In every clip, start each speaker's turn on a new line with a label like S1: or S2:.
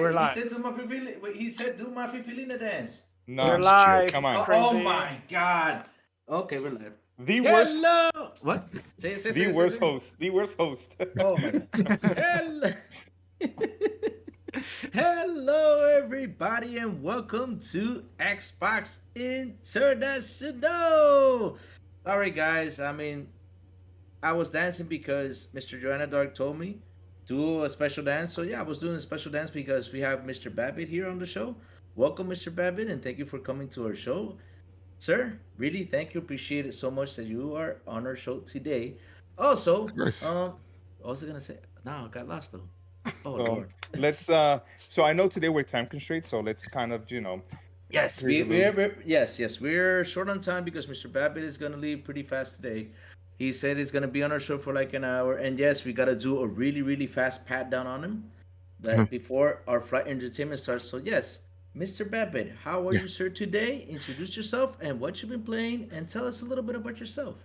S1: We're
S2: he
S1: live.
S2: said do my Fifilina. Wait, he said do my Fifilina dance.
S1: We're
S3: No,
S1: live.
S3: come on.
S2: Oh,
S1: Crazy.
S2: my God. Okay, we're live.
S3: The worst,
S2: Hello. What? Say,
S3: the worst host, the worst host.
S2: Oh my God. Hello. Hello, everybody, and welcome to Xbox International. All right, guys. I was dancing because Mr. Joanna Dark told me do a special dance. So yeah, I was doing a special dance because we have Mr. Babbit here on the show. Welcome, Mr. Babbit, and thank you for coming to our show, sir. Really, thank you. Appreciate it so much that you are on our show today. Also,
S4: course.
S2: what was I gonna say? No, I got lost though. Oh
S3: So
S2: Lord.
S3: let's. So I know today we're time constrained, so let's kind of,
S2: Yes,
S3: Here's a
S2: we're short on time because Mr. Babbit is gonna leave pretty fast today. He said he's gonna be on our show for like an hour, and yes, we gotta do a really, really fast pat down on him that before our flight entertainment starts. So yes, Mr. Babbit, how are you, sir, today? Introduce yourself and what you've been playing, and tell us a little bit about yourself.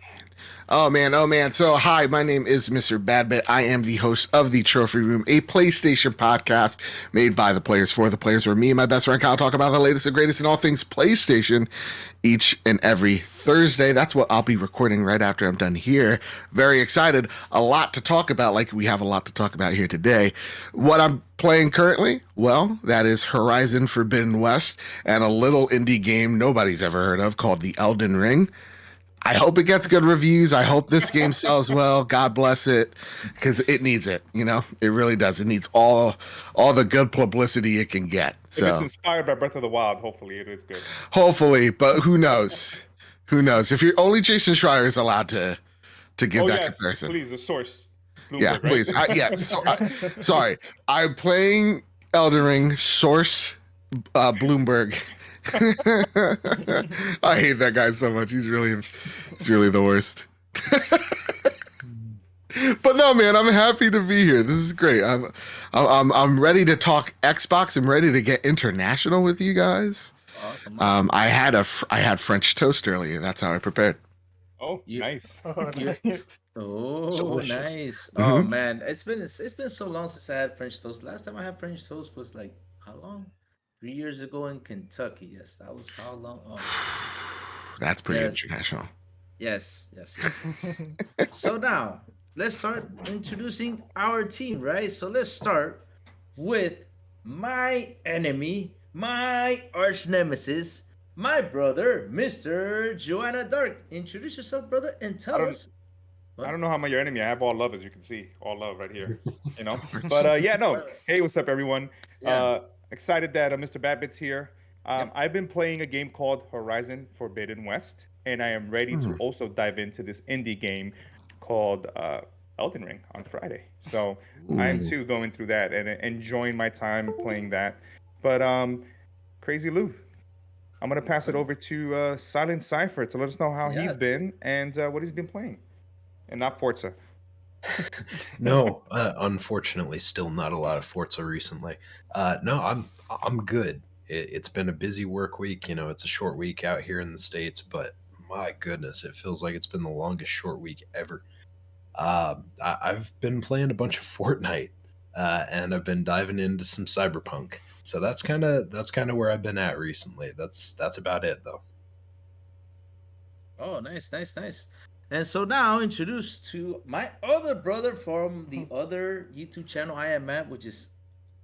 S4: Oh man. So hi, my name is Mr. Badbit. I am the host of the Trophy Room, a PlayStation podcast made by the players for the players, where me and my best friend Kyle talk about the latest and greatest in all things PlayStation each and every Thursday. That's what I'll be recording right after I'm done here. Very excited. A lot to talk about, like we have a lot to talk about here today. What I'm playing currently, well, that is Horizon Forbidden West and a little indie game nobody's ever heard of called the Elden Ring. I hope it gets good reviews. I hope this game sells well. God bless it, because it needs it. It really does. It needs all the good publicity it can get.
S3: if it's inspired by Breath of the Wild, hopefully it is good.
S4: Hopefully, but who knows? Who knows? If you're only Jason Schreier is allowed to give that comparison.
S3: Please, the source. Bloomberg,
S4: Yeah,
S3: right?
S4: please. Sorry, I'm playing Elden Ring. Source, Bloomberg. I hate that guy so much. He's really the worst. But no, man, I'm happy to be here. This is great. I'm ready to talk Xbox. I'm ready to get international with you guys.
S2: Awesome.
S4: I had French toast earlier. That's how I prepared.
S3: Oh, nice.
S1: Oh,
S2: Yeah.
S1: nice.
S2: Oh,
S5: Delicious.
S2: nice.
S4: Mhm.
S2: Oh man, it's been so long since I had French toast. Last time I had French toast was like how long? 3 years ago in Kentucky. Yes, that was how long? Oh,
S4: That's pretty
S2: Yes.
S4: international.
S2: yes. So now let's start introducing our team, right? So let's start with my enemy, my arch nemesis, my brother, Mr. Joanna Dark. Introduce yourself, brother, and tell us.
S3: I don't know how I'm your enemy. I have all love, as you can see. All love right here. But yeah, no. Hey, what's up, everyone?
S2: Yeah.
S3: Excited that Mr. Badbit's here. I've been playing a game called Horizon Forbidden West, and I am ready to also dive into this indie game called Elden Ring on Friday. So I'm too going through that and enjoying my time playing that. But Crazy Lou, I'm gonna pass it over to Silent Cypher to let us know how he's
S2: Yes.
S3: been and what he's been playing, and not Forza.
S5: No, unfortunately, still not a lot of Forza recently. No, I'm good. It's been a busy work week. It's a short week out here in the States, but my goodness, it feels like it's been the longest short week ever. I've been playing a bunch of Fortnite, and I've been diving into some Cyberpunk. So that's kind of where I've been at recently. That's about it, though.
S2: Oh, nice. And so now introduce to my other brother from the other YouTube channel I am at, which is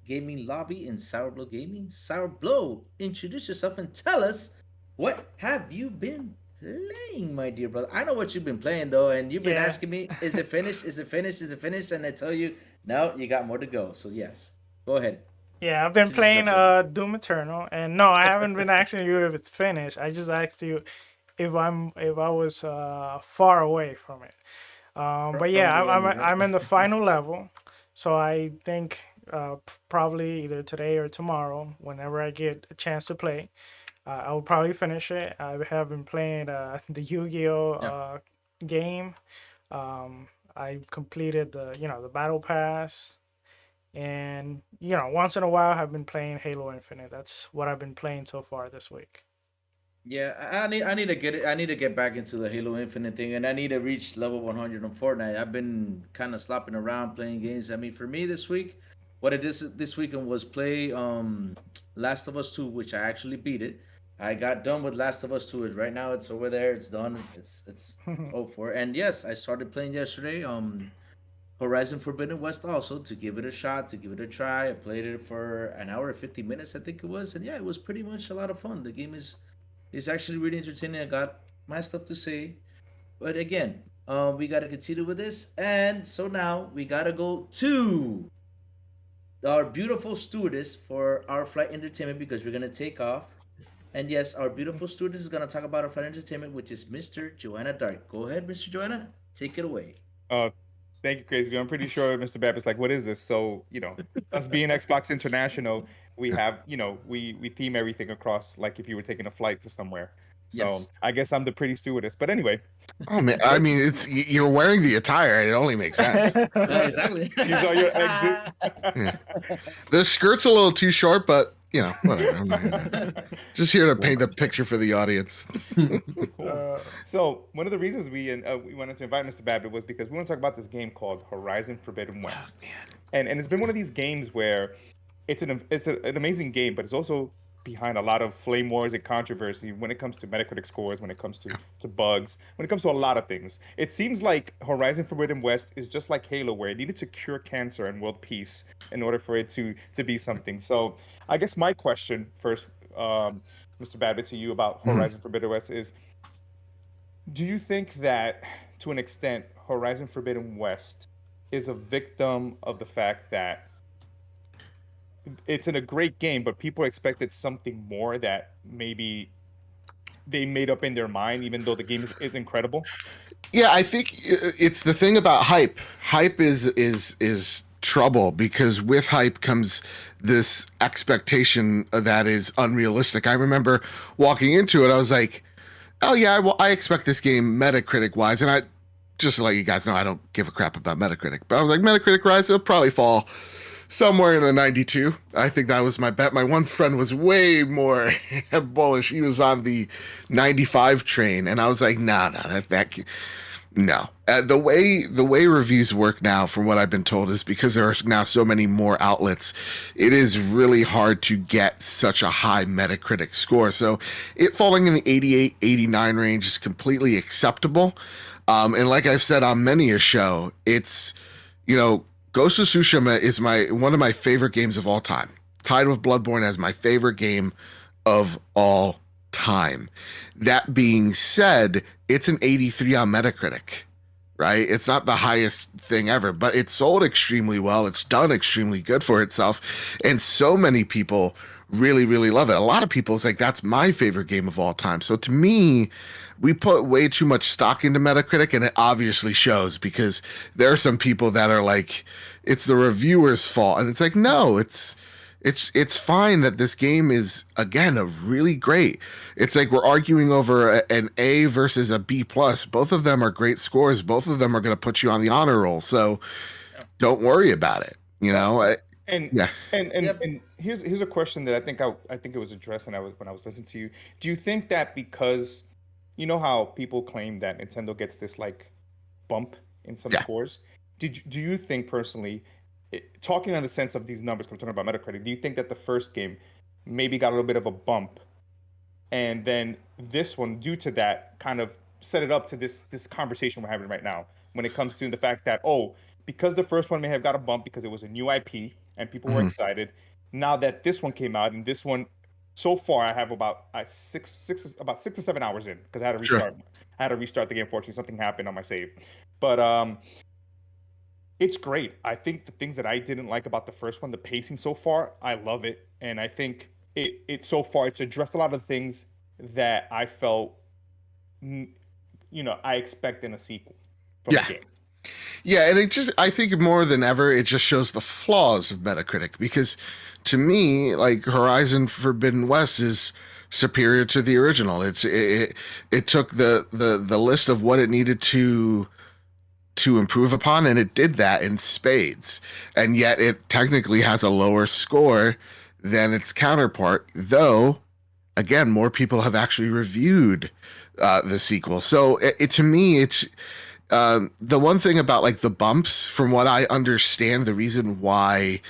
S2: Gaming Lobby and Sour Blow Gaming. Sour Blow, introduce yourself and tell us what have you been playing, my dear brother. I know what you've been playing though, and you've been
S1: Yeah.
S2: asking me, is it finished? Is it finished? Is it finished? And I tell you, no, you got more to go. So yes, go ahead.
S1: Yeah, I've been
S2: Introduce
S1: playing
S2: yourself.
S1: Doom Eternal, and no, I haven't been asking you if it's finished. I just asked you if I was far away from it. But yeah,
S2: From the end, right?
S1: I'm in the final level, so I think probably either today or tomorrow, whenever I get a chance to play, I will probably finish it. I have been playing the Yu-Gi-Oh game. I completed the battle pass, and once in a while I've been playing Halo Infinite. That's what I've been playing so far this week.
S2: Yeah, I need to get it. I need to get back into the Halo Infinite thing, and I need to reach level 100 on Fortnite. I've been kind of slopping around playing games. I mean, for me this week, what I did this weekend was play Last of Us 2, which I actually beat it. I got done with Last of Us 2. Right now it's over there. It's done. It's over for. And yes, I started playing yesterday. Horizon Forbidden West also to give it a shot, to give it a try. I played it for an hour and 50 minutes, I think it was, and yeah, it was pretty much a lot of fun. The game is actually really entertaining. I got my stuff to say, but again, we gotta continue with this, and so now we gotta go to our beautiful stewardess for our flight entertainment because we're gonna take off. And yes, our beautiful stewardess is gonna talk about our flight entertainment, which is Mr. Joanna Dark. Go ahead, Mr. Joanna, take it away.
S3: Uh, Thank you, Crazy. I'm pretty sure Mr. Babbitt's like, what is this? So, us being Xbox International, we have, we theme everything across like if you were taking a flight to somewhere. So
S2: Yes.
S3: I guess I'm the pretty stewardess. But anyway,
S4: Oh man, I mean, you're wearing the attire. It only makes sense.
S2: Exactly.
S3: these are your exits.
S4: Yeah. The skirt's a little too short, but whatever. I'm not just here to paint a picture for the audience.
S3: Cool. So one of the reasons we wanted to invite Mr. Babbitt was because we want to talk about this game called Horizon Forbidden West, and it's been one of these games where it's an amazing game, but it's also behind a lot of flame wars and controversy when it comes to Metacritic scores, when it comes to bugs, when it comes to a lot of things. It seems like Horizon Forbidden West is just like Halo, where it needed to cure cancer and world peace in order for it to be something. So I guess my question first, Mr. Babbitt, to you about Horizon Forbidden West is, do you think that to an extent Horizon Forbidden West is a victim of the fact that it's in a great game, but people expected something more that maybe they made up in their mind, even though the game is incredible?
S4: Yeah, I think it's the thing about hype. Hype is trouble because with hype comes this expectation that is unrealistic. I remember walking into it, I was like, "Oh yeah, well, I expect this game Metacritic wise," and I just to let you guys know, I don't give a crap about Metacritic, but I was like, Metacritic wise, it'll probably fall somewhere in the 92. I think that was my bet. My one friend was way more bullish. He was on the 95 train, and I was like, nah, no. The way reviews work now, from what I've been told, is because there are now so many more outlets. It is really hard to get such a high Metacritic score. So it falling in the 88, 89 range is completely acceptable. And like I've said on many a show, it's Ghost of Tsushima is one of my favorite games of all time. Tied with Bloodborne as my favorite game of all time. That being said, it's an 83 on Metacritic, right? It's not the highest thing ever, but it's sold extremely well. It's done extremely good for itself. And so many people really, really love it. A lot of people, it's like, that's my favorite game of all time. So to me, we put way too much stock into Metacritic, and it obviously shows because there are some people that are like, it's the reviewer's fault. And it's like, no, it's fine that this game is, again, a really great. It's like we're arguing over an A versus a B plus. Both of them are great scores. Both of them are going to put you on the honor roll. So don't worry about it.
S3: And here's a question that I think it was addressed when I was listening to you. Do you think that because you know how people claim that Nintendo gets this like bump in some scores? Do you think personally, talking on the sense of these numbers, we're talking about Metacritic, do you think that the first game maybe got a little bit of a bump, and then this one, due to that, kind of set it up to this conversation we're having right now when it comes to the fact that, because the first one may have got a bump because it was a new IP and people were excited. Now that this one came out, and this one, so far I have about 6 to 7 hours in because I had to restart.
S4: Sure.
S3: I had to restart the game. Fortunately, something happened on my save, but it's great. I think the things that I didn't like about the first one, the pacing so far, I love it, and I think it so far it's addressed a lot of things that I felt, I expect in a sequel from the game.
S4: Yeah, and I think more than ever, it just shows the flaws of Metacritic, because to me, like, Horizon Forbidden West is superior to the original. It took the list of what it needed to improve upon, and it did that in spades. And yet it technically has a lower score than its counterpart, though, again, more people have actually reviewed the sequel. So to me, it's the one thing about like the bumps, from what I understand, the reason why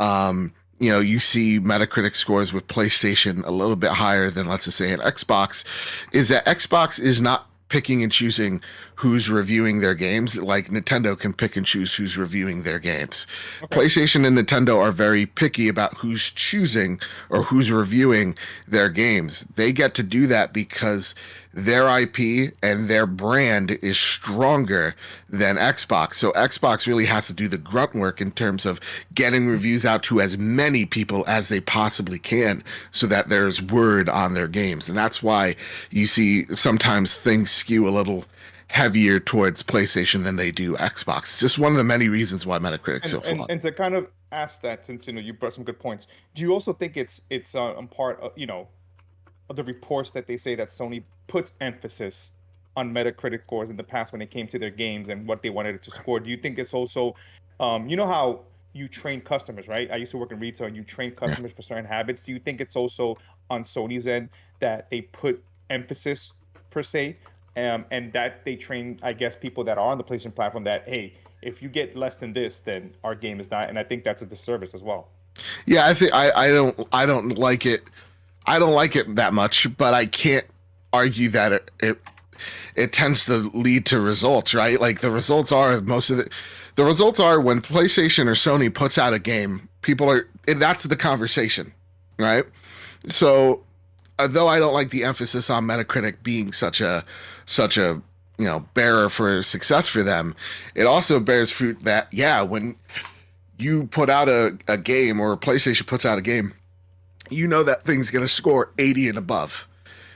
S4: You see Metacritic scores with PlayStation a little bit higher than, let's just say, an Xbox, is that Xbox is not picking and choosing who's reviewing their games like Nintendo can pick and choose who's reviewing their games.
S3: Okay.
S4: PlayStation and Nintendo are very picky about who's choosing or who's reviewing their games. They get to do that because their IP and their brand is stronger than Xbox. So Xbox really has to do the grunt work in terms of getting reviews out to as many people as they possibly can so that there's word on their games. And that's why you see sometimes things skew a little heavier towards PlayStation than they do Xbox. It's just one of the many reasons why Metacritic's so flawed.
S3: And to kind of ask that, since you brought some good points, do you also think it's part of of the reports that they say that Sony puts emphasis on Metacritic scores in the past when it came to their games and what they wanted it to score? Do you think it's also, you know how you train customers, right? I used to work in retail and you train customers for certain habits. Do you think it's also on Sony's end that they put emphasis per se, and that they train, I guess, people that are on the PlayStation platform that, hey, if you get less than this, then our game is not, and I think that's a disservice as well.
S4: Yeah, I think I don't like it. I don't like it that much, but I can't argue that it tends to lead to results, right? Like the results are the results are when PlayStation or Sony puts out a game, that's the conversation, right? So, though I don't like the emphasis on Metacritic being such a bearer for success for them, it also bears fruit that when you put out a game or PlayStation puts out a game, you know that thing's going to score 80 and above,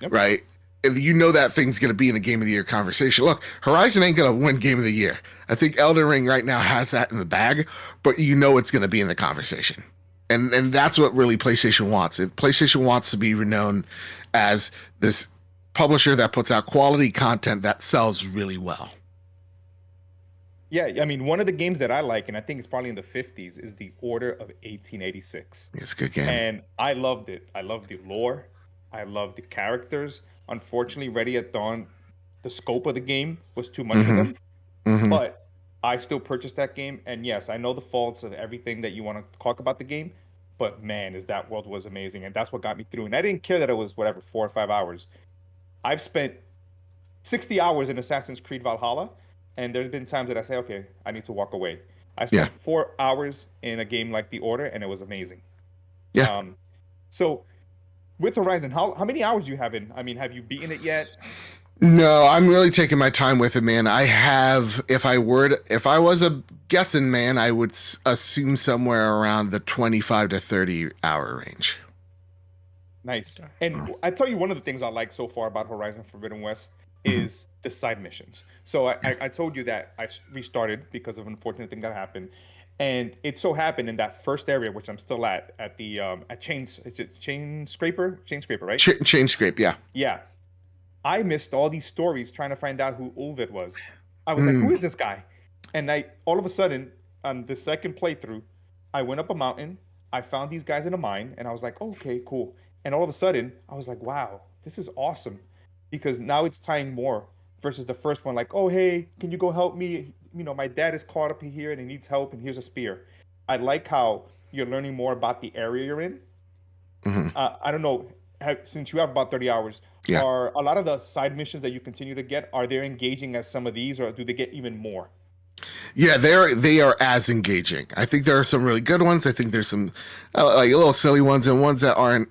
S3: Yep.
S4: right? And you know that thing's going to be in the Game of the Year conversation. Look, Horizon ain't going to win Game of the Year. I think Elden Ring right now has that in the bag, but you know it's going to be in the conversation. And that's what really PlayStation wants. PlayStation wants to be renowned as this publisher that puts out quality content that sells really well.
S3: Yeah, I mean, one of the games that I like, and I think it's probably in the 50s, is The Order of 1886.
S4: It's a good game.
S3: And I loved it. I loved the lore. I loved the characters. Unfortunately, Ready at Dawn, the scope of the game was too much for them. But I still purchased that game. And yes, I know the faults of everything that you want to talk about the game. But man, that world was amazing. And that's what got me through. And I didn't care that it was 4 or 5 hours. I've spent 60 hours in Assassin's Creed Valhalla. And there's been times that I say, okay, I need to walk away. I spent 4 hours in a game like The Order, and it was amazing.
S4: Yeah.
S3: So with Horizon, how many hours do you have in? I mean, have you beaten it yet?
S4: No, I'm really taking my time with it, man. I have, if I was a guessing man, I would assume somewhere around the 25 to 30 hour range.
S3: Nice. And I tell you, one of the things I like so far about Horizon Forbidden West is the side missions. So I told you that I restarted because of an unfortunate thing that happened. And it so happened in that first area, which I'm still at the at Chain Scraper, right?
S4: Chain Scrape, yeah.
S3: Yeah. I missed all these stories trying to find out who Ulvid was. I was like, who is this guy? And all of a sudden, on the second playthrough, I went up a mountain, I found these guys in a mine, and I was like, oh, okay, cool. And all of a sudden, I was like, wow, this is awesome. Because now it's tying more versus the first one, like, oh, hey, can you go help me? My dad is caught up here and he needs help, and here's a spear. I like how you're learning more about the area you're in. I don't know, since you have about 30 hours, are a lot of the side missions that you continue to get, are they engaging as some of these, or do they get even more?
S4: Yeah, they are as engaging. I think there are some really good ones. I think there's some like little silly ones and ones that aren't.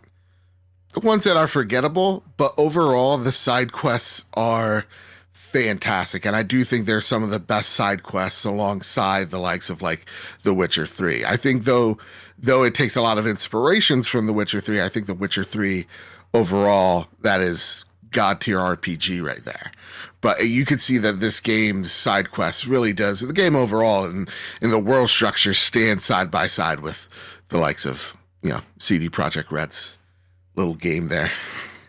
S4: The ones that are forgettable, but overall the side quests are fantastic, and I do think they're some of the best side quests alongside the likes of like The Witcher 3. I think though it takes a lot of inspirations from The Witcher 3, I think The Witcher 3 overall, that is god tier RPG right there. But you could see that this game's side quests really does, the game overall and in the world structure, stand side by side with the likes of CD Projekt Red's little game there.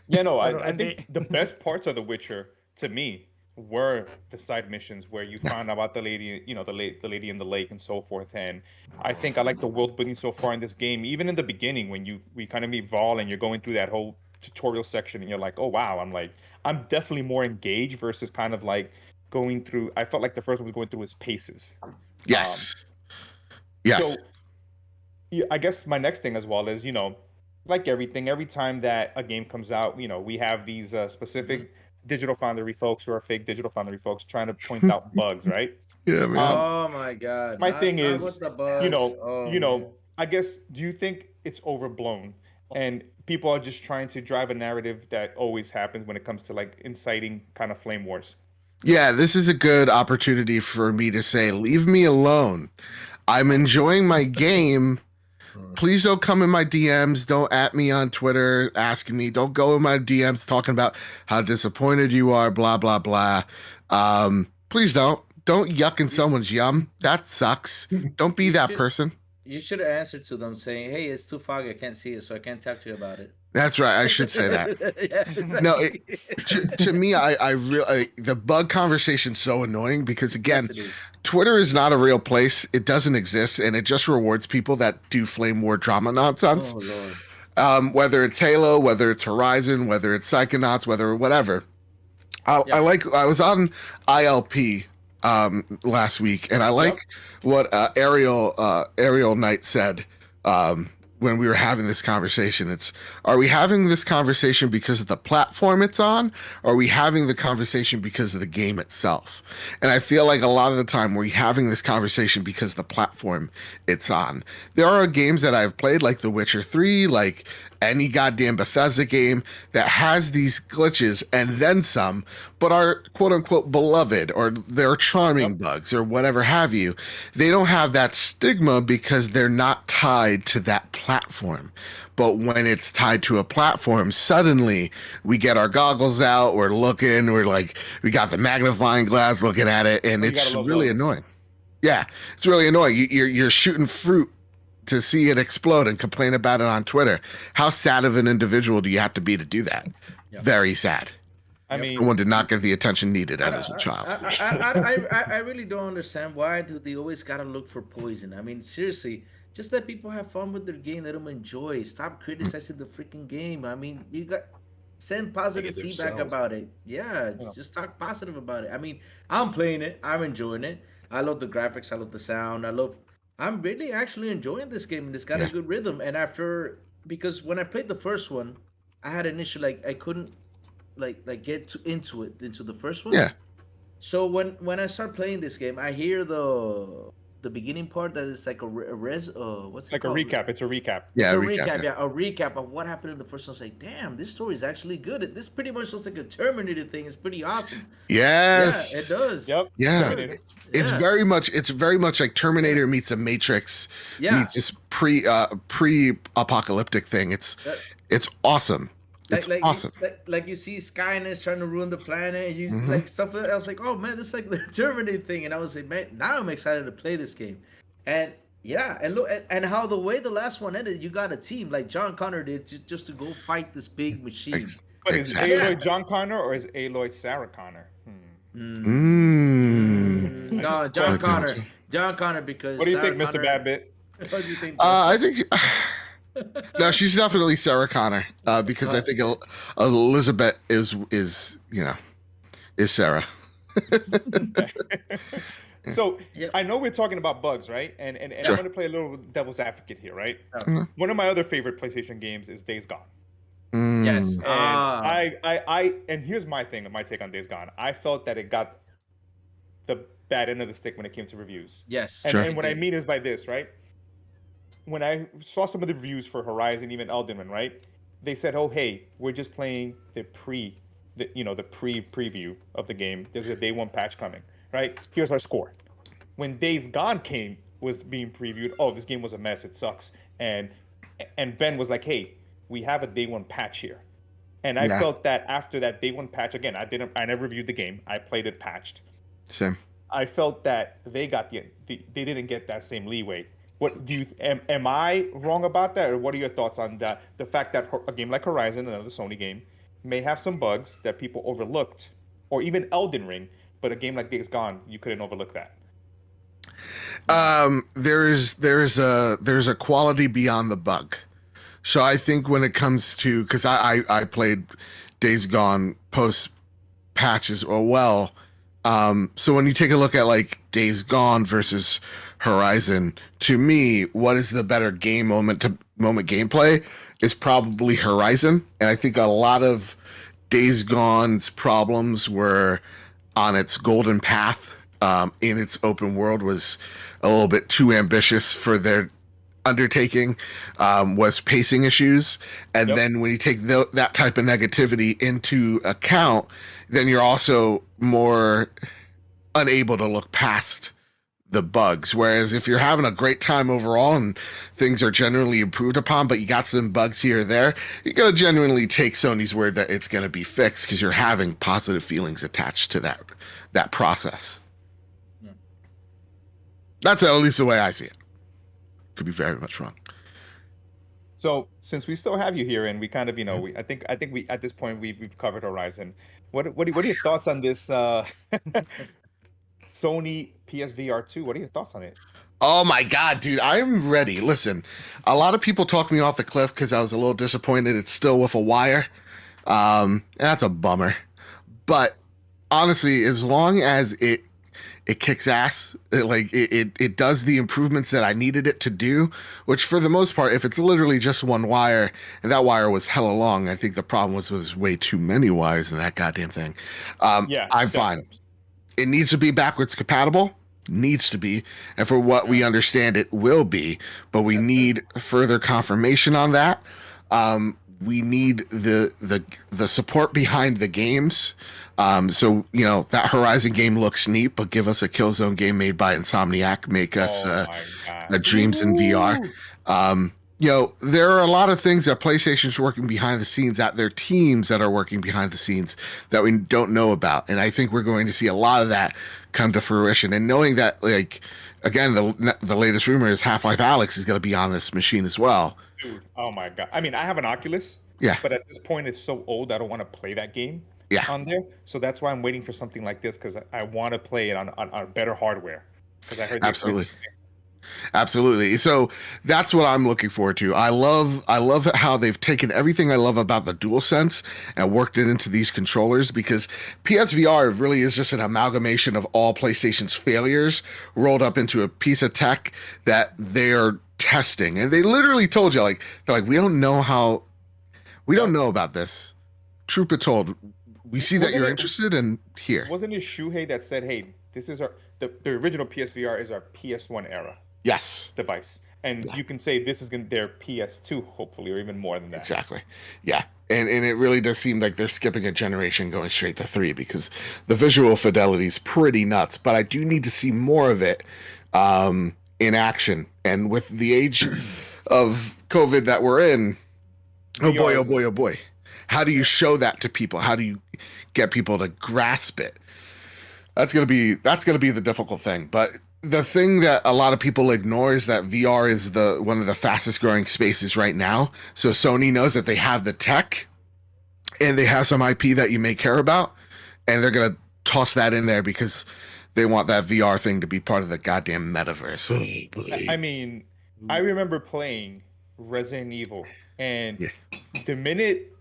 S3: Yeah, no, I think the best parts of The Witcher to me were the side missions where you found out about the lady, the lady in the lake and so forth. And I think I like the world building so far in this game. Even in the beginning, when we kind of meet Vol and you're going through that whole tutorial section, and you're like, oh wow, I'm definitely more engaged versus kind of like going through. I felt like the first one was going through his paces.
S4: Yes. Yes.
S3: So Yeah, I guess my next thing as well is, like everything, every time that a game comes out, we have these specific digital foundry folks who are fake digital foundry folks trying to point out bugs, right?
S4: Yeah, man.
S3: Um,
S2: Oh my God!
S3: my thing
S2: Not with
S3: is,
S2: the
S3: you
S2: bugs.
S3: know,
S2: Oh
S3: you
S2: man.
S3: know, I guess, do you think it's overblown and people are just trying to drive a narrative that always happens when it comes to like inciting kind of flame wars?
S4: Yeah, this is a good opportunity for me to say, leave me alone. I'm enjoying my game. Please don't come in my DMs. Don't at me on Twitter asking me. Don't go in my DMs talking about how disappointed you are, blah, blah, blah. Please don't. Don't yuck in someone's yum. That sucks. Don't be
S2: You
S4: that
S2: should
S4: person.
S2: you should have answered to them saying, "Hey, it's too foggy. I can't see it, so I can't talk to you about it."
S4: That's right. I should say that.
S2: Yeah,
S4: No,
S2: exactly.
S4: to me, I really, the bug conversation's so annoying because, again,
S2: Yes, it is.
S4: Twitter is not a real place. It doesn't exist, and it just rewards people that do flame war drama nonsense.
S2: Oh Lord.
S4: Whether it's Halo, whether it's Horizon, whether it's Psychonauts, whether whatever. I was on ILP last week, and I like what Ariel Knight said when we were having this conversation. Are we having this conversation because of the platform it's on, or are we having the conversation because of the game itself? And I feel like a lot of the time we're having this conversation because of the platform it's on. There are games that I've played, like The Witcher 3, like any goddamn Bethesda game, that has these glitches and then some, but are quote unquote beloved, or they're charming bugs or whatever have you. They don't have that stigma because they're not tied to that platform. But when it's tied to a platform, suddenly we get our goggles out, we're looking, we got the magnifying glass looking at it, and
S3: You
S4: it's
S3: gotta love
S4: really
S3: those.
S4: annoying. Yeah, it's really annoying. You're shooting fruit to see it explode and complain about it on Twitter. How sad of an individual do you have to be to do that?
S2: Yeah.
S4: Very sad.
S3: I mean,
S4: Someone did not get the attention needed as a child.
S2: I really don't understand why do they always gotta look for poison. I mean, seriously, just let people have fun with their game. Let them enjoy. Stop criticizing the freaking game. I mean, you got send positive
S5: Make it
S2: feedback
S5: themselves.
S2: about it. Yeah, just talk positive about it. I mean, I'm playing it. I'm enjoying it. I love the graphics. I love the sound. I'm really actually enjoying this game. And it's got a
S4: Yeah.
S2: good rhythm. And because when I played the first one, I had an issue like I couldn't into the first one.
S4: Yeah.
S2: So when I start playing this game, I hear the beginning part that is like a res. What's it
S3: like a
S2: called?
S3: recap. It's a recap.
S4: Yeah,
S2: It's a
S4: recap.
S2: recap. Yeah, a recap of what happened in the first one. I was like, damn, this story is actually good. This pretty much looks like a Terminator thing. It's pretty awesome.
S4: Yes.
S2: Yeah, it does.
S3: Yep.
S4: Yeah.
S3: Terminator.
S4: It's
S2: Yeah.
S4: very much like Terminator meets a Matrix
S2: Yeah.
S4: meets this pre-apocalyptic thing. It's awesome. It's
S2: like
S4: awesome.
S2: like you see Skynet trying to ruin the planet, and you
S4: Mhm.
S2: like stuff like that. I was like, oh man, this is like the Terminator thing, and I was like, man, now I'm excited to play this game, and yeah, and look, and how the way the last one ended, you got a team like John Connor did just to go fight this big machine.
S4: Ex-
S3: But is
S4: Exactly.
S3: Aloy John Connor or is Aloy Sarah Connor?
S2: No, John Connor, because
S3: What do you think,
S2: Sarah
S3: Mr.
S2: Connor-
S3: Badbit?
S2: What do you think?
S4: I think no, she's definitely Sarah Connor because I think Elizabeth is Sarah.
S3: So
S2: Yep.
S3: I know we're talking about bugs, right? And
S4: Sure.
S3: I'm going to play a little devil's advocate here, right?
S4: Mhm.
S3: One of my other favorite PlayStation games is Days Gone.
S2: Yes.
S3: And
S2: Ah.
S3: and here's my take on Days Gone. I felt that it got the bad end of the stick when it came to reviews.
S2: Yes.
S3: And,
S4: Sure.
S3: and what I mean is by this, right? When I saw some of the reviews for Horizon, even Elden Ring, right? They said, "Oh, hey, we're just playing the preview of the game. There's a day one patch coming, right? Here's our score." When Days Gone was being previewed, oh, this game was a mess. It sucks. And Ben was like, "Hey, we have a day one patch here." And I
S4: Yeah.
S3: felt that after that day one patch, again, I never reviewed the game. I played it patched.
S4: Same.
S3: I felt that they didn't get that same leeway. What do you am I wrong about that, or what are your thoughts on that? The fact that a game like Horizon, another Sony game, may have some bugs that people overlooked, or even Elden Ring, but a game like Days Gone, you couldn't overlook that.
S4: There's a quality beyond the bug. So I think when it comes to, because I played Days Gone post patches or well. So when you take a look at like Days Gone versus Horizon, to me, what is the better game moment to moment gameplay is probably Horizon. And I think a lot of Days Gone's problems were on its golden path in its open world was a little bit too ambitious for their undertaking, was pacing issues. And then when you take that type of negativity into account, then you're also more unable to look past the bugs. Whereas if you're having a great time overall and things are generally improved upon, but you got some bugs here or there, you're going to genuinely take Sony's word that it's going to be fixed because you're having positive feelings attached to that process. That's at least the way I see it. Could be very much wrong.
S3: So since we still have you here, and we kind of, I think we at this point we've covered Horizon. What are your thoughts on this Sony PSVR 2? What are your thoughts on it?
S4: Oh my God, dude, I'm ready. Listen, a lot of people talk me off the cliff because I was a little disappointed it's still with a wire. And that's a bummer. But honestly, as long as it kicks ass, it does the improvements that I needed it to do, which for the most part, if it's literally just one wire, and that wire was hella long, I think the problem was there's way too many wires in that goddamn thing. I'm fine. It needs to be backwards compatible. Needs to be, and for what we understand, it will be. But we need further confirmation on that. We need the support behind the games. So that Horizon game looks neat, but give us a Killzone game made by Insomniac. Make us a Dreams in VR. There are a lot of things that PlayStation's working behind the scenes, that their teams that are working behind the scenes that we don't know about. And I think we're going to see a lot of that come to fruition. And knowing that, again, the latest rumor is Half-Life Alyx is going to be on this machine as well.
S3: Dude, oh my God. I mean, I have an Oculus.
S4: Yeah.
S3: But at this point, it's so old, I don't want to play that game on there. So that's why I'm waiting for something like this, because I want to play it on better hardware. Because I heard
S4: Absolutely. So that's what I'm looking forward to. I love how they've taken everything I love about the DualSense and worked it into these controllers, because PSVR really is just an amalgamation of all PlayStation's failures rolled up into a piece of tech that they're testing. And they literally told you, they're like, we don't know about this. Truth be told, we see that you're interested in here.
S3: Wasn't it Shuhei that said, hey, this is the original PSVR is our PS1 era device, and you can say this is their PS2, hopefully, or even more than that.
S4: Exactly. Yeah. And it really does seem like they're skipping a generation going straight to 3, because the visual fidelity is pretty nuts, but I do need to see more of it in action. And with the age of COVID that we're in, oh boy. How do you show that to people? How do you get people to grasp it? That's gonna be the difficult thing. But the thing that a lot of people ignore is that VR is one of the fastest growing spaces right now. So Sony knows that they have the tech and they have some IP that you may care about, and they're gonna toss that in there because they want that VR thing to be part of the goddamn metaverse.
S3: I mean, I remember playing Resident Evil, and the minute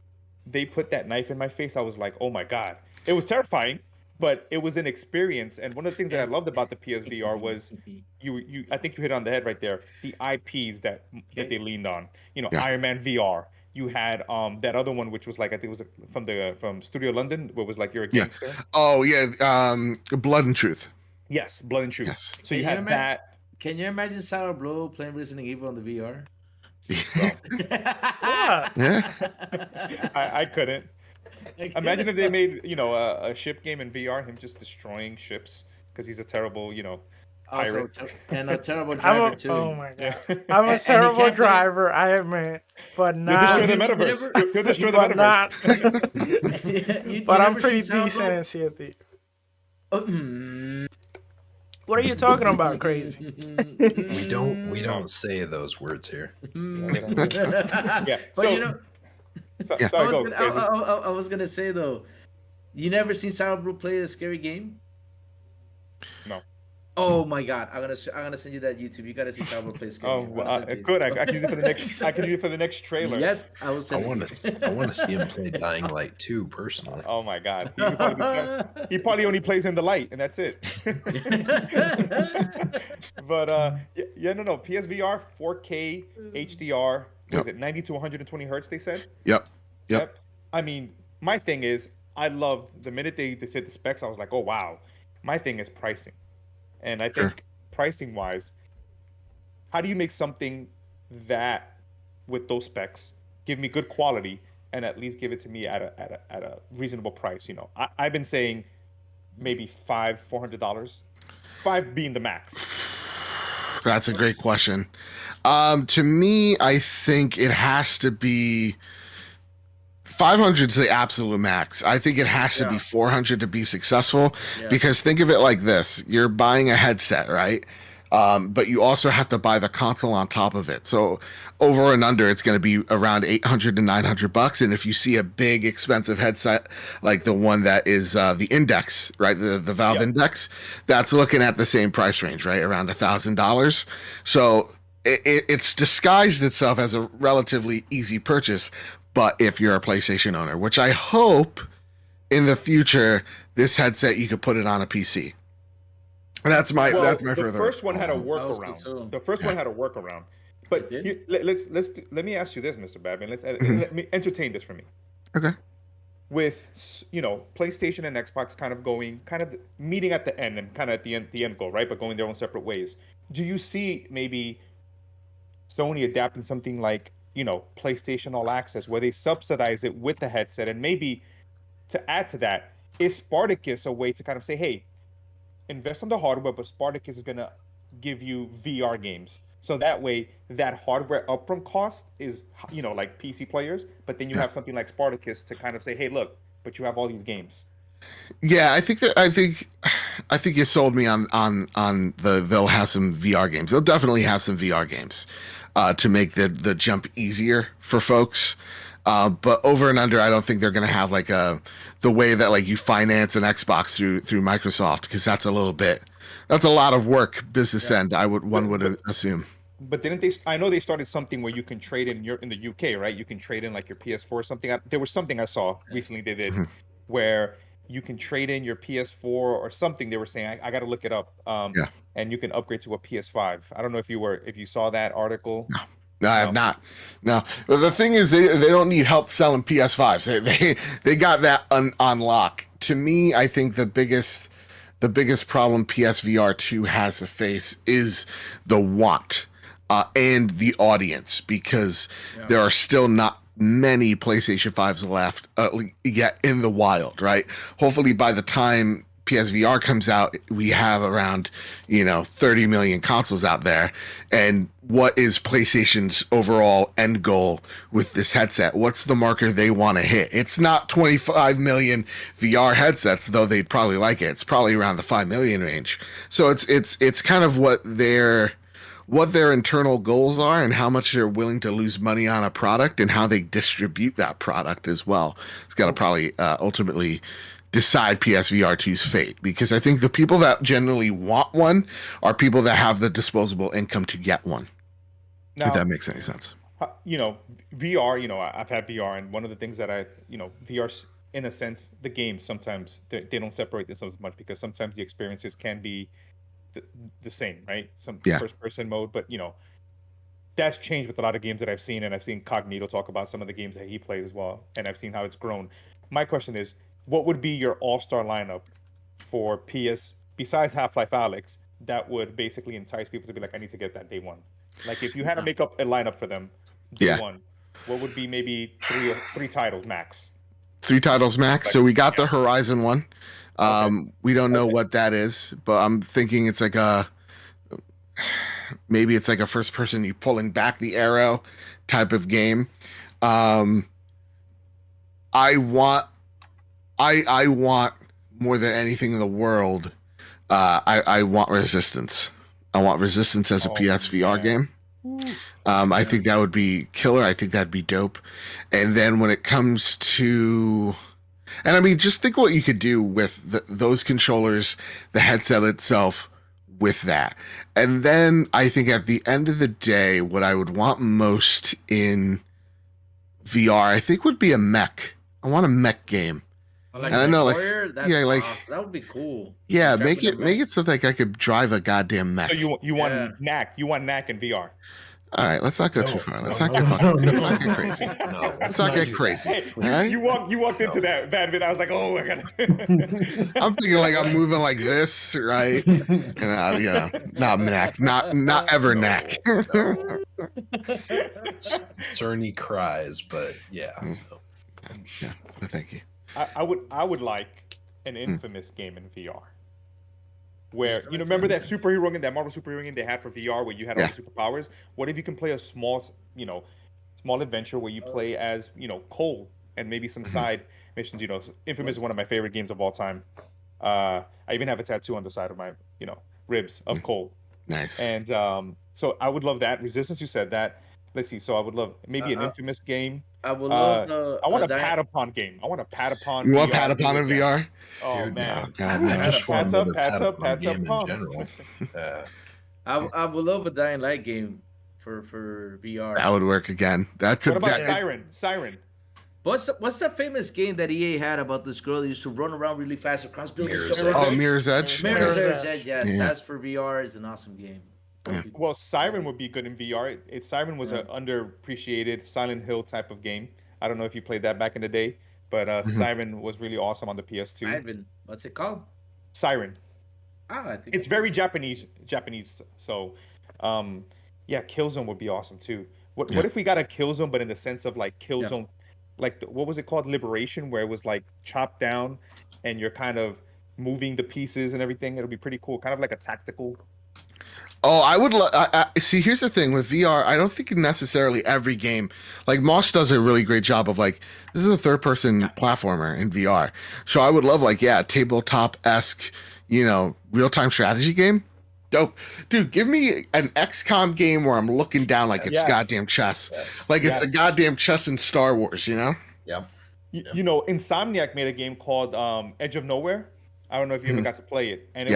S3: they put that knife in my face, I was like, oh my God. It was terrifying, but it was an experience. And one of the things that I loved about the PSVR was I think you hit on the head right there, the IPs that they leaned on. Iron Man VR. You had that other one, which was I think it was from Studio London, where it was like you're a gangster.
S4: Oh yeah, Blood and Truth.
S3: Yes, Blood and Truth.
S4: Yes.
S3: So you had that.
S2: Can you imagine Sarah Blow playing Resident Evil on the VR?
S4: Yeah.
S3: I couldn't. Imagine if they made a ship game in VR, him just destroying ships because he's a terrible pirate.
S2: And a terrible driver too.
S1: Oh my God! I'm a terrible driver, I admit, but not.
S3: You'll destroy the metaverse. You'll destroy the metaverse.
S1: But I'm pretty decent in Sea of Thieves. What are you talking about, crazy?
S5: We don't say those words here.
S3: Yeah.
S2: But I was gonna say though, you never seen Sarah Blue play a scary game?
S3: No.
S2: Oh my god, I'm gonna send you that YouTube. You gotta see Salvador play this game.
S3: Oh,
S2: I'm gonna send it to you.
S3: good. I can use it for the next. I can use it for the next trailer.
S2: Yes, I will
S5: I
S2: send
S5: want
S2: it
S5: to.
S2: to
S5: I
S2: you.
S5: want to see him play Dying Light 2 personally.
S3: Oh my God, he probably only plays in the light, and that's it. But no. PSVR 4K HDR. What is it? 90 to 120 hertz. They said.
S4: Yep.
S3: I mean, my thing is, I love the minute they said the specs. I was like, oh wow. My thing is pricing, and I think pricing wise, how do you make something that with those specs give me good quality and at least give it to me at a reasonable price? You know, I've been saying maybe $400, $5 being the max.
S4: That's a great question. To me, I think it has to be 500 is the absolute max. I think it has to be 400 to be successful, because think of it like this. You're buying a headset, right? But you also have to buy the console on top of it. So over and under, it's going to be around 800 to 900 bucks. And if you see a big expensive headset, like the one that is the Index, right? The Valve Index, that's looking at the same price range, right? Around $1,000. So it's disguised itself as a relatively easy purchase. But if you're a PlayStation owner, which I hope in the future, this headset, you could put it on a PC. That's my further.
S3: The first one had a workaround. The first one had a workaround. But let me ask you this, Mr. Babin. Let me entertain this for me.
S4: Okay.
S3: With PlayStation and Xbox kind of meeting at the end and kind of at the end goal, right? But going their own separate ways. Do you see maybe Sony adapting something like PlayStation All Access, where they subsidize it with the headset? And maybe to add to that, is Spartacus a way to kind of say, hey, invest on the hardware, but Spartacus is going to give you VR games. So that way, that hardware upfront cost is, like PC players, but then you have something like Spartacus to kind of say, hey, look, but you have all these games.
S4: Yeah, I think you sold me on they'll have some VR games. They'll definitely have some VR games to make the jump easier for folks. But over and under, I don't think they're going to have like the way that like you finance an Xbox through Microsoft, because that's a lot of work business end. One would assume.
S3: But didn't they? I know they started something where you can trade in the UK, right? You can trade in like your PS4 or something. There was something I saw recently they did where you can trade in your PS4 or something. They were saying I got to look it up. And you can upgrade to a PS5. I don't know if you saw that article.
S4: No, I have not. No, but the thing is, they don't need help selling PS5s. They got that on lock. To me, I think the biggest problem PSVR 2 has to face is the want and the audience, because there are still not many PlayStation 5s left yet in the wild, right? Hopefully by the time PSVR comes out, we have around 30 million consoles out there. And what is PlayStation's overall end goal with this headset? What's the marker they want to hit? It's not 25 million VR headsets, though they'd probably like it. It's probably around the 5 million range. So it's kind of what their internal goals are, and how much they're willing to lose money on a product, and how they distribute that product as well. It's got to probably ultimately decide PSVR 2's fate, because I think the people that generally want one are people that have the disposable income to get one. Now, if that makes any sense.
S3: VR, I've had VR, and one of the things that VR, in a sense, the games sometimes they don't separate themselves as much, because sometimes the experiences can be the same, right? Some first person mode, but that's changed with a lot of games that I've seen, and I've seen Cognito talk about some of the games that he plays as well, and I've seen how it's grown. My question is, what would be your all-star lineup for PS, besides Half-Life Alyx, that would basically entice people to be like, I need to get that day one? Like, if you had to make up a lineup for them, day one, what would be maybe three titles max?
S4: 3 titles max. So we got the Horizon one. We don't know what that is, but I'm thinking it's like maybe it's like a first person, you pulling back the arrow type of game. I want more than anything in the world. I want Resistance. I want Resistance as a PSVR game. I think that would be killer. I think that'd be dope. And then when it comes to, and I mean, just think what you could do with those controllers, the headset itself, with that. And then I think at the end of the day, what I would want most in VR, I think would be a mech. I want a mech game.
S2: Like
S4: And I know, like,
S2: Warrior, that's
S4: yeah, like,
S2: awesome. That would be cool.
S4: yeah,
S2: Driving
S4: make
S2: a
S4: it so like I could drive a goddamn mech.
S3: So you
S2: Yeah.
S3: want knack? You want knack in VR?
S4: All right, let's not go too far. Let's not get let's not get crazy.
S5: No,
S4: Let's not get
S5: do
S4: crazy.
S3: Hey,
S4: All right?
S3: you walked into that bad bit. I was like, oh, I got.
S4: I'm thinking like I'm moving like this, right? And yeah, not knack, not ever knack.
S5: Cerny cries, but yeah.
S4: Mm. Yeah, but thank you.
S3: I would like an infamous game in VR. Where remember that superhero game, that Marvel superhero game they had for VR, where you had all the superpowers. What if you can play a small adventure where you play as Cole and maybe some side missions. Infamous is one of my favorite games of all time. I even have a tattoo on the side of my ribs of Cole.
S4: Nice.
S3: And so I would love that. Resistance, you said that. Let's see. So I would love maybe an infamous game.
S2: I would love
S3: I want a Patapon game. I want a Patapon.
S4: You want
S3: VR
S4: Patapon in VR?
S3: Oh
S5: Dude,
S3: man.
S4: Oh, God,
S5: I
S4: no.
S5: just want another Patapon game in
S3: Patapon.
S5: general.
S2: I would love a Dying Light game for VR.
S4: That would work again. That could.
S3: What about
S4: that-
S3: Siren? Siren.
S2: What's that famous game that EA had about this girl that used to run around really fast across buildings?
S4: Mirror's Edge.
S2: Mirror's
S1: Mirror's
S2: Edge. Yes,
S4: Yeah.
S2: that's for VR. Is an awesome game.
S3: Well, Siren would be good in VR. Siren was an underappreciated Silent Hill type of game. I don't know if you played that back in the day, but Siren was really awesome on the PS2.
S2: Ivan, what's it called?
S3: Siren.
S2: I think
S3: It's very Japanese. So, yeah, Killzone would be awesome too. What if we got a Killzone, but in the sense of like Killzone, like what was it called, Liberation, where it was like chopped down, and you're kind of moving the pieces and everything. It'll be pretty cool, kind of like a tactical.
S4: Oh, I would see. Here's the thing with VR. I don't think necessarily every game, like Moss does a really great job of like this is a third-person platformer in VR. So I would love tabletop-esque, real-time strategy game. Dope, dude. Give me an XCOM game where I'm looking down like it's goddamn chess, like it's a goddamn chess in Star Wars.
S5: Yeah.
S3: Insomniac made a game called Edge of Nowhere. I don't know if you ever got to play it, and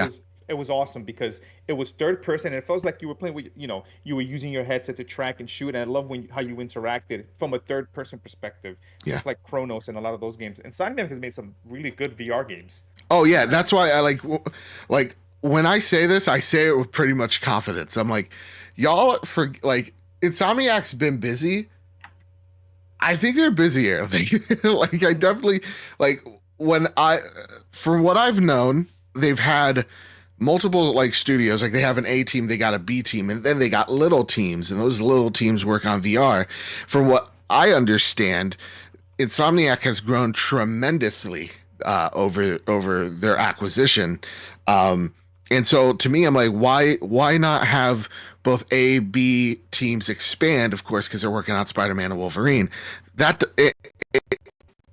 S3: it was awesome because it was third person and it felt like you were playing with you were using your headset to track and shoot. And I love how you interacted from a third person perspective, just like Chronos and a lot of those games. And Insomniac has made some really good VR games.
S4: Oh yeah, that's why I like when I say this, I say it with pretty much confidence. I'm like, y'all Insomniac's been busy. I think they're busier. Like I definitely from what I've known, they've had multiple studios. Like they have an A team, they got a B team, and then they got little teams, and those little teams work on VR. From what I understand, Insomniac has grown tremendously over their acquisition. And so to me, I'm like, why not have both A, B teams expand? Of course, because they're working on Spider-Man and Wolverine.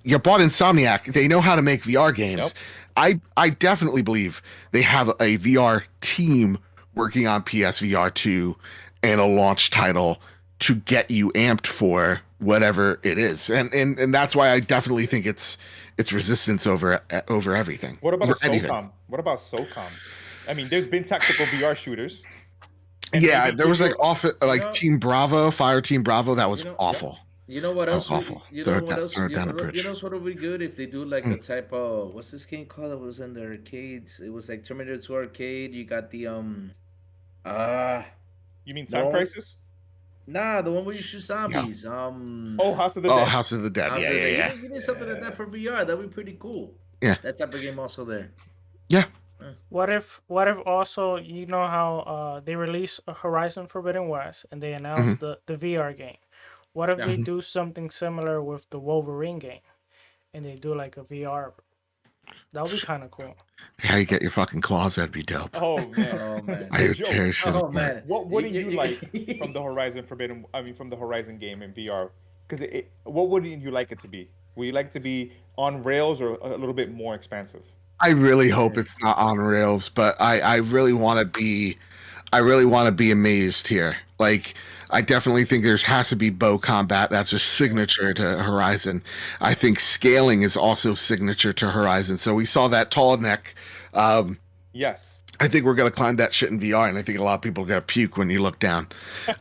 S4: You bought Insomniac. They know how to make VR games. Yep. I definitely believe they have a VR team working on PSVR 2 and a launch title to get you amped for whatever it is. And that's why I definitely think it's Resistance over everything.
S3: What about SOCOM?
S4: Anything.
S3: What about SOCOM? I mean, there's been tactical VR shooters.
S4: Yeah, there was Team Bravo, Fire Team Bravo. That was awful.
S2: You know what else?
S4: Awful.
S2: You know what would be good if they do like a type of what's this game called that was in the arcades? It was like Terminator 2 arcade. You got the
S3: You mean Time Crisis?
S2: Nah, the one where you shoot zombies.
S3: House of the Dead.
S4: House of the Dead. Yeah.
S2: You need something like that for VR. That'd be pretty cool.
S4: Yeah.
S2: That type of game also there.
S4: Yeah.
S1: What if also how they released Horizon Forbidden West and they announced the VR game? What if they do something similar with the Wolverine game and they do like a VR? That would be kind of cool.
S4: How you get your fucking claws? That'd be dope.
S3: Oh man.
S2: Man.
S3: What wouldn't you like from the Horizon game in VR? Because what wouldn't you like it to be? Would you like it to be on rails or a little bit more expansive?
S4: I really hope it's not on rails, but I really want to be amazed here. Like I definitely think there has to be bow combat. That's a signature to Horizon. I think scaling is also signature to Horizon. So we saw that tall neck.
S3: Yes.
S4: I think we're gonna climb that shit in VR, and I think a lot of people are gonna puke when you look down.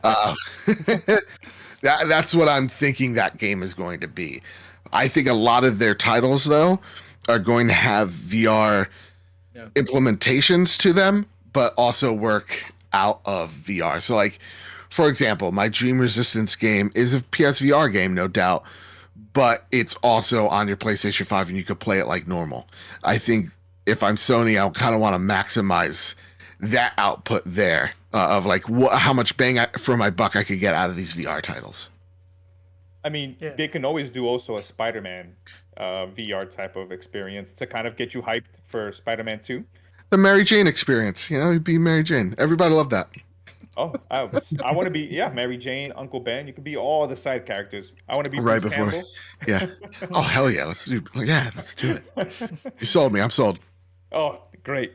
S4: Uh, that's what I'm thinking that game is going to be. I think a lot of their titles, though, are going to have VR
S2: Yeah.
S4: implementations to them, but also work out of VR. So, like, for example, my Dream Resistance game is a PSVR game, no doubt, but it's also on your PlayStation 5 and you could play it like normal. I think if I'm Sony, I kind of want to maximize that output there of like how much for my buck I could get out of these VR titles.
S3: I mean,
S1: Yeah.
S3: they can always do also a Spider-Man VR type of experience to kind of get you hyped for Spider-Man 2.
S4: The Mary Jane experience, you'd be Mary Jane. Everybody loved that.
S3: Oh, I want to be, Mary Jane, Uncle Ben. You could be all the side characters. I want to be
S4: Right
S3: Bruce
S4: before-
S3: Campbell.
S4: Yeah. Oh, hell yeah. Let's do it. You sold me. I'm sold.
S3: Oh, great.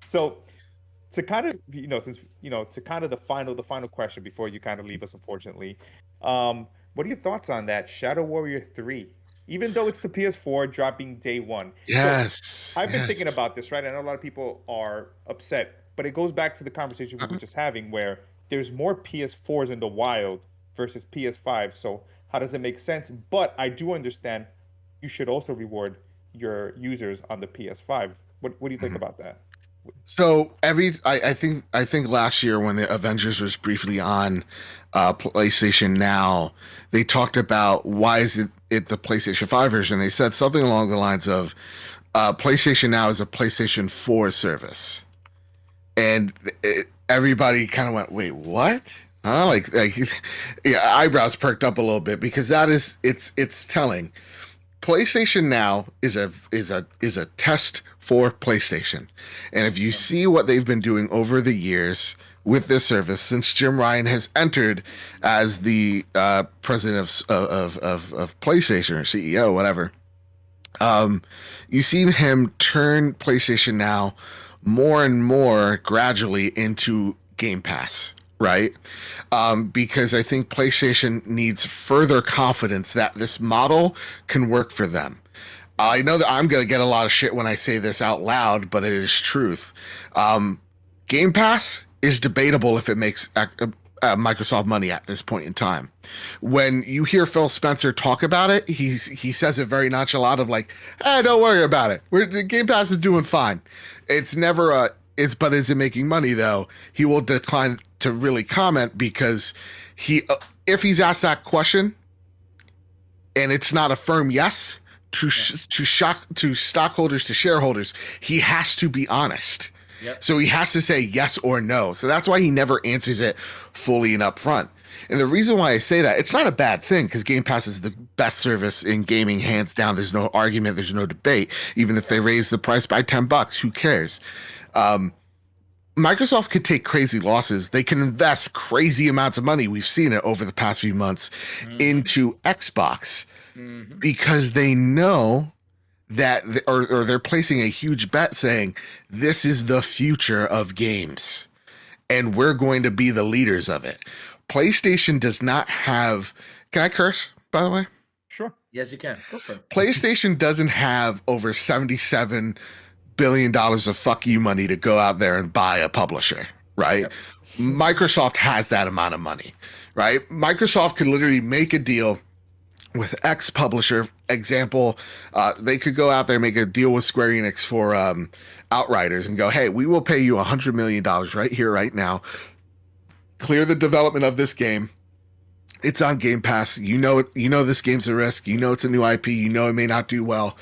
S3: So to kind of, to kind of the final question before you kind of leave us, unfortunately, what are your thoughts on that Shadow Warrior 3? Even though it's the PS4 dropping day one.
S4: Yes.
S3: So I've been thinking about this, right? I know a lot of people are upset, but it goes back to the conversation we were just having where there's more PS4s in the wild versus PS5. So how does it make sense? But I do understand you should also reward your users on the PS5. What do you think about that?
S4: So I think last year when the Avengers was briefly on PlayStation Now, they talked about why is it the PlayStation 5 version. They said something along the lines of PlayStation Now is a PlayStation 4 service, and everybody kind of went, "Wait, what?" Huh? Like yeah, eyebrows perked up a little bit because it's telling. PlayStation Now is a test for PlayStation. And if you see what they've been doing over the years with this service since Jim Ryan has entered as the president of PlayStation or CEO, whatever, you see him turn PlayStation Now more and more gradually into Game Pass. Right? Because I think PlayStation needs further confidence that this model can work for them. I know that I'm going to get a lot of shit when I say this out loud, but it is truth. Game Pass is debatable if it makes Microsoft money at this point in time. When you hear Phil Spencer talk about it, he says it very nonchalant of like, don't worry about it. The Game Pass is doing fine. It's never but is it making money though? He will decline to really comment because if he's asked that question and it's not a firm yes to stockholders, to shareholders, he has to be honest. Yep. So he has to say yes or no. So that's why he never answers it fully and upfront. And the reason why I say that, it's not a bad thing because Game Pass is the best service in gaming, hands down. There's no argument. There's no debate. Even if they raise the price by $10, who cares? Microsoft could take crazy losses. They can invest crazy amounts of money. We've seen it over the past few months into Xbox because they know that, or they're placing a huge bet saying this is the future of games and we're going to be the leaders of it. PlayStation does not have, can I curse, by the way?
S3: Sure.
S2: Yes, you can. Go for it.
S4: PlayStation doesn't have over $77 billion of fuck you money to go out there and buy a publisher, right? Yep. Microsoft has that amount of money, right? Microsoft could literally make a deal with X publisher. Example, they could go out there and make a deal with Square Enix for Outriders and go, hey, we will pay you $100 million right here, right now. Clear the development of this game. It's on Game Pass. You know this game's a risk. You know it's a new IP. You know it may not do well.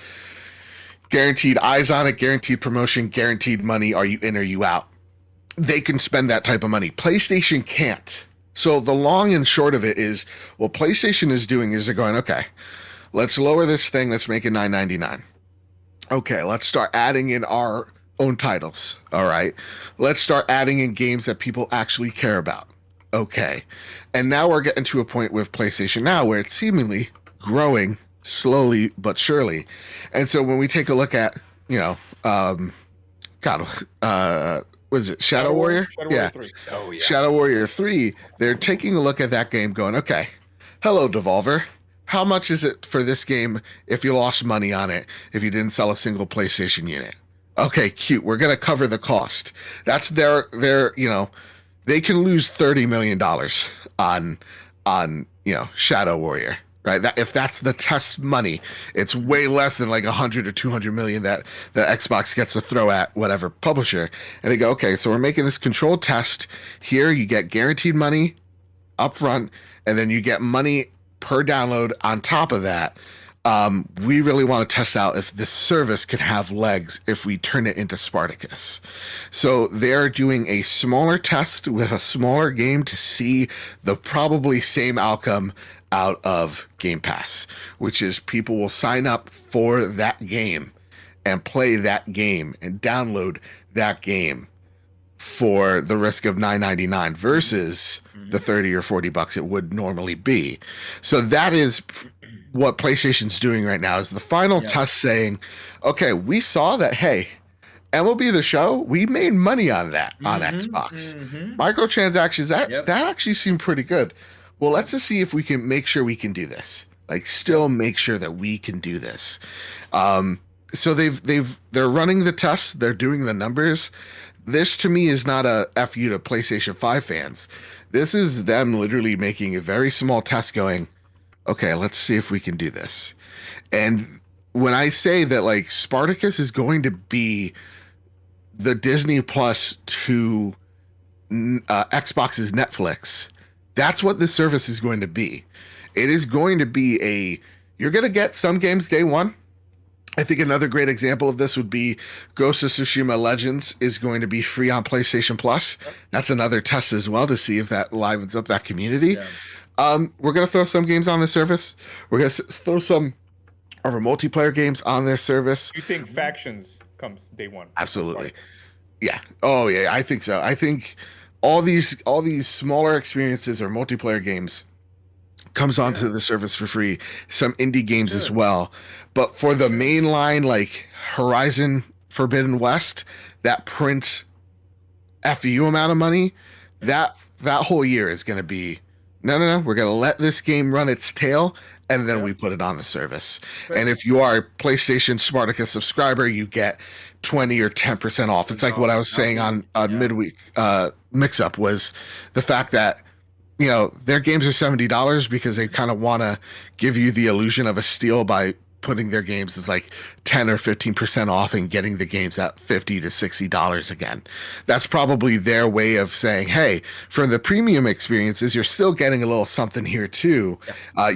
S4: Guaranteed eyes on it, guaranteed promotion, guaranteed money. Are you in or you out? They can spend that type of money. PlayStation can't. So the long and short of it is, what PlayStation is doing is they're going, okay, let's lower this thing. Let's make it $9.99. Okay, let's start adding in our own titles. All right. Let's start adding in games that people actually care about. Okay. And now we're getting to a point with PlayStation Now where it's seemingly growing slowly but surely. And so when we take a look at, what is it, Shadow Warrior?
S3: Warrior 3.
S5: Oh, yeah.
S4: Shadow Warrior 3, they're taking a look at that game going, okay, hello, Devolver. How much is it for this game if you lost money on it, if you didn't sell a single PlayStation unit? Okay, cute. We're gonna cover the cost. That's their they can lose $30 million on Shadow Warrior, right? That if that's the test money, it's way less than like 100 or 200 million that the Xbox gets to throw at whatever publisher. And they go, okay, so we're making this controlled test here. You get guaranteed money up front, and then you get money per download on top of that. We really want to test out if this service could have legs if we turn it into Spartacus. So they're doing a smaller test with a smaller game to see the probably same outcome out of Game Pass, which is people will sign up for that game and play that game and download that game for the risk of $9.99 versus the 30 or 40 bucks it would normally be. So that is what PlayStation's doing right now, is the final test saying, okay, we saw that, hey, MLB The Show, we made money on that on Xbox. Microtransactions, that actually seemed pretty good. Well, let's just see if we can make sure we can do this. Like, still make sure that we can do this. So they're running the tests, they're doing the numbers. This to me is not a FU to PlayStation 5 fans. This is them literally making a very small test going, okay, let's see if we can do this. And when I say that, like, Spartacus is going to be the Disney Plus to Xbox's Netflix, that's what this service is going to be. It is going to be you're going to get some games day one. I think another great example of this would be Ghost of Tsushima Legends is going to be free on PlayStation Plus. That's another test as well to see if that livens up that community. We're going to throw some games on the service. We're going to throw some of our multiplayer games on their service.
S3: You think Factions comes day one?
S4: Absolutely. Yeah. Oh, yeah, I think so. I think all these smaller experiences or multiplayer games comes onto the service for free. Some indie games as well. But for the main line, like Horizon Forbidden West, that prints FU amount of money, that whole year is going to be, no, we're going to let this game run its tail, and then we put it on the service. And if you are a PlayStation Spartacus subscriber, you get 20 or 10% off. It's like what I was saying on midweek mix-up, was the fact that, their games are $70 because they kind of want to give you the illusion of a steal by putting their games as like 10 or 15% off and getting the games at $50 to $60 again. That's probably their way of saying, hey, for the premium experiences, you're still getting a little something here too.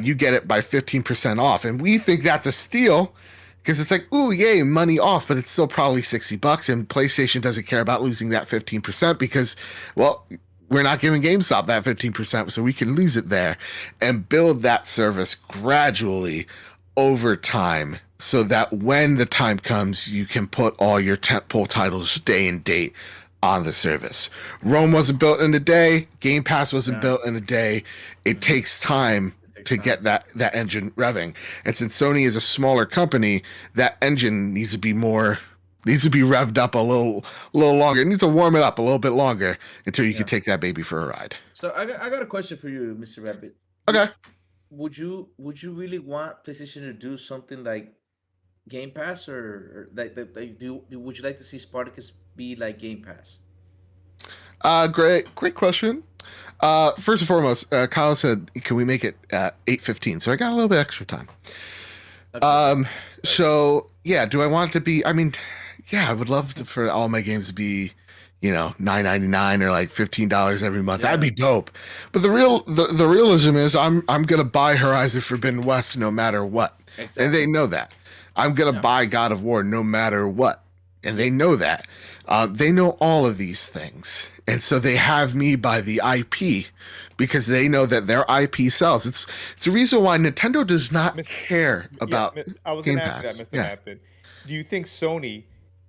S4: You get it by 15% off. And we think that's a steal because it's like, ooh, yay, money off, but it's still probably $60. And PlayStation doesn't care about losing that 15% because, well, we're not giving GameStop that 15%, so we can lose it there and build that service gradually over time so that when the time comes, you can put all your tentpole titles day and date on the service. Rome wasn't built in a day. Game Pass wasn't built in a day. It takes time to get that engine revving. And since Sony is a smaller company, that engine needs to be revved up a little longer. It needs to warm it up a little bit longer until you can take that baby for a ride.
S2: So I got a question for you, Mr. Rabbit.
S4: Okay.
S2: Would you really want PlayStation to do something like Game Pass, or would you like to see Spartacus be like Game Pass?
S4: Great question. First and foremost, Kyle said, can we make it at 8:15? So I got a little bit extra time. Okay. So yeah, do I want it to be, I mean, yeah, I would love for all my games to be, $9.99 or like $15 every month. That'd be dope. But the realism is I'm gonna buy Horizon Forbidden West no matter what. Exactly. And they know that. I'm gonna buy God of War no matter what. And they know that. They know all of these things. And so they have me buy the IP because they know that their IP sells. It's the reason why Nintendo does not care about
S3: I was
S4: Game
S3: gonna ask
S4: Pass.
S3: that, Mr. Mappin. Do you think Sony,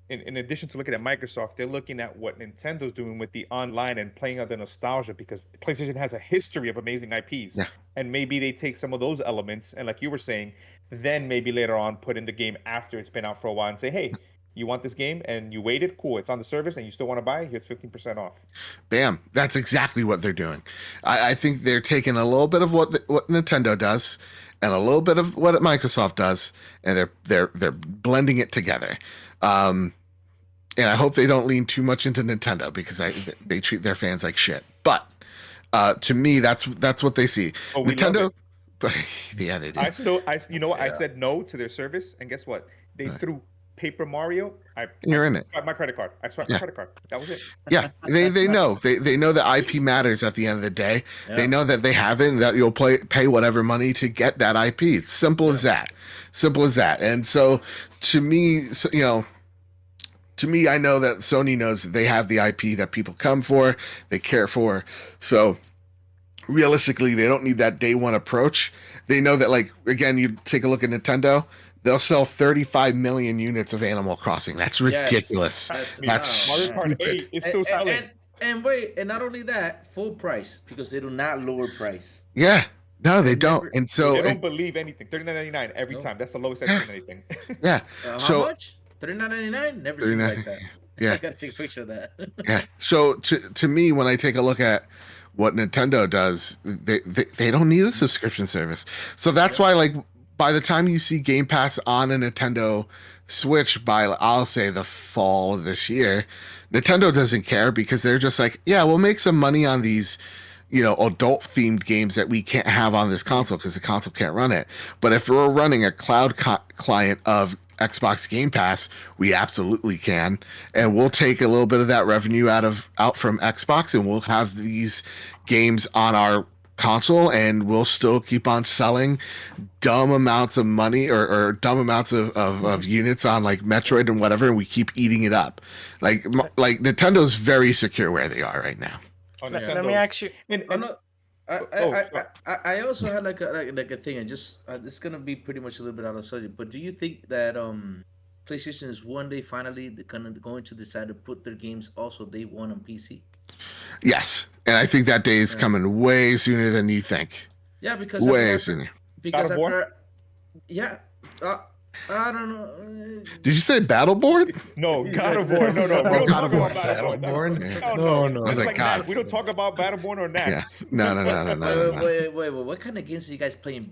S3: in addition to looking at Microsoft, they're looking at what Nintendo's doing with the online and playing out the nostalgia, because PlayStation has a history of amazing IPs. Yeah. And maybe they take some of those elements and, like you were saying, then maybe later on put in the game after it's been out for a while and say, hey, you want this game and you waited? Cool, it's on the service and you still want to buy it? Here's 15% off. Bam.
S4: That's exactly what they're doing. I think they're taking a little bit of what Nintendo does and a little bit of what Microsoft does, and they're blending it together. and I hope they don't lean too much into Nintendo because they treat their fans like shit. But to me, that's what they see.
S3: Oh, we love
S4: Nintendo,
S3: it.
S4: yeah, they do.
S3: You know what? I said no to their service, and guess what? They threw Paper Mario.
S4: You're in it.
S3: My credit card. I swiped my credit card. That was it.
S4: Yeah, they know they know that IP matters at the end of the day.
S2: Yeah.
S4: They know that they have it, and that you'll pay whatever money to get that IP. It's simple as that. Simple as that. And so to me, to me, I know that Sony knows that they have the IP that people come for, they care for. So realistically, they don't need that day one approach. They know that, like, again, you take a look at Nintendo, they'll sell 35 million units of Animal Crossing. That's ridiculous. That's
S3: Mario Kart
S4: stupid.
S3: 8 is still selling.
S2: And wait, and not only that, full price, because they do not lower price.
S4: Yeah. No, they
S2: They
S4: don't.
S2: never-
S4: And so
S3: They don't believe anything. $39.99 every
S2: No.
S3: time. That's the lowest I've seen anything.
S4: yeah.
S2: How
S4: So
S2: much? $39.99? Never seen
S4: $39,
S2: like that.
S4: yeah.
S2: I gotta take a picture of that.
S4: yeah. So to me, when I take a look at what Nintendo does, they don't need a subscription service. So that's why, like, by the time you see Game Pass on a Nintendo Switch by, I'll say, the fall of this year, Nintendo doesn't care because they're just like, yeah, we'll make some money on these, adult themed games that we can't have on this console because the console can't run it. But if we're running a cloud client of Xbox Game Pass, we absolutely can, and we'll take a little bit of that revenue out from Xbox, and we'll have these games on our console, and we'll still keep on selling dumb amounts of money or dumb amounts of units on, like, Metroid and whatever, and we keep eating it up. Like Nintendo's very secure where they are right now.
S3: Oh,
S1: Let me
S3: Nintendo's-
S1: ask you.
S2: I'm not.
S3: sorry.
S2: I also had like a thing, and just it's gonna be pretty much a little bit out of subject. But do you think that PlayStation is one day finally going to decide to put their games also day one on PC?
S4: Yes, and I think that day is coming way sooner than you think.
S2: Yeah, because
S4: Way sooner.
S2: Because
S3: God of War?
S2: yeah, I don't know.
S4: Did you say Battleboard?
S3: No, God of War. No. We don't
S4: God
S3: talk
S4: of War.
S3: about Battleborn.
S5: Battleborn?
S3: No.
S4: I was
S3: It's
S4: like,
S3: like
S4: God.
S3: Knack. We don't talk about Battleborn or Knack.
S4: Yeah. No.
S2: Wait. What kind of games are you guys playing?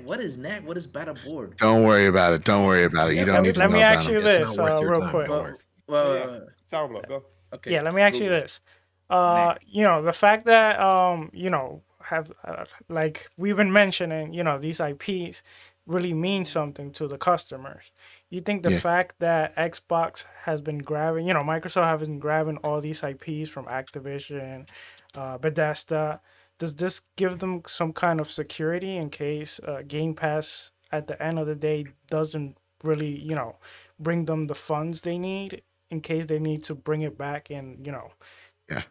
S2: What is Knack? What is Battleboard?
S4: Don't worry about it. You don't need to
S1: Let
S4: know
S1: me
S4: about
S1: ask
S4: them.
S1: you
S5: It's
S1: this
S5: not worth your
S1: real
S5: time.
S1: quick.
S5: Don't worry.
S2: Well,
S3: Sour go.
S2: okay.
S1: Yeah, let me ask you
S2: Google.
S1: this. The fact that have like we've been mentioning, these IPs really mean something to the customers. You think the
S4: Yeah.
S1: fact that Xbox has been grabbing, Microsoft has been grabbing all these IPs from Activision, Bethesda, does this give them some kind of security in case Game Pass at the end of the day doesn't really, bring them the funds they need in case they need to bring it back and,
S4: Yeah.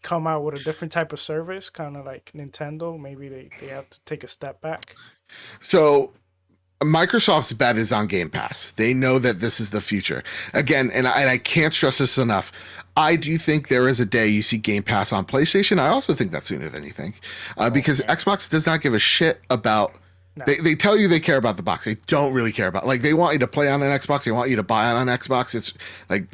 S1: come out with a different type of service, kind of like Nintendo? Maybe they have to take a step back.
S4: So Microsoft's bet is on Game Pass. They know that this is the future. Again, and I can't stress this enough. I do think there is a day you see Game Pass on PlayStation. I also think that's sooner than you think, because Xbox does not give a shit about.
S1: No.
S4: They tell you they care about the box. They don't really care about, like, they want you to play on an Xbox. They want you to buy it on Xbox. It's like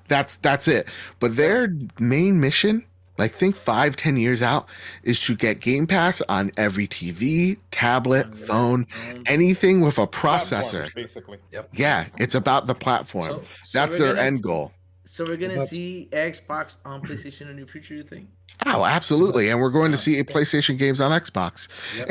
S4: that's it. But their main mission, like, think 5-10 years out, is to get Game Pass on every TV, tablet, phone, anything with a processor.
S3: Platforms, basically.
S4: Yeah, it's about the platform. That's
S2: we're
S4: their
S2: gonna-
S4: end goal.
S2: So we're gonna see Xbox on PlayStation in the future, you think?
S4: Oh, absolutely. And we're going to see PlayStation games on Xbox.
S2: Yep.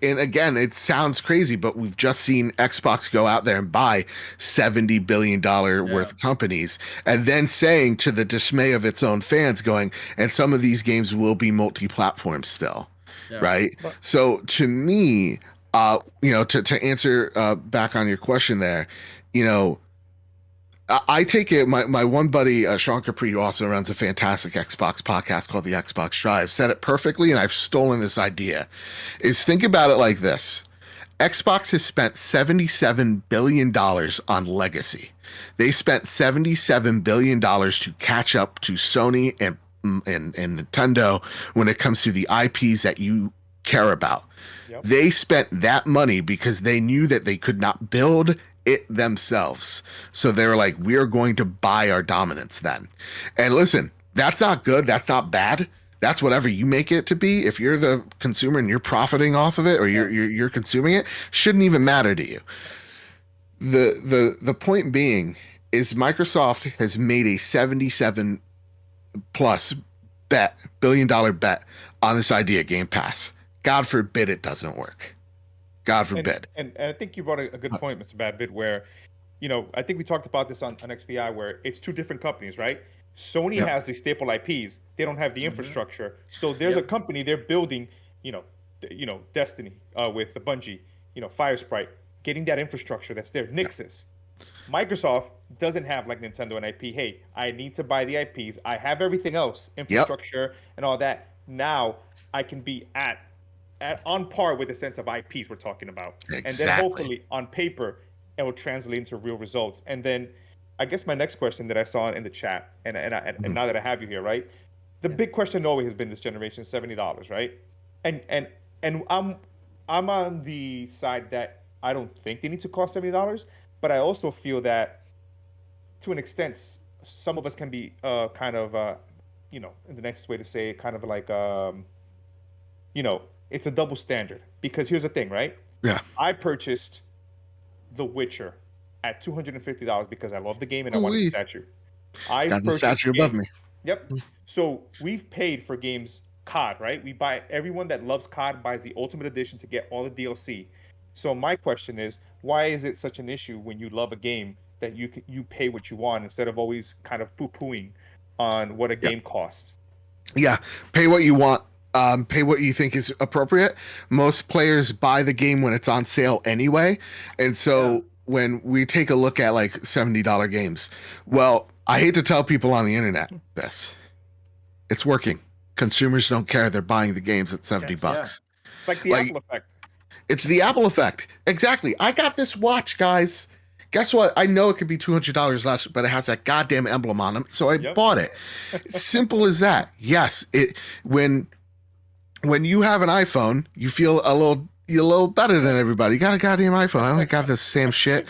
S4: And again, it sounds crazy, but we've just seen Xbox go out there and buy $70 billion worth of companies, and then saying, to the dismay of its own fans, going, and some of these games will be multi-platform still.
S2: Yeah.
S4: Right. So to me, to answer back on your question there, I take it. My one buddy, Sean Capri, who also runs a fantastic Xbox podcast called the Xbox Drive, said it perfectly, and I've stolen this idea. Is, think about it like this: Xbox has spent $77 billion on legacy. They spent $77 billion to catch up to Sony and Nintendo when it comes to the IPs that you care about.
S3: Yep.
S4: They spent that money because they knew that they could not build it themselves. So they were like, we're going to buy our dominance then. And listen, that's not good. That's not bad. That's whatever you make it to be. If you're the consumer and you're profiting off of it, or you're consuming it, shouldn't even matter to you. The point being is Microsoft has made a 77 plus billion-dollar bet on this idea of Game Pass. God forbid it doesn't work. God forbid.
S3: And I think you brought a good point, Mr. Badbit, where, I think we talked about this on XBI, where it's two different companies, right? Sony has the staple IPs. They don't have the infrastructure. So there's a company, they're building, Destiny with the Bungie, Fire Sprite, getting that infrastructure that's there. Nixus. Microsoft doesn't have like Nintendo an IP. Hey, I need to buy the IPs. I have everything else, infrastructure and all that. Now I can be at on par with the sense of IPs we're talking about.
S4: Exactly.
S3: And then hopefully on paper it will translate into real results. And then I guess my next question that I saw in the chat, and now that I have you here, right? The big question always has been this generation, $70, right? And I'm on the side that I don't think they need to cost $70. But I also feel that, to an extent, some of us can be kind of, in the nicest way to say it, kind of like, it's a double standard. Because here's the thing, right?
S4: Yeah.
S3: I purchased The Witcher at $250 because I love the game and I wanted the statue.
S4: Got the statue above me.
S3: Yep. So we've paid for games COD, right? Everyone that loves COD buys the Ultimate Edition to get all the DLC. So my question is, why is it such an issue when you love a game that you pay what you want instead of always kind of poo-pooing on what a game costs?
S4: Yeah, pay what you want. Pay what you think is appropriate. Most players buy the game when it's on sale anyway. And so when we take a look at like $70 games, well, I hate to tell people on the internet this. It's working. Consumers don't care. They're buying the games at $70.
S3: Yeah. Like the Apple effect.
S4: It's the Apple effect. Exactly. I got this watch, guys. Guess what? I know it could be $200 less, but it has that goddamn emblem on it, so I bought it. Simple as that. Yes, when you have an iPhone, you feel you're a little better than everybody. You got a goddamn iPhone. I only got this same shit.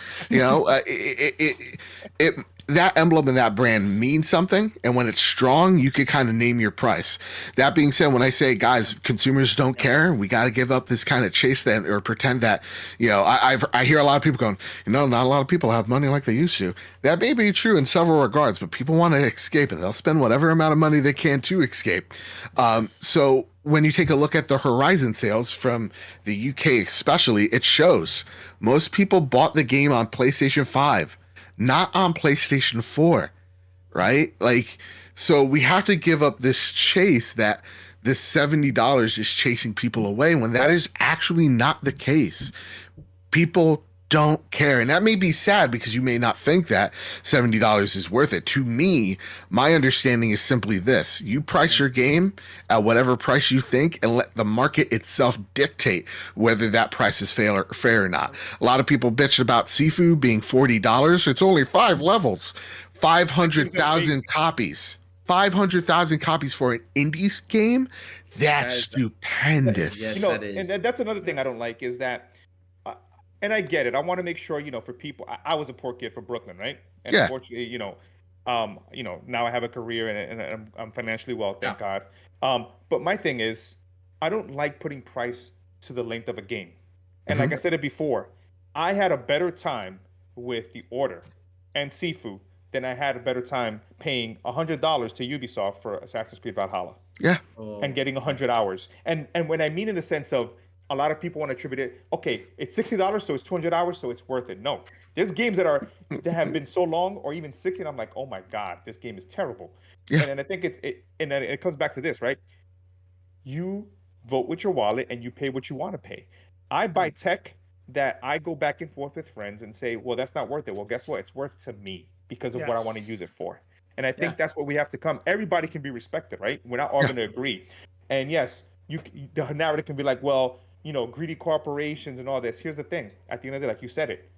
S4: That emblem and that brand means something, and when it's strong, you can kind of name your price. That being said, when I say, guys, consumers don't care, we got to give up this kind of chase that, or pretend that, I hear a lot of people going, not a lot of people have money like they used to. That may be true in several regards, but people want to escape it. They'll spend whatever amount of money they can to escape. So when you take a look at the Horizon sales from the UK especially, it shows most people bought the game on PlayStation 5. Not on PlayStation 4, right? So we have to give up this chase that this $70 is chasing people away when that is actually not the case. People don't care. And that may be sad because you may not think that $70 is worth it. To me, my understanding is simply this. You price your game at whatever price you think and let the market itself dictate whether that price is fair or not. A lot of people bitched about Sifu being $40. It's only 5 levels. 500,000 copies. 500,000 copies for an indie game? That's stupendous.
S2: Yes, that is.
S3: And that's another thing I don't like is that, and I get it. I want to make sure, for people. I was a poor kid from Brooklyn, right? And unfortunately, now I have a career and I'm financially well, thank God. But my thing is, I don't like putting price to the length of a game. And like I said it before, I had a better time with The Order and Sifu than I had a better time paying $100 to Ubisoft for Assassin's Creed Valhalla.
S4: Yeah.
S3: And getting 100 hours. And when I mean in the sense of, a lot of people want to attribute it. Okay, it's $60, so it's 200 hours, so it's worth it. No, there's games that have been so long, or even 60. And I'm like, oh my god, this game is terrible. Yeah. And I think and then it comes back to this, right? You vote with your wallet and you pay what you want to pay. I buy tech that I go back and forth with friends and say, well, that's not worth it. Well, guess what? It's worth to me because of what I want to use it for. And I think that's what we have to come. Everybody can be respected, right? We're not all going to agree. And yes, the narrative can be like, well, greedy corporations and all this. Here's the thing. At the end of the day, like you said it,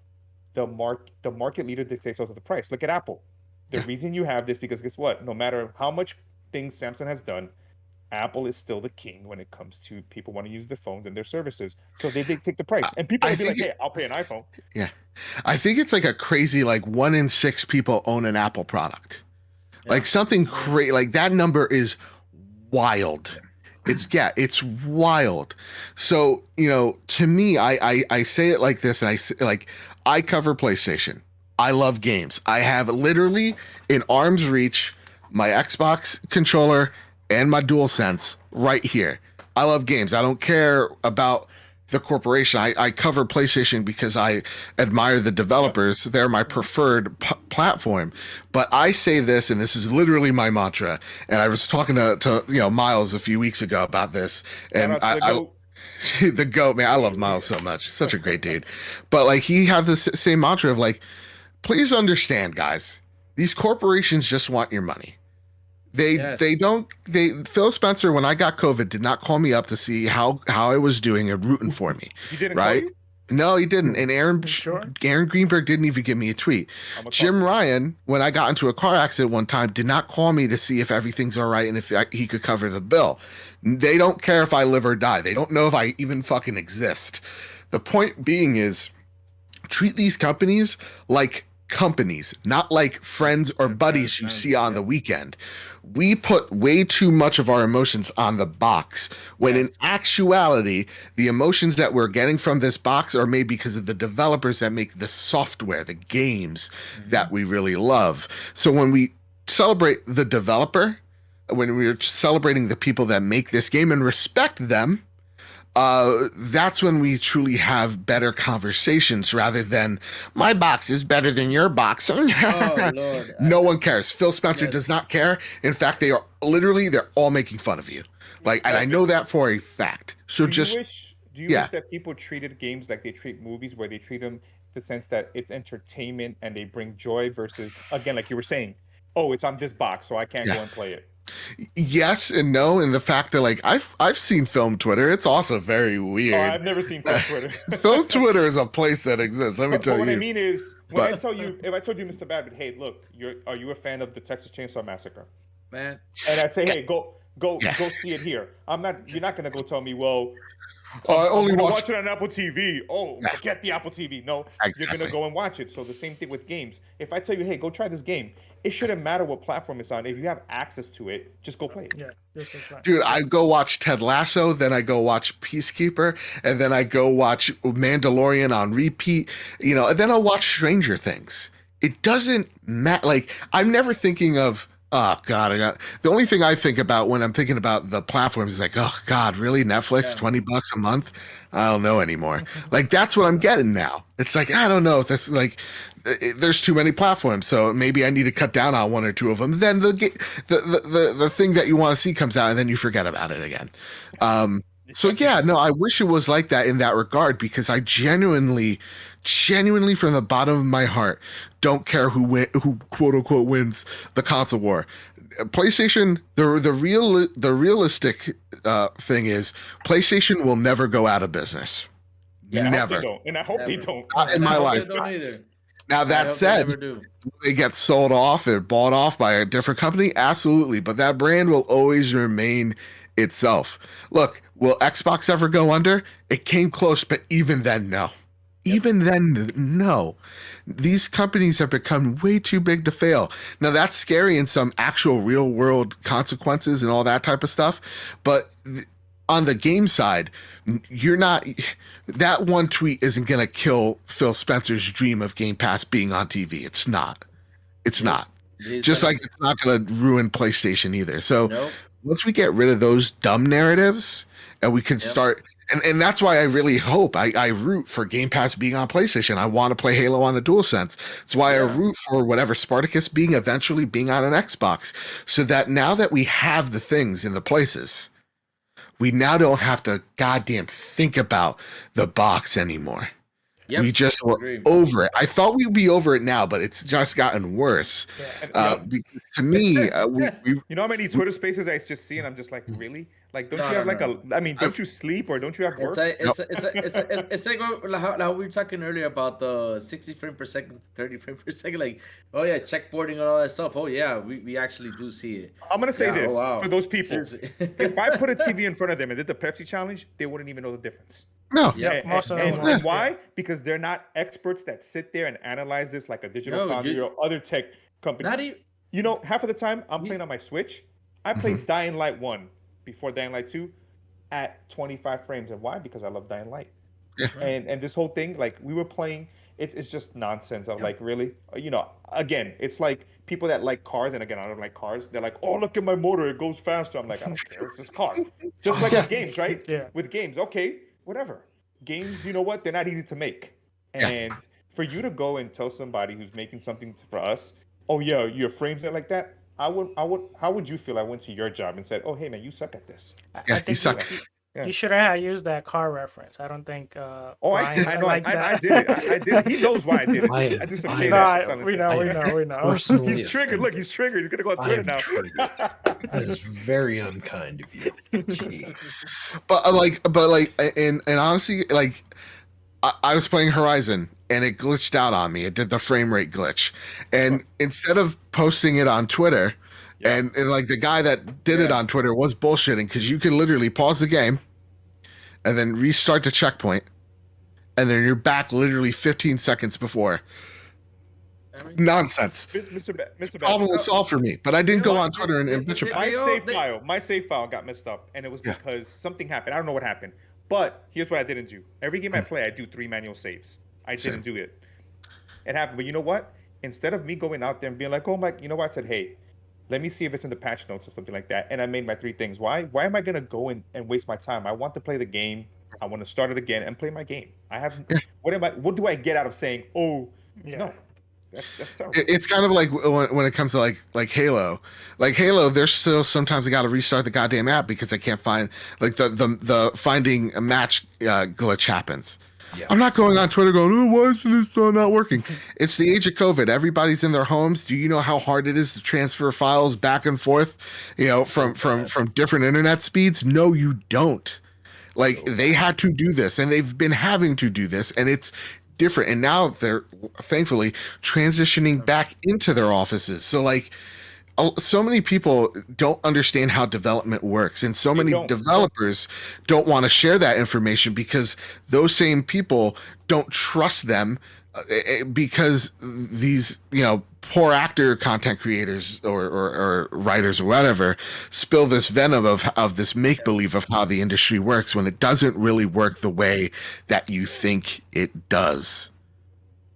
S3: the market leader dictates also the price. Look at Apple. The reason you have this, because guess what? No matter how much things Samsung has done, Apple is still the king when it comes to people want to use their phones and their services. So they dictate the price. And people will be like, hey, I'll pay an iPhone.
S4: Yeah. I think it's like a crazy, 1 in 6 people own an Apple product. Yeah. Like something crazy, like that number is wild. It's wild. So, to me, I say it like this, and I cover PlayStation. I love games. I have literally in arm's reach my Xbox controller and my DualSense right here. I love games. I don't care about the corporation. I cover PlayStation because I admire the developers. They're my preferred platform. But I say this, and this is literally my mantra. And I was talking to Miles a few weeks ago about this, and the GOAT, man, I love Miles so much. Such a great dude. But like he had this same mantra of like, please understand, guys, these corporations just want your money. Phil Spencer, when I got COVID, did not call me up to see how I was doing and rooting for me.
S3: He didn't
S4: right?
S3: call you?
S4: No, he didn't. And Aaron Greenberg didn't even give me a tweet. Jim Ryan, when I got into a car accident one time, did not call me to see if everything's all right and if he could cover the bill. They don't care if I live or die. They don't know if I even fucking exist. The point being is, treat these companies like companies, not like friends or buddies you see on the weekend. We put way too much of our emotions on the box when in actuality, the emotions that we're getting from this box are made because of the developers that make the software, the games that we really love. So when we celebrate the developer, when we're celebrating the people that make this game and respect them, that's when we truly have better conversations rather than my box is better than your box.
S2: Oh, Lord.
S4: No one cares. Phil Spencer does not care. In fact, they're all making fun of you. Like, and I know that for a fact. So do you wish
S3: that people treated games like they treat movies, where they treat them the sense that it's entertainment and they bring joy versus, again, like you were saying, oh, it's on this box, so I can't go and play it.
S4: Yes and no, and the fact that like I've seen film Twitter. It's also very weird.
S3: Oh, I've never seen film Twitter.
S4: Film Twitter is a place that exists. Let me tell you.
S3: What I mean is, if I told you, Mr. Babbitt, hey, look, are you a fan of the Texas Chainsaw Massacre?
S2: Man.
S3: And I say, hey, go see it here. You're not gonna go tell me, well,
S4: I only
S3: watch it on Apple TV. Oh, forget the Apple TV. No, you're gonna go and watch it. So the same thing with games. If I tell you, hey, go try this game, it shouldn't matter what platform it's on. If you have access to it, just go play it.
S1: Yeah, just go play.
S4: Dude, I go watch Ted Lasso, then I go watch Peacekeeper, and then I go watch Mandalorian on repeat, and then I'll watch Stranger Things. It doesn't matter. Like, I'm never thinking of, oh God, the only thing I think about when I'm thinking about the platforms is like, oh God, really? Netflix, $20 a month? I don't know anymore. Like, that's what I'm getting now. It's like, I don't know if that's like, there's too many platforms, so maybe I need to cut down on one or two of them. Then the thing that you want to see comes out, and then you forget about it again. So yeah, no, I wish it was like that in that regard, because I genuinely from the bottom of my heart don't care who quote unquote wins the console war. PlayStation, the realistic thing is PlayStation will never go out of business.
S3: Yeah,
S4: never.
S3: And I hope they don't.
S4: Not in my life.
S2: Don't either.
S4: Now that said, they get sold off or bought off by a different company, absolutely. But that brand will always remain itself. Look, will Xbox ever go under? It came close, but even then, no. Even then, no. These companies have become way too big to fail. Now, that's scary in some actual real world consequences and all that type of stuff. But on the game side, that one tweet isn't going to kill Phil Spencer's dream of Game Pass being on TV. It's not. Just like it's not going to ruin PlayStation either. So once we get rid of those dumb narratives and we can start, and that's why I really hope I root for Game Pass being on PlayStation. I want to play Halo on a DualSense. That's why I root for whatever Spartacus eventually being on an Xbox, so that now that we have the things in the places, we now don't have to goddamn think about the box anymore. Yep. We just were over it. I thought we'd be over it now, but it's just gotten worse. To me,
S3: you know how many Twitter spaces I just see, and I'm just like, really? Like, don't you have don't you sleep or don't you have work?
S2: It's like how we were talking earlier about the 60 frames per second, 30 frames per second. Like, oh yeah, checkboarding and all that stuff. Oh yeah, we actually do see it.
S3: I'm gonna say this for those people. If I put a TV in front of them and did the Pepsi challenge, they wouldn't even know the difference.
S4: No.
S3: And why? Because they're not experts that sit there and analyze this like a Digital Foundry or other tech company. Half of the time I'm playing on my Switch. I played Dying Light 1 before Dying Light 2 at 25 frames. And why? Because I love Dying Light. And this whole thing, like we were playing, it's just nonsense. I'm like, really, again, it's like people that like cars, and again, I don't like cars. They're like, oh, look at my motor, it goes faster. I'm like, I don't care, it's this car. Just like with games, right?
S1: Yeah.
S3: With games, okay, whatever. Games, you know what? They're not easy to make, and for you to go and tell somebody who's making something for us, oh yeah, your frames are like that. How would you feel? I went to your job and said, oh hey man, you suck at this.
S1: I
S4: Yeah,
S1: think
S4: you suck.
S3: Yeah.
S1: you shouldn't have used that car reference. I don't think
S3: Oh,
S1: Brian
S3: I know.
S1: liked
S3: I
S1: that.
S3: did it. I did it. He knows why I did it. I do some shade
S1: No,
S3: ass on
S1: we know, we know.
S5: Personally,
S3: He's triggered. Look, he's triggered. He's gonna go on
S5: I
S3: Twitter
S5: am
S3: now.
S5: triggered. That is very unkind of you. Gee.
S4: But and honestly, like I was playing Horizon and it glitched out on me. It did the frame rate glitch, and instead of posting it on Twitter, and like the guy that did it on Twitter was bullshitting because you can literally pause the game, and then restart the checkpoint, and then you're back literally 15 seconds before. Nonsense.
S3: Mr.
S4: Problem was solved for me, but I didn't go on Twitter and bitch about it.
S3: My save file got messed up, and it was because something happened. I don't know what happened, but here's what I didn't do. Every game I play, I do 3 manual saves. I didn't do it. It happened, but you know what? Instead of me going out there and being like, oh my, you know what? I said, hey, let me see if it's in the patch notes or something like that, and I made my 3 things. Why am I gonna go and waste my time? I want to play the game. I want to start it again and play my game. I haven't. What do I get out of saying, oh, no? That's terrible.
S4: It's kind of like when it comes to like Halo. Like Halo, there's still sometimes I got to restart the goddamn app because I can't find like the finding a match glitch happens. Yeah. I'm not going on Twitter going, oh, why is this not working? It's the age of COVID. Everybody's in their homes. Do you know how hard it is to transfer files back and forth, from different internet speeds? No, you don't. Like they had to do this, and they've been having to do this, and it's different. And now they're thankfully transitioning back into their offices. So like so many people don't understand how development works, and so many developers don't want to share that information because those same people don't trust them because these poor actor content creators or writers or whatever spill this venom of this make-believe of how the industry works when it doesn't really work the way that you think it does.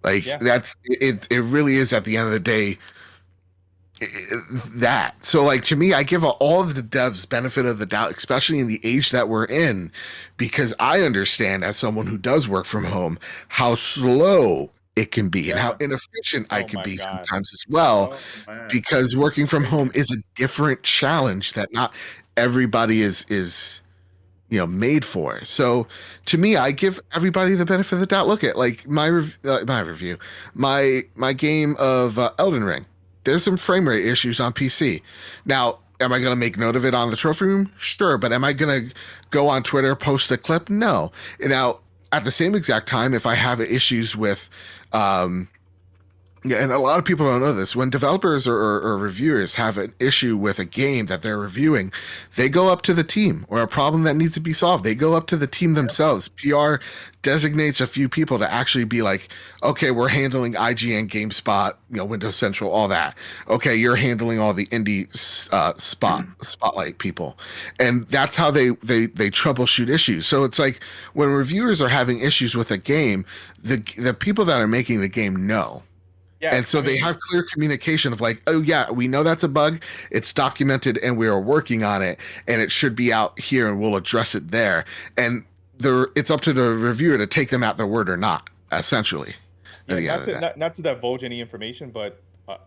S4: Like that's it really is at the end of the day that. So like to me, I give all of the devs benefit of the doubt, especially in the age that we're in, because I understand as someone who does work from home how slow it can be and how inefficient I can be sometimes as well, because working from home is a different challenge that not everybody is made for. So to me, I give everybody the benefit of the doubt. Look at like my game of Elden Ring. There's some frame rate issues on PC. Now, am I going to make note of it on the trophy room? Sure. But am I going to go on Twitter, post a clip? No. Now, at the same exact time, if I have issues with, and a lot of people don't know this, when developers or reviewers have an issue with a game that they're reviewing, they go up to the team, or a problem that needs to be solved. They go up to the team themselves. PR designates a few people to actually be like, okay, we're handling IGN, GameSpot, Windows Central, all that. Okay, you're handling all the indie spotlight people. And that's how they troubleshoot issues. So it's like when reviewers are having issues with a game, the people that are making the game know. Yeah, and so they have clear communication of like, oh yeah, we know that's a bug, it's documented and we are working on it, and it should be out here and we'll address it there. And it's up to the reviewer to take them at their word or not, essentially.
S3: Yeah, not to divulge any information, but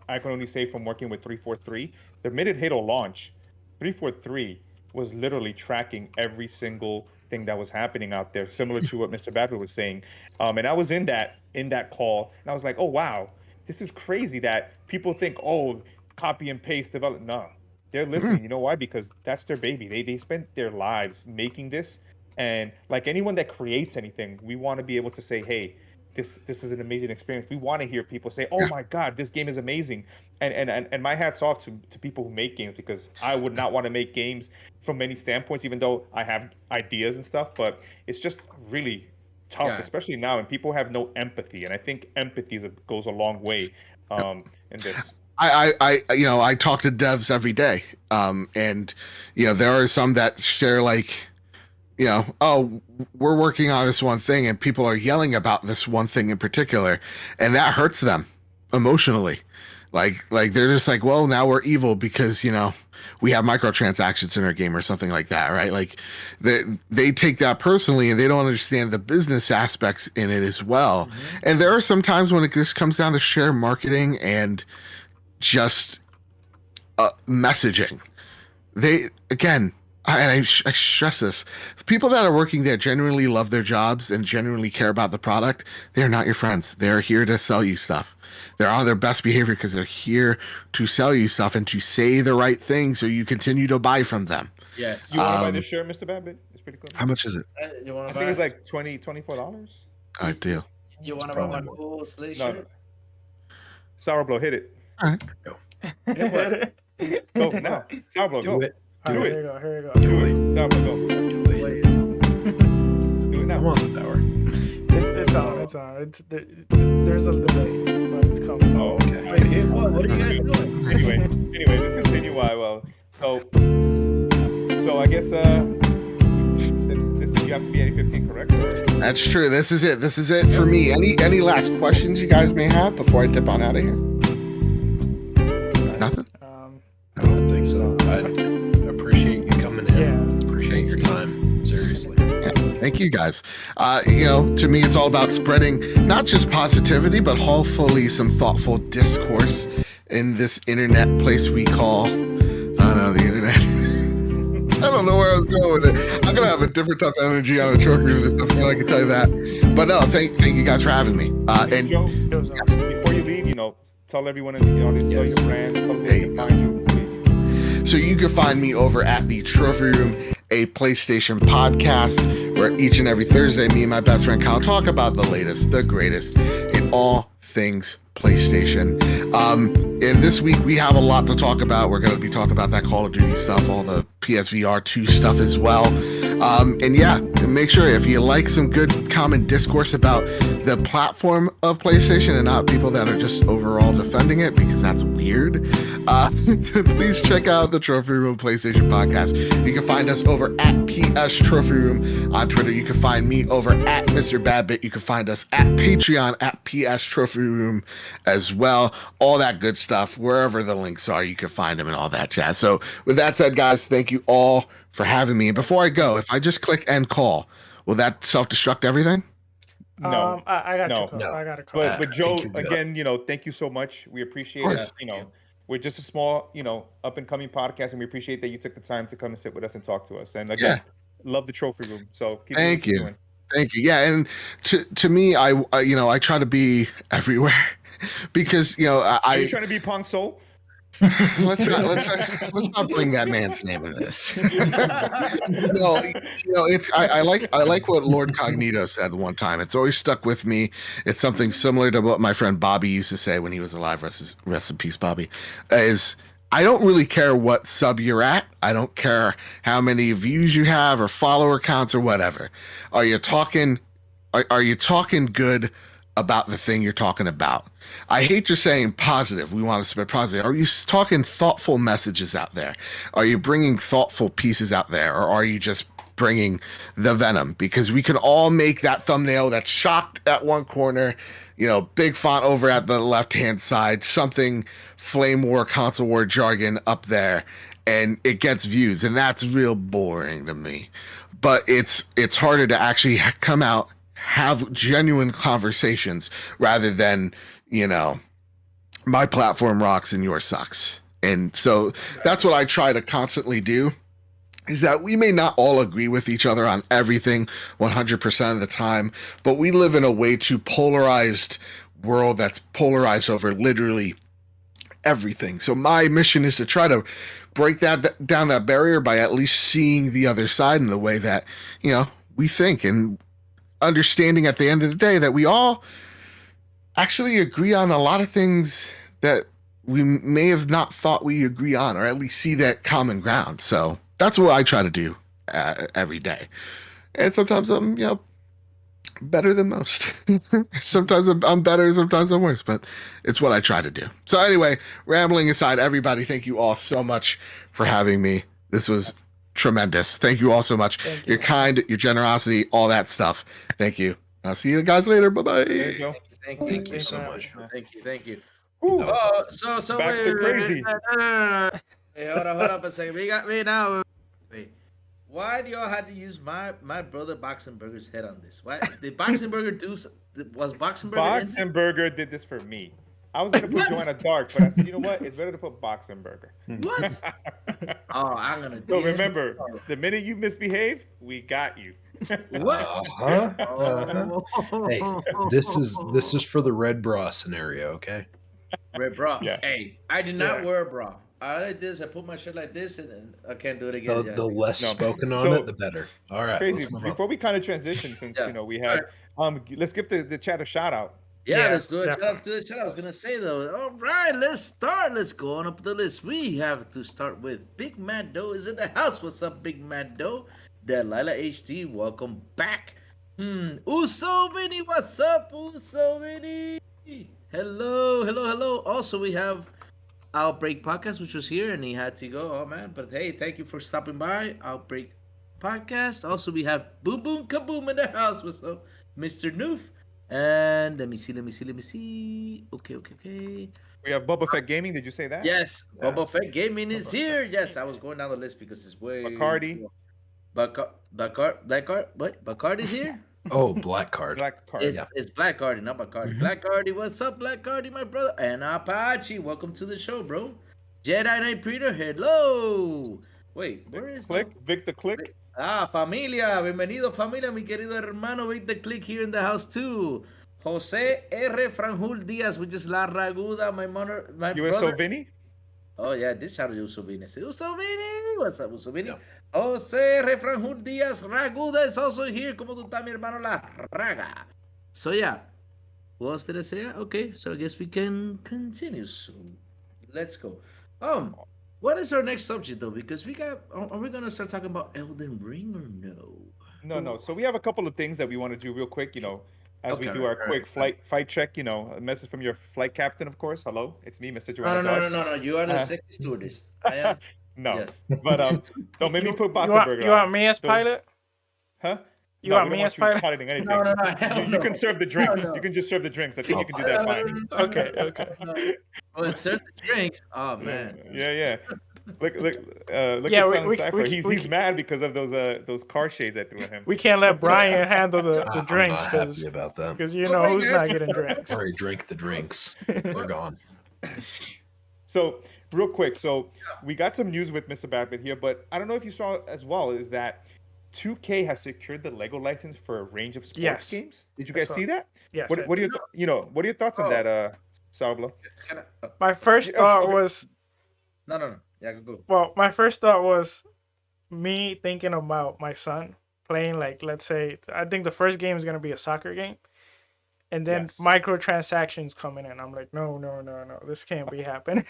S3: I can only say from working with 343, the minute Halo launched, 343 was literally tracking every single thing that was happening out there, similar to what Mr. BADBIT was saying. And I was in that call, and I was like, oh wow, this is crazy that people think, oh, copy and paste, develop. No, they're listening. You know why? Because that's their baby. They spent their lives making this. And like anyone that creates anything, we want to be able to say, hey, this is an amazing experience. We want to hear people say, oh my God, this game is amazing. And my hat's off to people who make games, because I would not want to make games from many standpoints, even though I have ideas and stuff, but it's just really tough, especially now, and people have no empathy. And I think empathy goes a long way in this.
S4: I talk to devs every day, and there are some that share like oh, we're working on this one thing and people are yelling about this one thing in particular, and that hurts them emotionally. Like they're just like, well, now we're evil because, we have microtransactions in our game or something like that, right? Like they take that personally and they don't understand the business aspects in it as well. Mm-hmm. And there are some times when it just comes down to share marketing and just messaging. I stress this. People that are working there genuinely love their jobs and genuinely care about the product. They're not your friends. They're here to sell you stuff. They're on their best behavior because they're here to sell you stuff and to say the right thing so you continue to buy from them.
S2: Yes.
S3: You want to buy this shirt, Mr. Babbitt? It's pretty cool.
S4: How much is it?
S2: You want
S3: I
S2: to buy?
S3: think it's like $24.
S4: I do.
S2: You want to buy my cool slate shirt?
S3: Sour Blow, hit it.
S4: All right.
S5: Go.
S3: Go now. Sour Blow, go.
S5: Do it.
S3: Do it.
S1: Here we go.
S3: Do it. Sour Blow, go.
S5: Do it.
S3: Do it now.
S5: Come on, Sour.
S1: It's on. There's a delay, but it's coming.
S5: Oh, okay.
S2: Wait, what are you guys doing?
S3: Anyway, let's continue. So I guess this you have to be 15, correct? Or?
S4: That's true. This is it. This is it for me. Any last questions you guys may have before I dip on out of here? Nothing?
S5: I don't think so. I appreciate you coming in.
S1: Yeah.
S5: Appreciate your time. Seriously.
S4: Yeah, thank you guys. To me, it's all about spreading not just positivity, but hopefully some thoughtful discourse in this internet place we call, I don't know, the internet. I don't know where I was going with it. I'm gonna have a different type of energy on the trophy with this episode, I can tell you that. But no, thank you guys for having me. And
S3: Joe, before you leave, tell everyone in the audience, tell your brand, tell them they can find you, please.
S4: So you can find me over at the Trophy Room, a PlayStation podcast, where each and every Thursday, me and my best friend Kyle talk about the latest, the greatest in all things PlayStation. And this week we have a lot to talk about. We're going to be talking about that Call of Duty stuff, all the PSVR 2 stuff as well. And yeah, make sure if you like some good common discourse about the platform of PlayStation and not people that are just overall defending it, because that's weird, please check out the Trophy Room PlayStation podcast. You can find us over at PS Trophy Room on Twitter. You can find me over at MR.BADBIT. You can find us at Patreon at PS Trophy Room as well. All that good stuff. Wherever the links are, you can find them and all that jazz. So with that said, guys, thank you all for having me. And before I go, if I just click end call, will that self-destruct everything?
S3: No,
S1: I got
S3: no.
S1: you. I got a call.
S3: But Joe, again, thank you so much. We appreciate it. We're just a small, up and coming podcast, and we appreciate that you took the time to come and sit with us and talk to us. And again, love the Trophy Room. So keep
S4: Thank you.
S3: doing.
S4: Thank you. Yeah, and to me, I try to be everywhere because
S3: Are you trying to be Pong Soul?
S4: let's not bring that man's name into this. No, I like what Lord Cognito said one time. It's always stuck with me. It's something similar to what my friend Bobby used to say when he was alive. Rest in peace, Bobby. Is I don't really care what sub you're at. I don't care how many views you have or follower counts or whatever. Are you talking good about the thing you're talking about? I hate just saying positive. We want to spread positive. Are you talking thoughtful messages out there? Are you bringing thoughtful pieces out there? Or are you just bringing the venom? Because we can all make that thumbnail that's shocked at one corner, big font over at the left-hand side, something flame war, console war jargon up there, and it gets views. And that's real boring to me. But it's harder to actually come out, have genuine conversations rather than, my platform rocks and yours sucks. And so that's what I try to constantly do, is that we may not all agree with each other on everything 100% of the time, but we live in a way too polarized world that's polarized over literally everything. So my mission is to try to break that down, that barrier, by at least seeing the other side in the way that, we think, and understanding at the end of the day that we all actually agree on a lot of things that we may have not thought we agree on, or at least see that common ground. So that's what I try to do every day. And sometimes I'm, better than most. Sometimes I'm better, sometimes I'm worse, but it's what I try to do. So anyway, rambling aside, everybody, thank you all so much for having me. This was tremendous. Thank you all so much.
S1: Thank you.
S4: Your kind, your generosity, all that stuff. Thank you. I'll see you guys later. Bye
S3: There you
S4: bye.
S3: go.
S2: Thank you.
S5: Thank you
S1: Thanks
S5: so
S1: for having
S5: much.
S2: Thank you.
S3: Whew.
S5: That was awesome.
S2: So
S3: Back to crazy.
S2: no. Hey, hold up a second. We got me now. Wait. Why do y'all have to use my brother Boxenberger's head on this? Why did Boxenberger do? Was Boxenberger?
S3: Boxenberger did this for me. I was gonna put Joanna Dark, but I said, you know what? It's better to put Boxenberger.
S2: What? Oh, I'm gonna.
S3: So remember, the minute you misbehave, we got you.
S2: What?
S5: Uh-huh. Hey, this is for the red bra scenario, okay?
S2: Red bra.
S3: Yeah.
S2: Hey, I did not
S3: Yeah.
S2: wear a bra. I did this. I put my shirt like this, and I can't do it again.
S5: The less
S3: No.
S5: spoken on
S3: So-
S5: it, the better. All right,
S3: Crazy.
S5: let's move on.
S3: Before we kind of transition, since
S2: Yeah.
S3: you know we had, let's give the chat a shout out.
S2: Yeah,
S1: Yeah,
S2: let's do it. Shout out
S1: definitely.
S2: to the chat. I was gonna say though. All right, let's start. Let's go on up the list. We have to start with Big Mad Doe is in the house. What's up, Big Mad Doe? Delilah HD, welcome back. Uso Vinny, what's up, Uso Vinny? Hello. Also, we have Outbreak Podcast, which was here, and he had to go. Oh man, but hey, thank you for stopping by. Outbreak Podcast. Also, we have Boom Boom Kaboom in the house. What's up, Mr. Noof? And let me see. Okay.
S3: We have Boba Fett Gaming. Did you say that?
S2: Yes,
S3: Yeah.
S2: Boba Fett Gaming is here. Yes, I was going down the list because it's way.
S3: Bacardi.
S2: Bacardi's here?
S5: Oh, black card.
S3: Black card.
S2: It's Blackcardi, not Bacardi. Blackcardi, what's up, Blackcardi, my brother? And Apache, welcome to the show, bro. Jedi Knight Preacher, hello. Wait, where is
S3: Click. Victor Click.
S2: Familia, bienvenido familia, mi querido hermano, Victor Click here in the house too. Jose R. Franjul Diaz, which is La Raguda, my
S3: USO
S2: brother.
S3: Vinny.
S2: Oh yeah, this shout out to Usovini. Usovini, what's up, Usovini?
S5: Yeah.
S2: Jose Refranjul Diaz Raguda is also here. ¿Cómo tú estás, mi hermano La Raga? So yeah, what else did I say? Okay, so I guess we can continue. So let's go. What is our next subject though? Because we got. Are we gonna start talking about Elden Ring or no?
S3: No. So we have a couple of things that we want to do real quick. You know, as we
S2: Okay,
S3: do our
S2: alright.
S3: quick flight check. You know, a message from your flight captain, of course. Hello, it's me, Mr. Joanna Dark.
S2: No. You are the second stewardess. I am.
S3: No,
S2: Yes.
S3: but don't make me put
S1: You
S3: Boxenberger
S1: want
S3: on.
S1: me as
S3: So-
S1: pilot?
S3: Huh?
S1: You
S3: No,
S1: want
S3: we don't
S1: me as
S3: you
S1: pilot?
S3: piloting anything.
S2: No.
S3: You can serve the drinks.
S2: No.
S3: You can just serve the drinks. I think you can do that fine.
S1: Okay.
S2: Well, serve the drinks. Oh man.
S3: Yeah. Look
S1: Yeah,
S3: at
S1: we-
S3: Silent
S1: we-
S3: Cypher.
S1: we-
S3: He's
S1: we-
S3: he's mad because of those car shades I threw at him.
S1: We can't let Brian handle the
S5: I'm
S1: drinks
S5: not happy about that.
S1: because you
S2: Oh
S1: know
S2: my
S1: who's
S2: gosh.
S1: not getting drinks.
S5: Already drank the drinks. They're gone.
S3: So real quick, so we got some news with Mr. BADBIT here, but I don't know if you saw as well, is that 2K has secured the Lego license for a range of sports
S1: Yes.
S3: games. Did you
S1: I
S3: guys
S1: saw
S3: see that?
S1: Yes.
S3: What are what are your thoughts on
S2: Oh.
S3: that, Salvlo?
S2: Can I,
S1: My first
S3: Yeah,
S1: thought
S3: okay.
S1: was,
S2: no. Yeah, go.
S1: well, my first thought was me thinking about my son playing, like, let's say, I think the first game is going to be a soccer game. And then
S3: Yes.
S1: microtransactions coming in. I'm like, no, this can't be happening.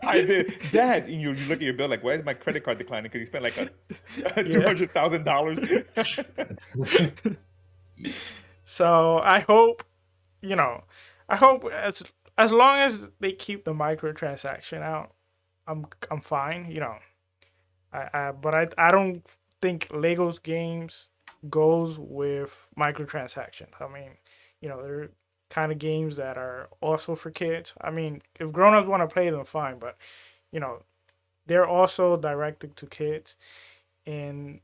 S3: I did. Dad, you look at your bill like, why is my credit card declining? Because you spent like a $200,000.
S1: So I hope, as long as they keep the microtransaction out, I'm fine. But I don't think Lego's games goes with microtransactions. I mean, they're kind of games that are also for kids. I mean, if grown-ups want to play them, fine, but they're also directed to kids, and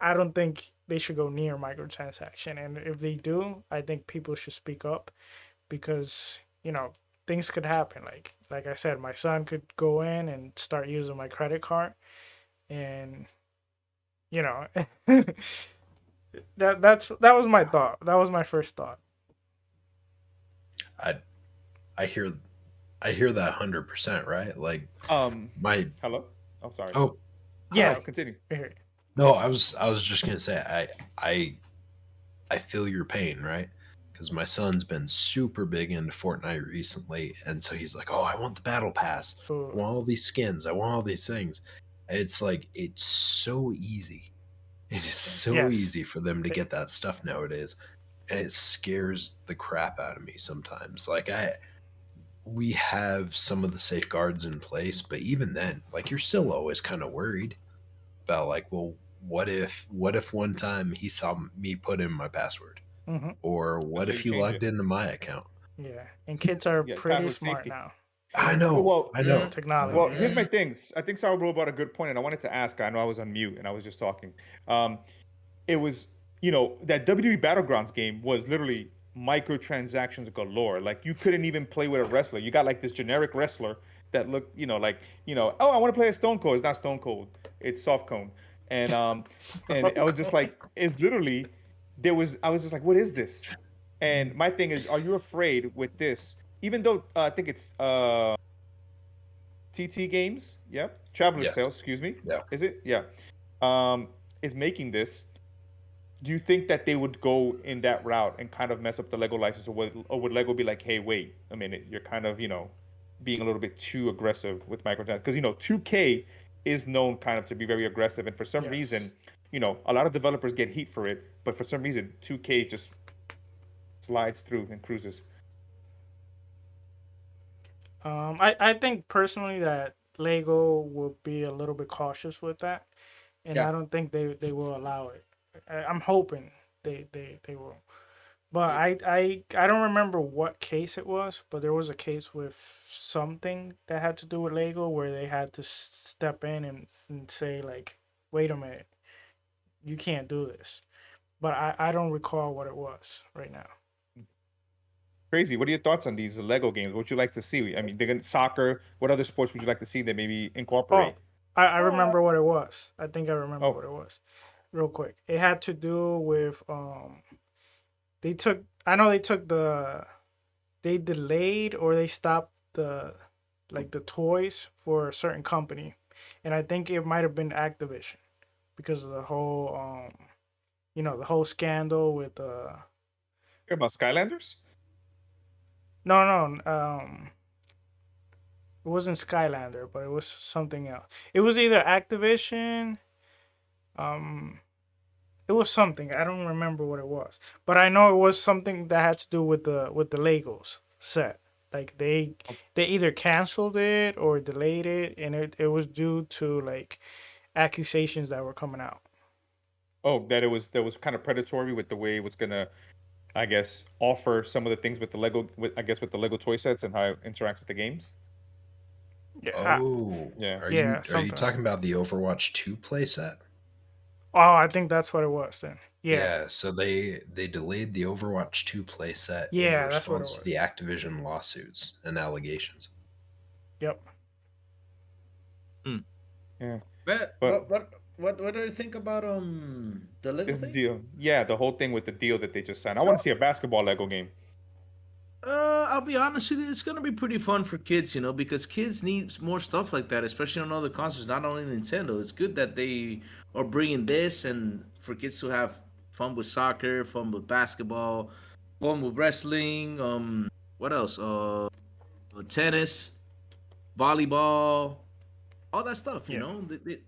S1: I don't think they should go near microtransaction. And if they do, I think people should speak up because things could happen. Like I said, my son could go in and start using my credit card, and that was my thought. That was my first thought.
S5: I hear that 100%, right? Like my
S3: Hello? Oh, sorry.
S5: oh
S1: Yeah.
S3: Continue.
S1: Here.
S5: no, I was just gonna say I feel your pain, right? Because my son's been super big into Fortnite recently, and so he's like, "Oh, I want the battle pass. I
S1: So,
S5: want all these skins. I want all these things." And it's like it's so easy. It is so
S1: Yes.
S5: easy for them to get that stuff nowadays, and it scares the crap out of me sometimes. Like we have some of the safeguards in place, but even then, like you're still always kind of worried. about like, well, what if one time he saw me put in my password,
S1: Hmm.
S5: or
S3: That's
S5: what
S3: why
S5: if
S3: you
S5: he
S3: change
S5: logged
S3: it.
S5: into my account?
S1: Yeah, and kids are
S3: Yeah,
S1: pretty
S3: password
S1: smart
S3: safety.
S1: now.
S5: I know,
S3: Well,
S5: I know.
S1: Technology.
S3: well, here's my thing. I think Sauerbrot brought a good point, and I wanted to ask. I know I was on mute and I was just talking. It was, that WWE Battlegrounds game was literally microtransactions galore. Like you couldn't even play with a wrestler. You got like this generic wrestler that looked, oh, I want to play a Stone Cold. It's not Stone Cold. It's Soft Cone. And I was just like, it's literally I was just like, what is this? And my thing is, are you afraid with this? Even though I think it's TT Games, yep, Traveler
S5: Yeah.
S3: Sales, excuse me.
S5: Yeah.
S3: Is it? Yeah. Is making this. Do you think that they would go in that route and kind of mess up the Lego license, or would Lego be like, hey, wait a minute, you're kind of, being a little bit too aggressive with microtransactions? Because, 2K is known kind of to be very aggressive. And for some
S1: Yes.
S3: reason, a lot of developers get heat for it. But for some reason, 2K just slides through and cruises.
S1: I think personally that Lego will be a little bit cautious with that, and
S3: Yeah.
S1: I don't think they will allow it. I'm hoping they will, but I don't remember what case it was, but there was a case with something that had to do with Lego where they had to step in and say like, wait a minute, you can't do this, but I don't recall what it was right now.
S3: Crazy. What are your thoughts on these Lego games? What would you like to see? I mean, they're gonna soccer. What other sports would you like to see that maybe incorporate?
S1: Oh, I remember what it was. I think I remember
S3: Oh.
S1: what it was. Real quick. It had to do with they delayed or they stopped the toys for a certain company. And I think it might have been Activision because of the whole the whole scandal with
S3: Care about Skylanders?
S1: no, it wasn't Skylander, but it was something else. It was either Activision, it was something. I don't remember what it was, but I know it was something that had to do with the Legos set. Like they either canceled it or delayed it, and it was due to like accusations that were coming out.
S3: Oh, that was kind of predatory with the way it was gonna, I guess, offer some of the things with the Lego, with the Lego toy sets and how it interacts with the games.
S1: Yeah.
S5: Oh,
S3: Yeah.
S5: Are
S1: Yeah,
S5: you are
S1: something
S5: you
S1: like
S5: talking about the Overwatch 2 playset?
S1: I think that's what it was then. Yeah.
S5: So they delayed the Overwatch 2 playset in
S1: Yeah, that's what it
S5: response to
S1: was.
S5: the Activision lawsuits and allegations.
S1: Yep.
S3: Yeah.
S2: But what do you think about the Lego
S3: This
S2: thing?
S3: deal. Yeah, the whole thing with the deal that they just signed. I want to see a basketball Lego game.
S2: I'll be honest with you, it's gonna be pretty fun for kids, because kids need more stuff like that, especially on other consoles, not only Nintendo. It's good that they are bringing this and for kids to have fun with soccer, fun with basketball, fun with wrestling. What else? Tennis, volleyball, all that stuff.
S1: Yeah.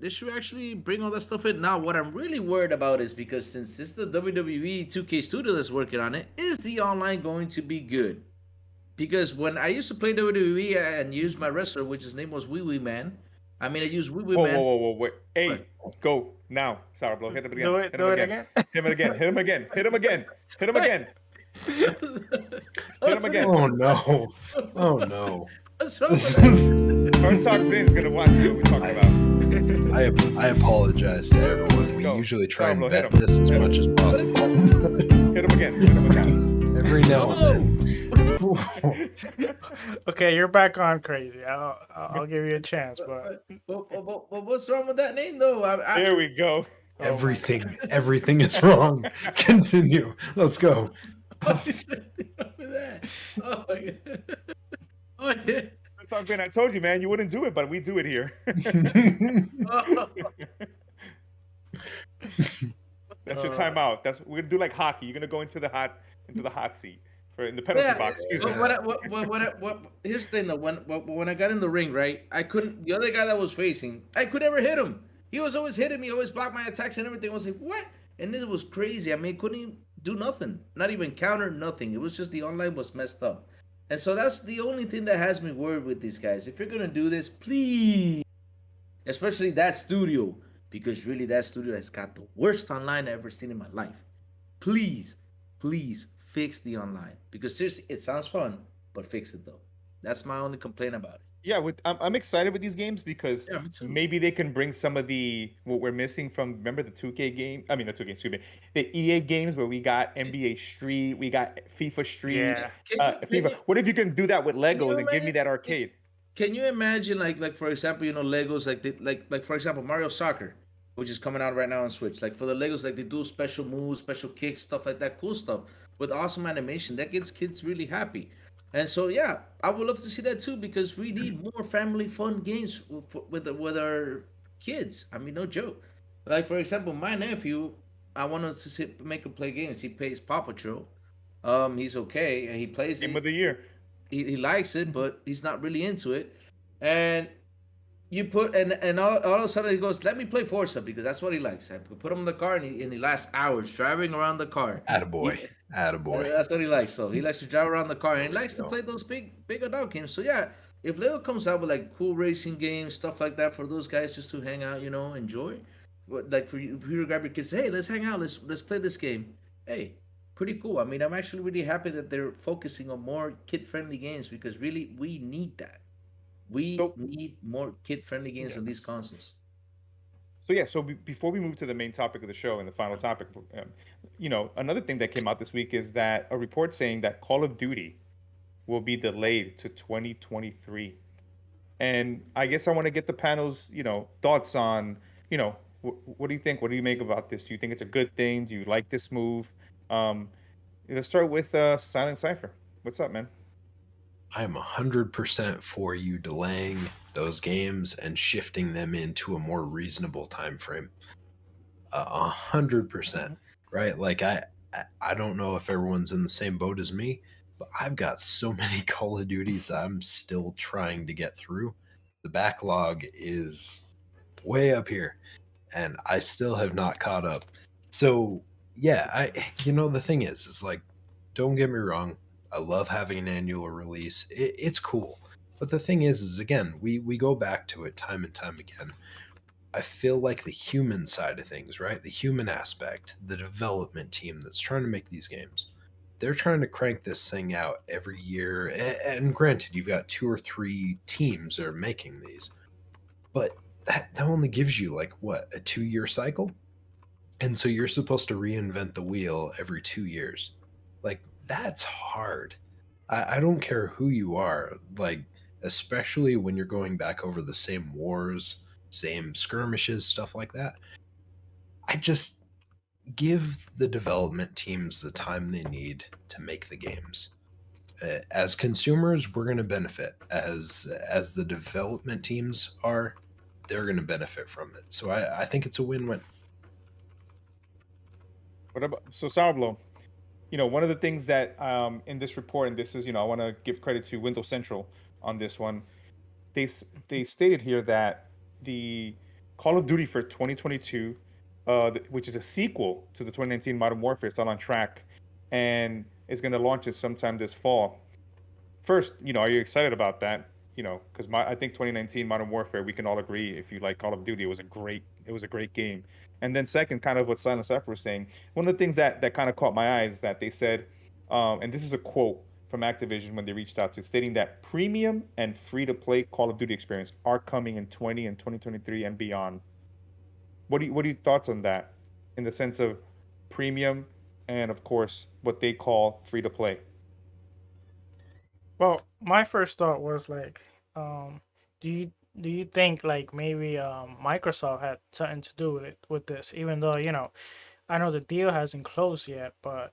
S2: They should actually bring all that stuff in. Now, what I'm really worried about is because since it's the WWE 2K studio that's working on it, is the online going to be good? Because when I used to play WWE and use my wrestler, which his name was Wee Wee Man, I used Wee Wee
S3: Whoa,
S2: Man.
S3: whoa, wait. Hey,
S2: What?
S3: go now, Sour Blow. Hit him again.
S1: Do
S3: Hit
S1: it
S3: him
S1: again.
S3: Hit him again. Hit him again. Hit him again. Hit him again. Hit him again.
S5: Oh no! Oh no!
S2: What's wrong with that?
S3: Turn Talk Vin's gonna watch what we're talking about.
S5: I apologize to everyone. We
S3: Go.
S5: usually try and
S3: Pablo, hit
S5: vet
S3: him.
S5: this as
S3: Hit
S5: much as possible.
S3: Hit him again. Hit him again.
S5: Every now and then.
S1: Okay, you're back on crazy. I'll give you a chance, but
S2: But what's wrong with that name, though?
S3: There we go.
S1: Oh my
S5: Everything is wrong. Continue. Let's go.
S2: What is wrong with that? Oh my god. Oh, yeah.
S3: Turn Talk Vin, I told you, man, you wouldn't do it, but we do it here.
S2: Oh.
S3: That's your timeout. We're gonna do like hockey. You're gonna go into the hot seat in the penalty box. Excuse me.
S2: Here's the thing though. When I got in the ring, right, I couldn't. The other guy that was facing, I could never hit him. He was always hitting me, always blocked my attacks and everything. I was like, what? And this was crazy. Couldn't even do nothing. Not even counter, nothing. It was just the online was messed up. And so that's the only thing that has me worried with these guys. If you're gonna do this, please, especially that studio, because really that studio has got the worst online I've ever seen in my life. Please, please fix the online because seriously, it sounds fun, but fix it though. That's my only complaint about it.
S3: Yeah, I'm excited with these games because
S2: Yeah, me too.
S3: maybe they can bring some of the what we're missing from, remember the 2K game? I mean, the 2K, excuse me, the EA games where we got NBA Street, we got FIFA Street,
S1: Yeah.
S2: Can
S3: FIFA.
S2: you
S3: What if you can do that with
S2: can you
S3: Legos and give me
S2: imagine?
S3: that arcade?
S2: Can you imagine like for example, Legos like for example Mario Soccer, which is coming out right now on Switch. Like for the Legos, like they do special moves, special kicks, stuff like that, cool stuff with awesome animation that gets kids really happy. And so yeah, I would love to see that too because we need more family fun games with our kids. I mean, no joke. Like for example, my nephew, I wanted to make him play games. He plays Paw Patrol. He's okay and he plays
S3: Game
S2: it.
S3: of the year.
S2: He likes it, but he's not really into it. And you put and all of a sudden he goes, "Let me play Forza because that's what he likes." I put him in the car and he lasts hours driving around the car.
S5: Attaboy.
S2: He,
S5: Attaboy.
S2: that's what he likes. So he likes to drive around the car and he
S5: There
S2: likes
S5: you
S2: to
S5: go.
S2: play those big adult games. So yeah, if Lego comes out with like cool racing games, stuff like that for those guys just to hang out, enjoy. Like for you to grab your kids, hey, let's hang out, let's play this game. Hey, pretty cool. I mean, I'm actually really happy that they're focusing on more kid-friendly games because really we need that. We
S3: So
S2: need more kid-friendly games on these
S3: yes.
S2: consoles.
S3: So yeah, so before we move to the main topic of the show and the final topic, another thing that came out this week is that a report saying that Call of Duty will be delayed to 2023. And I guess I want to get the panel's, thoughts on, what do you think? What do you make about this? Do you think it's a good thing? Do you like this move? Um, let's start with Silent Cipher. What's up, man?
S5: I am 100% for you delaying those games and shifting them into a more reasonable time frame. 100%, right? Like I don't know if everyone's in the same boat as me, but I've got so many Call of Duties I'm still trying to get through. The backlog is way up here, and I still have not caught up. So yeah, the thing is like, don't get me wrong, I love having an annual release. It's cool. But the thing is again, we go back to it time and time again. I feel like the human side of things, right? The human aspect, the development team that's trying to make these games. They're trying to crank this thing out every year. And granted, you've got 2 or 3 teams that are making these, but that only gives you like what, a 2-year cycle? And so you're supposed to reinvent the wheel every 2 years. Like, that's hard. I don't care who you are, like, especially when you're going back over the same wars, same skirmishes, stuff like that. I just give the development teams the time they need to make the games. As consumers, we're going to benefit. As the development teams are, they're going to benefit from it. So I think it's a win-win.
S3: What about so Sablo? One of the things that in this report, and this is, I want to give credit to Windows Central on this one. They stated here that the Call of Duty for 2022, which is a sequel to the 2019 Modern Warfare, it's on track, and it's going to launch it sometime this fall. First, are you excited about that? Because I think 2019 Modern Warfare, we can all agree, if you like Call of Duty, it was a great game. And then second, kind of what Silent Cypher was saying, one of the things that kind of caught my eye is that they said, and this is a quote from Activision when they reached out to, stating that premium and free-to-play Call of Duty experience are coming in 2023 and beyond. What are your thoughts on that, in the sense of premium and, of course, what they call free-to-play?
S1: Well, my first thought was like, do you think like maybe Microsoft had something to do with this? Even though I know the deal hasn't closed yet, but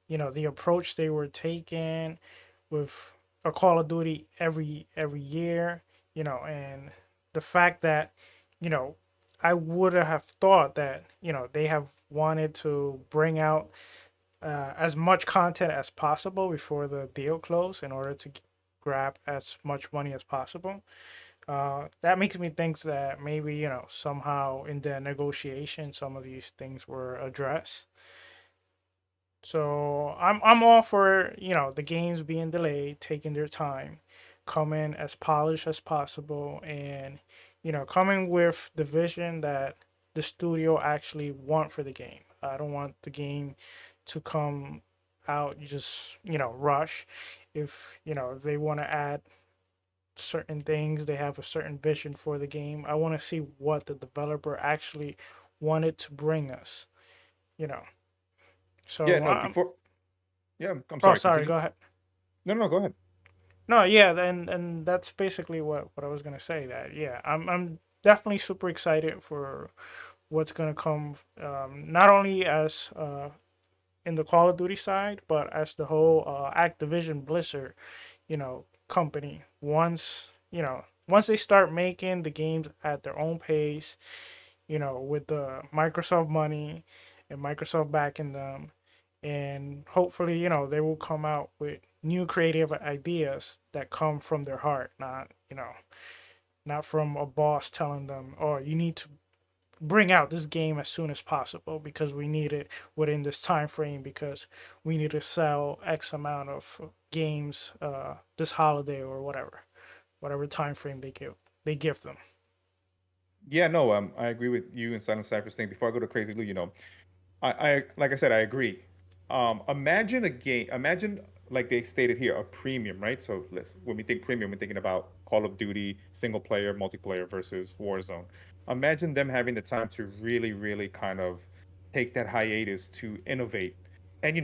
S1: the approach they were taking with a Call of Duty every year, and the fact that you know I would have thought that they have wanted to bring out as much content as possible before the deal close in order to grab as much money as possible. That makes me think that maybe somehow in the negotiation some of these things were addressed. So I'm all for the games being delayed, taking their time, coming as polished as possible, and coming with the vision that the studio actually want for the game. I don't want the game to come out just, rush. If they want to add certain things, they have a certain vision for the game. I want to see what the developer actually wanted to bring us, you know.
S3: Yeah,
S1: So,
S3: no, before. Yeah, I'm
S1: oh,
S3: sorry.
S1: sorry,
S3: Continue.
S1: go ahead.
S3: No, go ahead.
S1: No, yeah, and that's basically what I was gonna say. That yeah, I'm definitely super excited for what's gonna come. Not only as in the Call of Duty side, but as the whole Activision Blizzard, company. Once they start making the games at their own pace, with the Microsoft money and Microsoft backing them, and hopefully, they will come out with new creative ideas that come from their heart, not from a boss telling them, "Oh, you need to bring out this game as soon as possible because we need it within this time frame because we need to sell X amount of games this holiday or whatever time frame they give them."
S3: Yeah, no, I agree with you and Silent Cypher's thing. Before I go to Crazy Lou, I like I said, I agree. Imagine a game. Imagine like they stated here, a premium, right? So when we think premium, we're thinking about Call of Duty, single player, multiplayer versus Warzone. Imagine them having the time to really, really kind of take that hiatus to innovate. And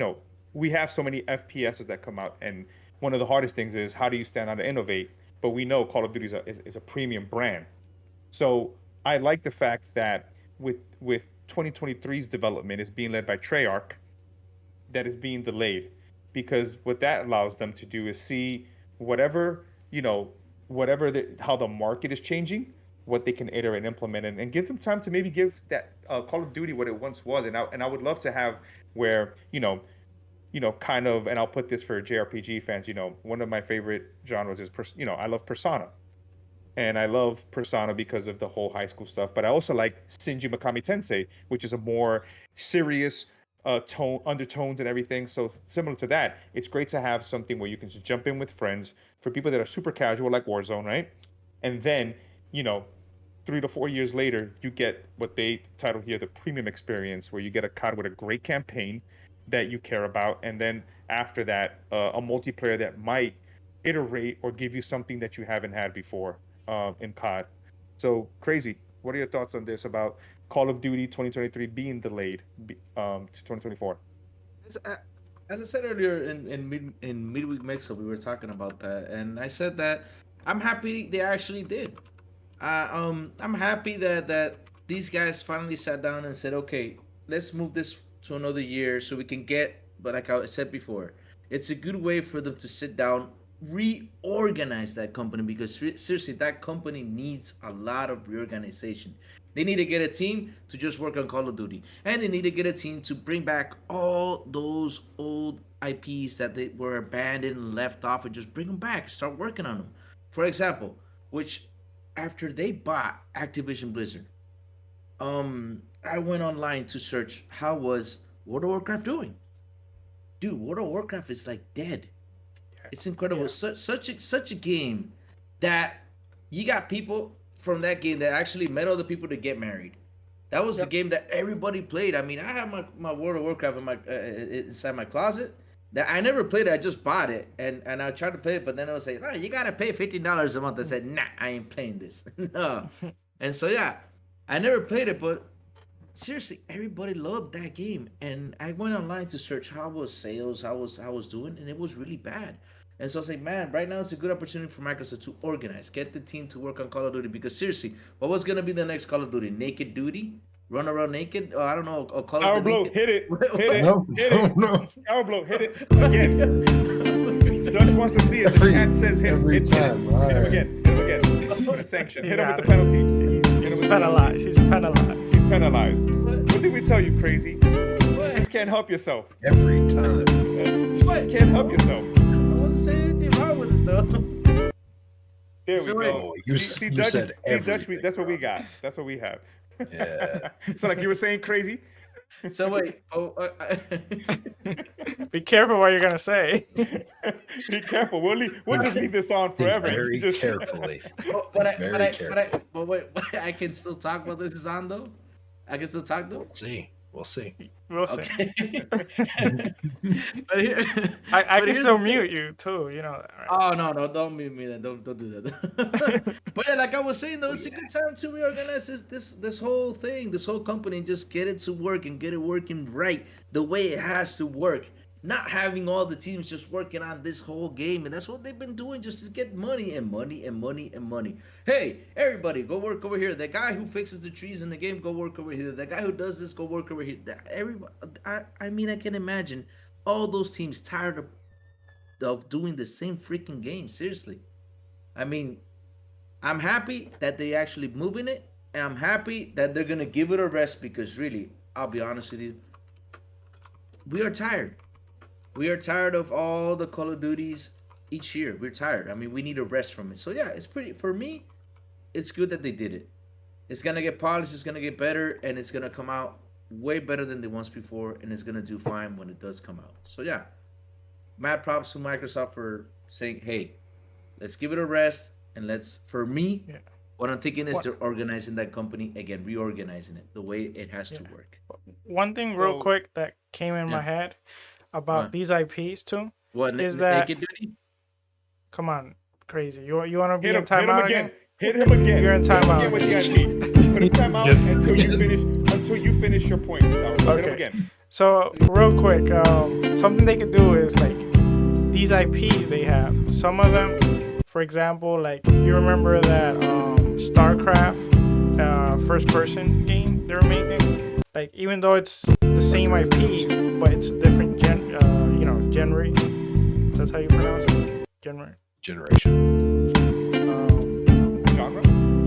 S3: we have so many FPSs that come out, and one of the hardest things is how do you stand out and innovate? But we know Call of Duty is a premium brand. So I like the fact that with 2023's development is being led by Treyarch, that is being delayed, because what that allows them to do is see whatever how the market is changing, what they can iterate and implement, and give them time to maybe give that Call of Duty what it once was. And I would love to have where kind of, and I'll put this for JRPG fans. One of my favorite genres is I love Persona. And I love Persona because of the whole high school stuff. But I also like Shinji Mikami Tensei, which is a more serious tone, undertones and everything. So similar to that, it's great to have something where you can just jump in with friends for people that are super casual like Warzone, right? And then, 3 to 4 years later, you get what they title here the premium experience, where you get a COD with a great campaign that you care about. And then after that, a multiplayer that might iterate or give you something that you haven't had before. In COD. So Crazy, what are your thoughts on this about Call of Duty 2023 being delayed to 2024?
S2: As I said earlier in midweek mix-up, we were talking about that, and I said that I'm happy they actually did. I'm happy that these guys finally sat down and said, okay, let's move this to another year so we can get. But like I said before, it's a good way for them to sit down, reorganize that company, because seriously, that company needs a lot of reorganization. They need to get a team to just work on Call of Duty, and they need to get a team to bring back all those old IPs that they were abandoned and left off, and just bring them back, start working on them. For example, which after they bought Activision Blizzard, I went online to search how was World of Warcraft doing. Dude, World of Warcraft is like dead. It's incredible.
S1: Yeah.
S2: Such a game that you got people from that game that actually met other people to get married. That was the game that everybody played. I mean, I have my World of Warcraft in my inside my closet. That I never played it. I just bought it, and I tried to play it, but then I was like, "No, you gotta pay $15 a month." I said, "Nah, I ain't playing this." No, and so yeah, I never played it, but seriously, everybody loved that game, and I went online to search how was sales, how was doing, and it was really bad. And so I was like, man, right now it's a good opportunity for Microsoft to organize, get the team to work on Call of Duty, because seriously, what was gonna be the next Call of Duty? Naked Duty, run around naked? I don't know, or Call
S3: Power
S2: of the
S3: blow,
S2: Naked.
S3: hit it, hit it,
S5: No,
S3: hit
S5: no,
S3: it.
S5: no.
S3: Power blow, hit it again. Judge wants to see it. The chat says hit
S5: Every
S3: hit
S5: time.
S3: it.
S5: All
S3: Hit him
S5: right.
S3: again. Hit him again. For the sanction.
S1: You
S3: Hit him with
S1: got
S3: the
S1: it.
S3: penalty.
S1: He's
S3: Hit him with the
S1: penalized. He's penalized.
S3: He's penalized. What did we tell you, Crazy? You
S2: What?
S3: just can't help yourself.
S5: Every time.
S3: You just can't help yourself.
S2: I wasn't saying anything wrong with it though.
S3: There we
S2: So
S3: go.
S5: Oh, you
S3: See,
S5: you
S3: Dutch,
S5: said
S3: see, Dutch,
S5: everything.
S3: that's what we
S5: bro.
S3: got. That's what we have.
S5: Yeah.
S3: So, like you were saying, Crazy.
S2: So wait,
S1: Be careful what you're gonna say.
S3: Be careful. We'll just leave this on
S5: Think
S3: forever. You
S5: very
S3: just-
S5: carefully.
S2: but
S5: Very
S2: wait, I can still talk while this is on though. I can still talk though.
S5: We'll see. We'll see.
S1: We'll see.
S2: Okay. But here,
S1: I
S2: but
S1: can
S2: here's
S1: still
S2: the thing.
S1: mute you too. You know that, right?
S2: Oh no, don't mute me then. Don't do that. But yeah, like I was saying though,
S5: Oh,
S2: it's a
S5: yeah.
S2: good time to reorganize this whole thing, this whole company, and just get it to work and get it working right the way it has to work. Not having all the teams just working on this whole game, and that's what they've been doing just to get money and money and money and money. Hey, everybody, go work over here. The guy who fixes the trees in the game, go work over here. The guy who does this, go work over here. Everybody, I mean, I can imagine all those teams tired of doing the same freaking game. Seriously. I mean, I'm happy that they actually moving it, and I'm happy that they're gonna give it a rest because really, I'll be honest with you, we are tired. We are tired of all the Call of Duties each year. We're tired. I mean, we need a rest from it. So yeah, it's pretty for me. It's good that they did it. It's gonna get polished. It's gonna get better, and it's gonna come out way better than the ones before, and it's gonna do fine when it does come out. So yeah, mad props to Microsoft for saying, "Hey, let's give it a rest." And let's, for me,
S1: Yeah.
S2: what I'm thinking is
S1: What?
S2: they're organizing that company again, reorganizing it the way it has to
S1: Yeah.
S2: work.
S1: One thing, real
S3: So-
S1: quick, that came in my
S2: Yeah.
S1: head about
S2: What?
S1: these IPs too.
S2: What
S1: Is that-
S2: Naked Duty?
S1: Come on, crazy. You want to be
S3: Hit
S1: in
S3: him, hit him
S1: timeout
S3: again.
S1: again?
S3: Hit him again.
S1: You're in
S3: Hit him
S1: timeout.
S3: again with the IP. Put him timeout
S5: Yes.
S3: until you finish your point, Sauer. So hit him
S1: Okay.
S3: again.
S1: So real quick, something they could do is like these IPs they have. Some of them, for example, like you remember that StarCraft first-person game they were making. Like even though it's the same IP, but it's a different genre. That's how you pronounce it.
S5: Generation.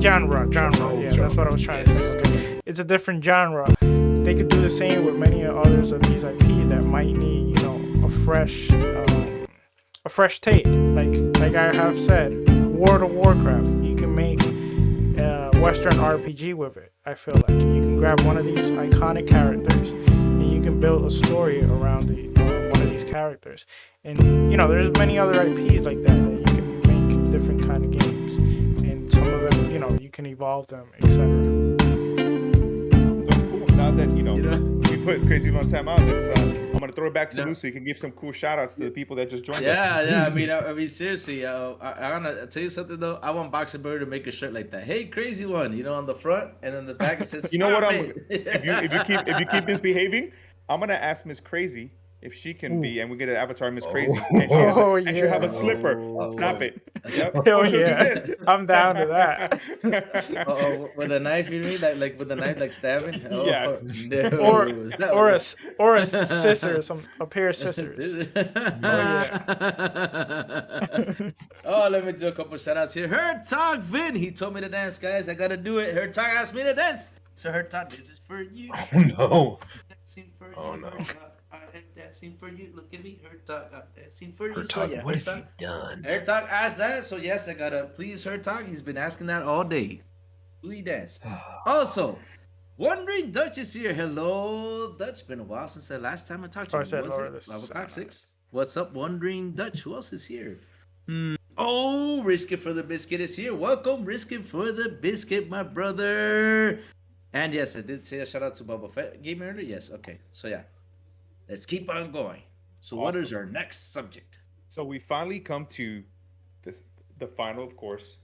S3: Genre?
S1: Genre.
S5: Oh,
S1: Yeah, that's what I was trying to say. Okay. It's a different genre. They could do the same with many others of these IPs that might need, a fresh take. Like I have said, World of Warcraft. You can make Western RPG with it. I feel like you can grab one of these iconic characters and you can build a story around one of these characters. And there's many other IPs like that you can make different kind of games. And some of them, you can evolve them, etc.
S3: So cool. Now that
S2: You know?
S3: we put Crazy on timeout, I'm gonna throw it back to
S2: Yeah.
S3: Lou so you can give some cool shout outs to the people that just joined us.
S2: Yeah. I mean, seriously. I wanna tell you something though. I want Boxer Bird to make a shirt like that. Hey, crazy one. On the front and then the back it says.
S3: You know what?
S2: "Stop
S3: I'm
S2: it."
S3: if you keep misbehaving, I'm gonna ask Miss Crazy if she can be, and we get an avatar Miss
S5: Oh.
S3: Crazy, and she'll
S1: Yeah.
S3: have a slipper.
S2: Oh.
S3: Stop it. Yep.
S1: Hell
S3: She'll do
S1: yeah.
S3: this.
S1: I'm down to that.
S2: Oh, with a knife, you mean? Like with a knife, like stabbing? Oh,
S3: Yes.
S2: no.
S1: or a scissor, a pair of scissors.
S2: Oh, let me do a couple shout outs here. Her Talk Vin, he told me to dance, guys. I gotta do it. Her Talk asked me to dance. So Her Talk, this is for you.
S5: Oh no.
S2: Dancing for
S5: Oh,
S2: you.
S5: no.
S2: Her Talk, I am dancing for you. Look at me. Her Talk, I'm dancing for you.
S5: Her
S2: So,
S5: talk.
S2: yeah,
S5: What
S2: Her
S5: have you
S2: Talk.
S5: done?
S2: Her Talk asked that, so yes, I gotta please Her Talk. He's been asking that all day. Do he dance? Also, Wondering Dutch is here. Hello, Dutch. Been a while since the last time I talked to
S1: Oh,
S2: you.
S1: I said
S2: Was
S1: lower
S2: it
S1: this
S2: 12 o'clock,
S1: sound.
S2: 6? What's up, Wondering Dutch? Who else is here? Oh, Risk It for the Biscuit is here. Welcome, Risk It for the Biscuit, my brother. And yes, I did say a shout out to Boba Fett game earlier. Yes, okay. So yeah, let's keep on going. So what is
S3: Awesome.
S2: our next subject?
S3: So we finally come to the final, of course,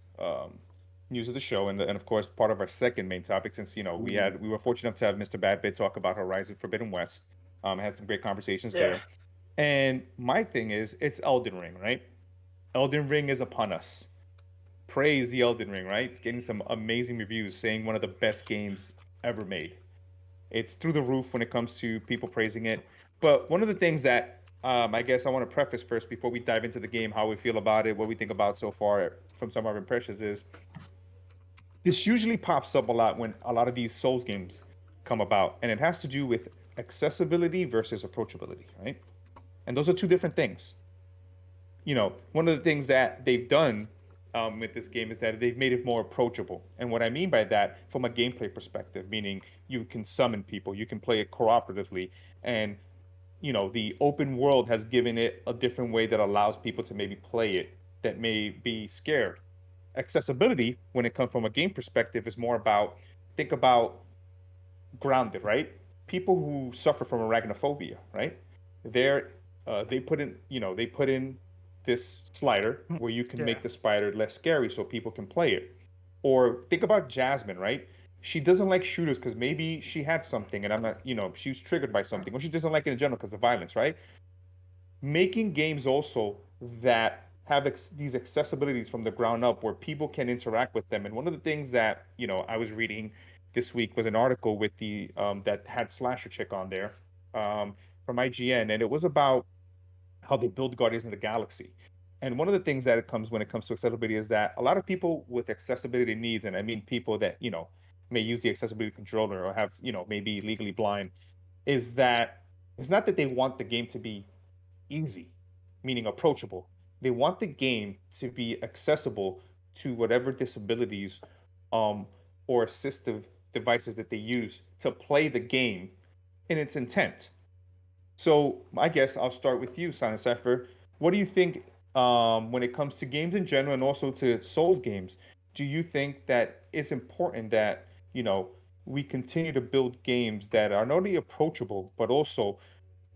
S3: news of the show, and of course part of our second main topic. Since we were fortunate enough to have Mr. Badbit talk about Horizon Forbidden West. Had some great conversations there. And my thing is, it's Elden Ring, right? Elden Ring is upon us. Praise the Elden Ring, right? It's getting some amazing reviews, saying one of the best games ever made. It's through the roof when it comes to people praising it. But one of the things that I guess I want to preface first before we dive into the game, how we feel about it, what we think about so far from some of our impressions is this usually pops up a lot when a lot of these Souls games come about, and it has to do with accessibility versus approachability, right? And those are two different things. One of the things that they've done with this game is that they've made it more approachable. And what I mean by that, from a gameplay perspective, meaning you can summon people, you can play it cooperatively, and the open world has given it a different way that allows people to maybe play it that may be scared. Accessibility, when it comes from a game perspective, is more about, think about grounded, right? People who suffer from arachnophobia, right? They're they put in, they put in this slider where you can
S1: Yeah.
S3: make the spider less scary so people can play it. Or think about Jasmine, right? She doesn't like shooters because maybe she had something and I'm not, she was triggered by something, or she doesn't like it in general because of violence, right? Making games also that have these accessibilities from the ground up where people can interact with them. And one of the things that I was reading this week was an article with the that had Slasher Chick on there, from IGN, and it was about how they build Guardians of the Galaxy. And one of the things that it comes when it comes to accessibility is that a lot of people with accessibility needs, and I mean people that may use the accessibility controller or have maybe legally blind, is that it's not that they want the game to be easy, meaning approachable. They want the game to be accessible to whatever disabilities or assistive devices that they use to play the game in its intent. So I guess I'll start with you, Silent Cypher. What do you think when it comes to games in general and also to Souls games? Do you think that it's important that we continue to build games that are not only approachable but also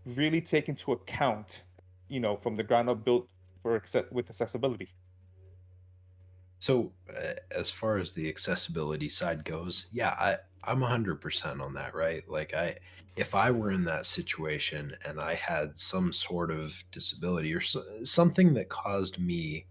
S3: really take into account, from the ground up built with accessibility?
S5: So, as far as the accessibility side goes, yeah, I'm 100% on that, right? Like, if I were in that situation and I had some sort of disability or something that caused me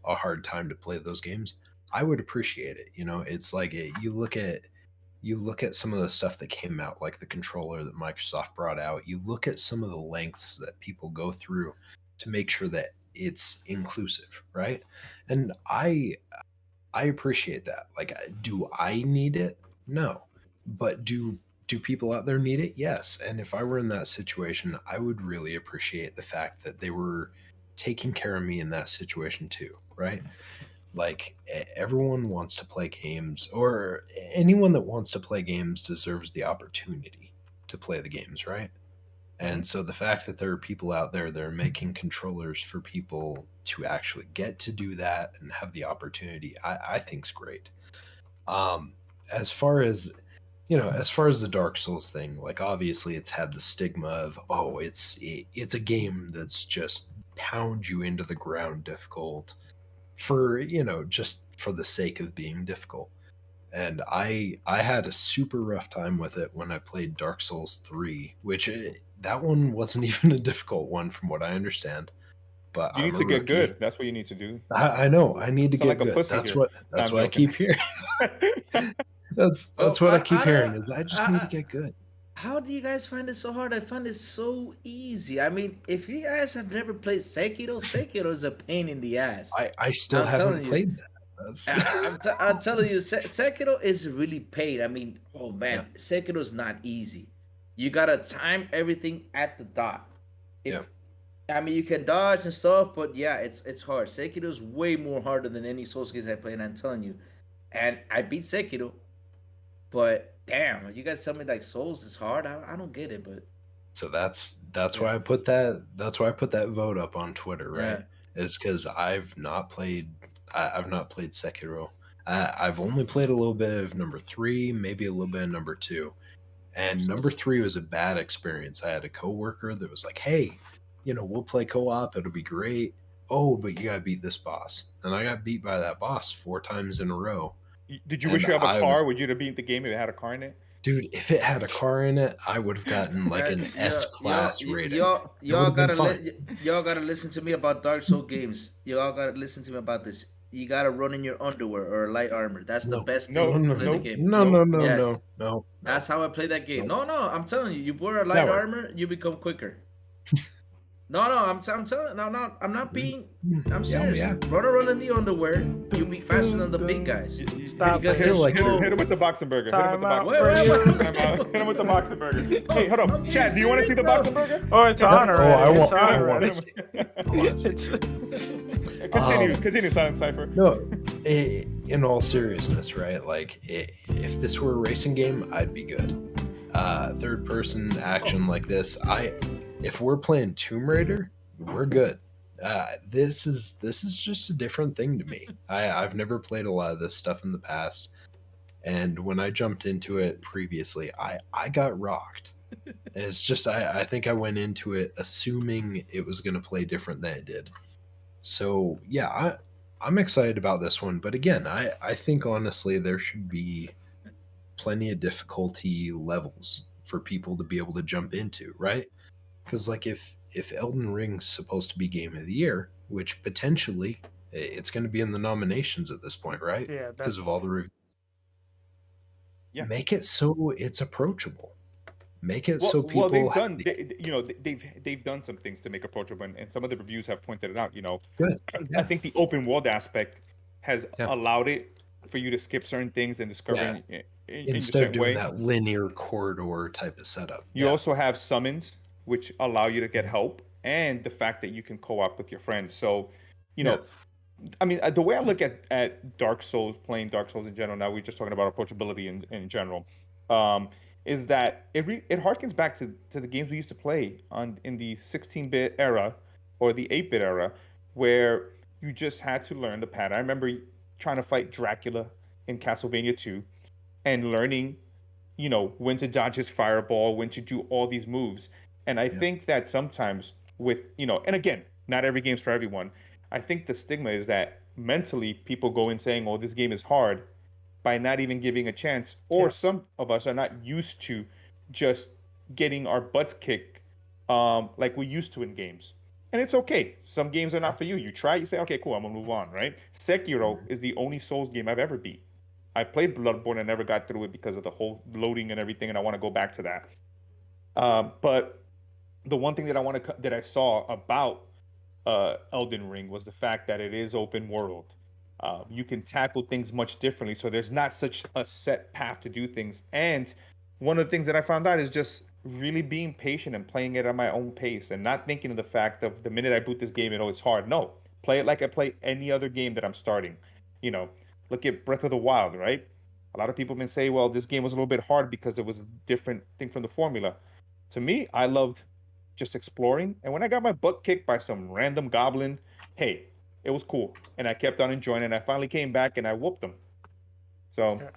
S5: a hard time to play those games, I would appreciate it. It's like you look at some of the stuff that came out, like the controller that Microsoft brought out. You look at some of the lengths that people go through to make sure that it's inclusive, right? And I appreciate that. Like, do I need it? No. But do people out there need it? Yes. And if I were in that situation, I would really appreciate the fact that they were taking care of me in that situation too, right? Like, everyone wants to play games, or anyone that wants to play games deserves the opportunity to play the games, right? And so the fact that there are people out there that are making controllers for people to actually get to do that and have the opportunity, I think's great. Um, as far as as far as the Dark Souls thing, like, obviously it's had the stigma of, oh, it's a game that's just pound you into the ground difficult for just for the sake of being difficult. And I had a super rough time with it when I played Dark Souls 3, which that one wasn't even a difficult one from what I understand. But
S3: You
S5: I'm
S3: need
S5: a
S3: to get
S5: rookie.
S3: good. That's what you need to do.
S5: I know I need to
S3: Sound
S5: get
S3: like a
S5: good.
S3: pussy
S5: That's
S3: here.
S5: what
S3: No, I'm
S5: I
S3: joking.
S5: keep hearing. That's
S2: Well,
S5: what I keep
S2: I
S5: hearing
S2: don't.
S5: is I just need to get good.
S2: How do you guys find it so hard? I find it so easy. I mean, if you guys have never played Sekiro, Sekiro is a pain in the ass.
S5: I still
S2: I'm
S5: haven't
S2: telling you.
S5: played that. That's
S2: I'm telling you, Sekiro is really pain. I mean, oh
S5: yeah,
S2: man, Sekiro's not easy. You gotta time everything at the dot.
S5: yeah.
S2: If I mean, you can dodge and stuff, but yeah, it's hard. Sekiro's way more harder than any Souls games I play, and I'm telling you. And I beat Sekiro, but damn, you guys tell me like Souls is hard. I don't get it, but
S5: So that's
S2: yeah,
S5: why I put that vote up on Twitter, right?
S2: yeah.
S5: Is because I've not played Sekiro. I've only played a little bit of number three, maybe a little bit of number two, and number three was a bad experience. I had a coworker that was like, "Hey, we'll play co-op. It'll be great." Oh, but you gotta beat this boss, and I got beat by that boss 4 times in a row.
S3: Did you
S5: And
S3: wish you have a
S5: I
S3: car?
S5: was,
S3: Would you have beat the game if it had a car in it?
S5: dude, if it had a car in it, I would have gotten like an
S2: Guys,
S5: S class rating. It would
S2: y'all
S5: have been
S2: gotta
S5: fine.
S2: y'all gotta listen to me about Dark Soul games. Y'all gotta listen to me about this. You gotta run in your underwear or light armor. That's the
S5: No,
S2: best
S5: no,
S2: thing
S3: No,
S2: to
S5: no,
S2: play the
S3: no,
S2: game.
S5: no,
S3: no.
S5: no, no,
S2: Yes,
S5: no, no,
S2: that's
S5: no,
S2: how I play that game.
S5: no.
S2: No, no, I'm telling you, you wear a light
S5: Sour.
S2: armor, you become quicker. No, no, I'm telling. No, no, I'm not being. I'm
S5: Yeah,
S2: serious.
S5: yeah.
S2: Run around in the underwear, you'll be faster than the big guys.
S1: Stop
S2: Because
S1: it.
S2: they're
S5: like
S2: slow.
S3: Hit him with the boxing burger. Hit him with the
S1: Time out
S3: boxing
S1: for
S3: burger.
S1: you.
S3: Hit him with the boxing burger. Hey, hold
S2: I'm
S3: up.
S2: being
S3: Chad, do you want to see the
S2: serious,
S3: boxing
S2: bro.
S3: burger?
S1: Oh, it's on
S5: Oh,
S1: already. It's on
S5: I
S1: already.
S5: want to see it. I want to see it.
S1: It's
S3: Continue, Silent Cypher.
S5: No, in all seriousness, right? Like, if this were a racing game, I'd be good. Third person action like this, if we're playing Tomb Raider, we're good. This is just a different thing to me. I've never played a lot of this stuff in the past, And when I jumped into it previously, I got rocked. It's just I think I went into it assuming it was going to play different than it did. So yeah, I'm excited about this one. But again, I think honestly there should be plenty of difficulty levels for people to be able to jump into, right? Because like if Elden Ring's supposed to be Game of the Year, which potentially it's going to be in the nominations at this point, right?
S1: Yeah,
S5: Because of all
S1: definitely.
S5: the
S3: Yeah.
S5: make it so it's approachable. Make it so
S3: Well,
S5: people
S3: they've
S5: have
S3: done,
S5: the
S3: they've done some things to make approachable, and some of the reviews have pointed it out.
S5: good.
S3: I
S5: Yeah.
S3: think the open world aspect has
S5: Yeah.
S3: allowed it for you to skip certain things and
S5: Yeah.
S3: discovering in a
S5: Instead of
S3: certain
S5: doing
S3: way.
S5: that linear corridor type of setup.
S3: You
S5: Yeah.
S3: also have summons, which allow you to get
S5: Mhm.
S3: help, and the fact that you can co-op with your friends. So, you
S5: Yeah.
S3: know, I mean, the way I look at Dark Souls, playing Dark Souls in general, now we're just talking about approachability in general, um, is that it harkens back to the games we used to play in the 16-bit era or the 8-bit era, where you just had to learn the pattern. I remember trying to fight Dracula in Castlevania 2 and learning, when to dodge his fireball, when to do all these moves. And I
S5: Yeah.
S3: think that sometimes with, and again, not every game's for everyone. I think the stigma is that mentally people go in saying, "Oh, this game is hard," by not even giving a chance. Or
S1: Yes.
S3: some of us are not used to just getting our butts kicked, like we used to in games. And it's okay. Some games are not for you. You try, you say, "Okay, cool, I'm gonna move on," right? Sekiro is the only Souls game I've ever beat. I played Bloodborne and never got through it because of the whole loading and everything, and I want to go back to that. But the one thing that that I saw about Elden Ring was the fact that it is open world. You can tackle things much differently, so there's not such a set path to do things. And one of the things that I found out is just really being patient and playing it at my own pace, and not thinking of the fact of the minute I boot this game, it's hard. No, play it like I play any other game that I'm starting. You know, look at Breath of the Wild, right? A lot of people may say, well, this game was a little bit hard because it was a different thing from the formula. To me, I loved just exploring. And when I got my butt kicked by some random goblin, hey, it was cool. And I kept on enjoying it. And I finally came back and I whooped them. So,
S1: Yeah.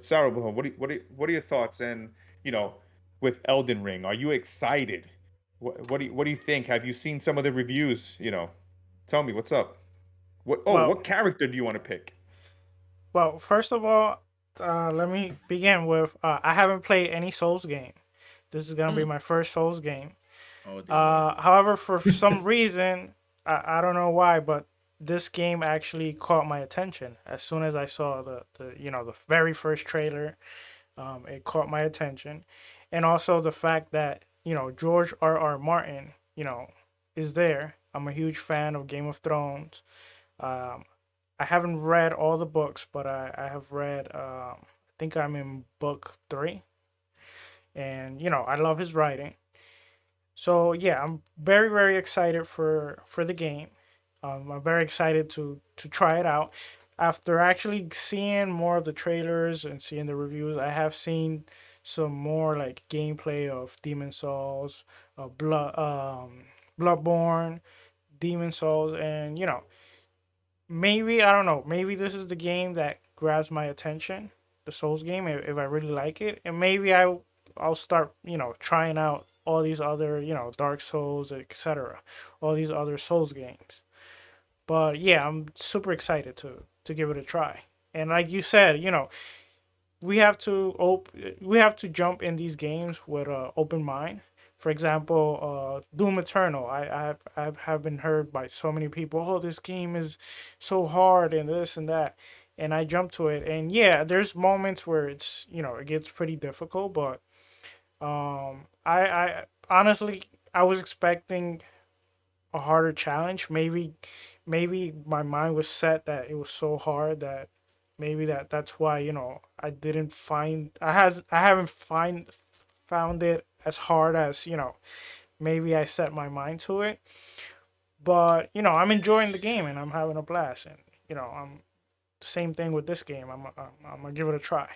S3: Sarah, what are your thoughts? And with Elden Ring, are you excited? What do you think? Have you seen some of the reviews? Tell me what's up.
S1: Well,
S3: What character do you want to pick?
S1: well, first of all, let me begin with I haven't played any Souls game. This is gonna be
S2: Mm.
S1: my first Souls game.
S2: Oh dear Lord.
S1: However, for some reason, I don't know why, but this game actually caught my attention as soon as I saw the very first trailer. It caught my attention, and also the fact that George R. Martin is there. I'm a huge fan of Game of Thrones. Um, I haven't read all the books, but I have read. I think I'm in book 3, and I love his writing. So yeah, I'm very very excited for the game. I'm very excited to try it out. After actually seeing more of the trailers and seeing the reviews, I have seen some more like gameplay of Demon Souls, Bloodborne, Demon Souls, and maybe I don't know, maybe this is the game that grabs my attention, the Souls game, if I really like it, and maybe I'll start trying out all these other Dark Souls, etc., all these other Souls games. But yeah, I'm super excited to give it a try. And like you said, we have to jump in these games with an open mind. For example, Doom Eternal. I have been heard by so many people. Oh, this game is so hard and this and that, and I jump to it. And yeah, there's moments where it's it gets pretty difficult, but I honestly I was expecting a harder challenge. Maybe my mind was set that it was so hard that maybe that's why I haven't found it as hard as maybe I set my mind to it. But I'm enjoying the game and I'm having a blast, and I'm same thing with this game. I'm gonna give it a try.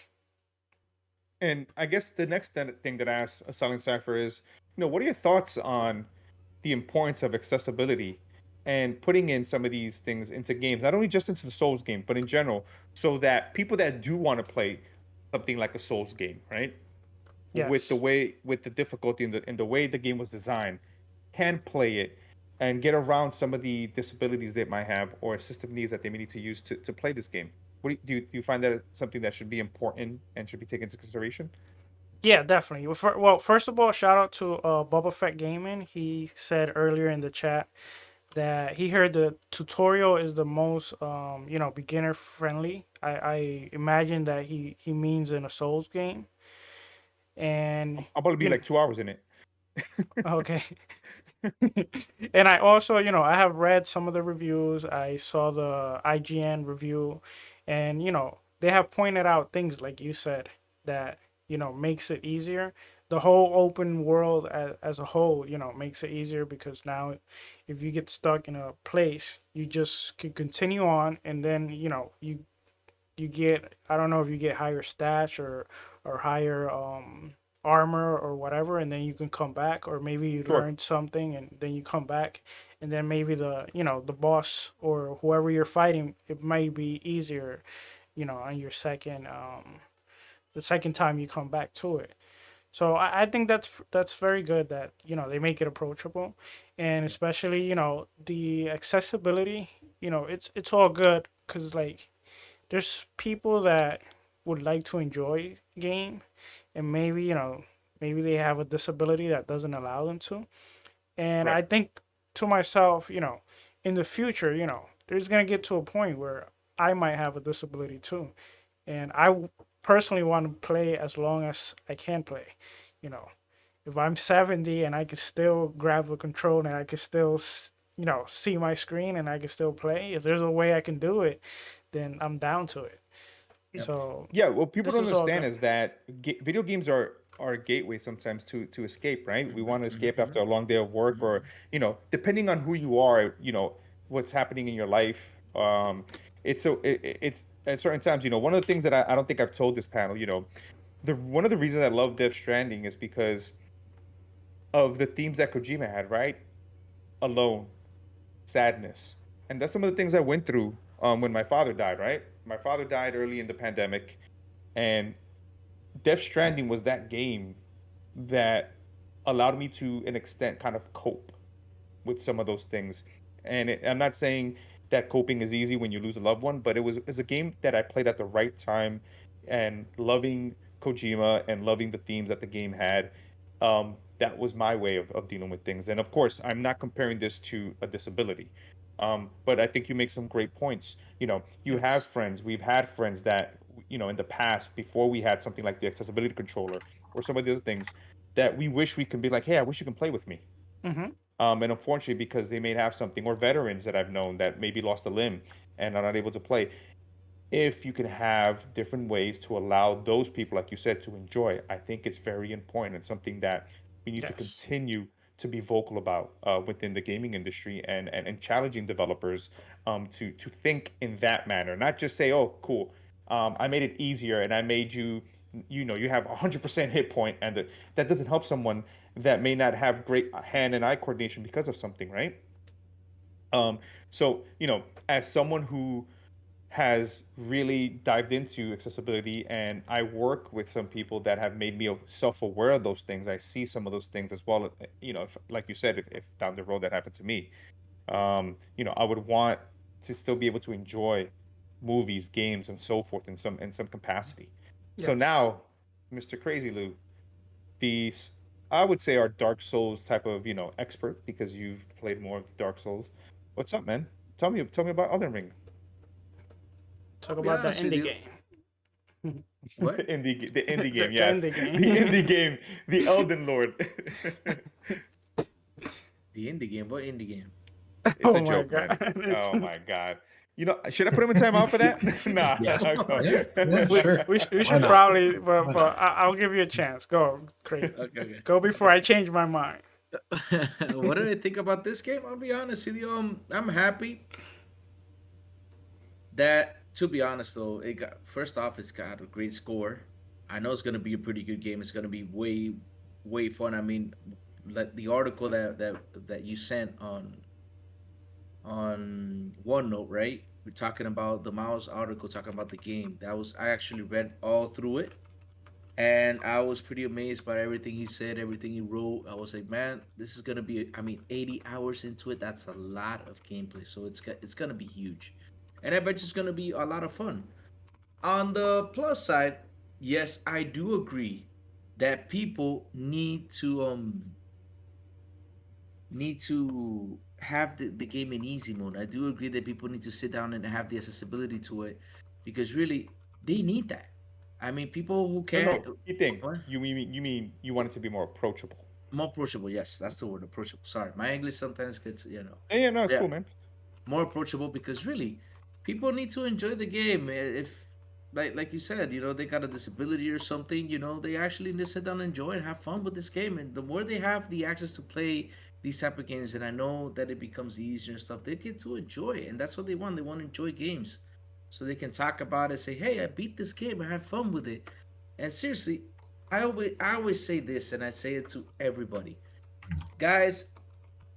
S3: And I guess the next thing that I asked Silent Cypher is, what are your thoughts on the importance of accessibility and putting in some of these things into games, not only just into the Souls game, but in general, so that people that do want to play something like a Souls game, right?
S1: Yes.
S3: With the difficulty and the way the game was designed, can play it and get around some of the disabilities they might have or assistive needs that they may need to use to play this game. Do you find that something that should be important and should be taken into consideration?
S1: Yeah, definitely. Well, first of all, shout out to Bubba Fett Gaming. He said earlier in the chat that he heard the tutorial is the most beginner friendly. I imagine that he means in a Souls game. And
S3: I'll probably be like 2 hours in it.
S1: okay. And I also, I have read some of the reviews. I saw the IGN review, and they have pointed out things like you said that makes it easier. The whole open world as a whole, makes it easier because now, if you get stuck in a place, you just can continue on, and then you get, I don't know if you get higher stats or higher armor or whatever, and then you can come back, or maybe you
S3: Sure.
S1: learn something and then you come back, and then maybe the boss or whoever you're fighting, it might be easier on your second the second time you come back to it. So I think that's very good that they make it approachable, and especially the accessibility. It's all good because like there's people that would like to enjoy game, and maybe they have a disability that doesn't allow them to. And
S3: Right.
S1: I think to myself, in the future, there's gonna get to a point where I might have a disability too, and personally want to play as long as I can play. You know, if I'm 70 and I can still grab the control and I can still see my screen and I can still play, if there's a way I can do it, then I'm down to it.
S2: Yep.
S1: So
S3: Yeah, what people
S1: this
S3: don't
S1: is all
S3: understand
S1: good.
S3: is that video games are a gateway sometimes to escape, right? We want to escape
S2: Mhm.
S3: after a long day of work, or depending on who you are, what's happening in your life. It's at certain times, one of the things that I don't think I've told this panel, the one of the reasons I love Death Stranding is because of the themes that Kojima had, right? Alone, sadness, and that's some of the things I went through when my father died, right? My father died early in the pandemic, and Death Stranding was that game that allowed me to an extent kind of cope with some of those things. And I'm not saying that coping is easy when you lose a loved one, but it's a game that I played at the right time, and loving Kojima and loving the themes that the game had. That was my way of dealing with things. And of course, I'm not comparing this to a disability. But I think you make some great points. You have
S1: Yes.
S3: friends, we've had friends that, in the past, before we had something like the accessibility controller or some of the other things, that we wish we could be like, hey, I wish you can play with me.
S1: Mhm.
S3: And unfortunately, because they may have something, or veterans that I've known that maybe lost a limb and are not able to play. If you can have different ways to allow those people, like you said, to enjoy, I think it's very important and something that we need to
S1: Yes.
S3: continue to be vocal about within the gaming industry, and challenging developers to think in that manner, not just say, oh, cool, I made it easier and I made you have 100% hit point, and that doesn't help someone that may not have great hand and eye coordination because of something, right? Um, so, as someone who has really dived into accessibility, and I work with some people that have made me self-aware of those things, I see some of those things as well. If, like you said, if down the road that happened to me, I would want to still be able to enjoy movies, games, and so forth in some capacity. So
S1: Yes.
S3: now, Mr. Crazy Lou, these, I would say, are Dark Souls type of expert, because you've played more of the Dark Souls. What's up, man? Tell me about Elden Ring.
S1: Talk
S2: I'll be
S1: about the
S2: honest with
S1: indie
S2: you.
S1: game.
S2: What?
S3: The indie game,
S1: The
S3: yes.
S1: indie
S3: The
S1: game.
S3: indie game, the Elden Lord.
S2: The indie game? What indie game?
S3: It's a
S1: Oh my
S3: joke, man.
S1: god. It's,
S3: Oh my God. Should I put him in timeout for that? Nah.
S5: Yes.
S3: Go.
S5: Yeah. Yeah.
S1: we,
S5: Sure.
S1: we
S5: Why
S1: should
S5: not?
S1: probably,
S5: Why
S1: but
S5: not?
S1: I'll give you a chance. Go, crazy.
S2: Okay,
S1: Go before I change my mind.
S2: okay. What did I think about this game? I'll be honest with you. I'm happy that. To be honest, though, it got first off, it's got a great score. I know it's gonna be a pretty good game. It's gonna be way, way fun. I mean, like the article that you sent on OneNote, right? We're talking about the Miles article, talking about the game. That was I actually read all through it, and I was pretty amazed by everything he said, everything he wrote. I was like, man, this is gonna be. I mean, 80 hours into it. That's a lot of gameplay, so it's gonna be huge, and I bet it's gonna be a lot of fun. On the plus side, yes, I do agree that people need to have the game in easy mode. I do agree that people need to sit down and have the accessibility to it because really they need that. I mean, people who
S3: No,
S2: can't.
S3: no. You think
S2: What?
S3: you want it to be more approachable?
S2: More approachable, yes, that's the word, approachable. Sorry, my English sometimes gets,
S3: Yeah, yeah, no, it's
S2: yeah,
S3: cool, man.
S2: more approachable because really people need to enjoy the game. If like you said, they got a disability or something, they actually need to sit down and enjoy and have fun with this game. And the more they have the access to play these type of games, and I know that it becomes easier and stuff, they get to enjoy it. And that's what they want. They want to enjoy games so they can talk about it, say, hey, I beat this game, I had fun with it. And seriously, I always say this, and I say it to everybody, guys.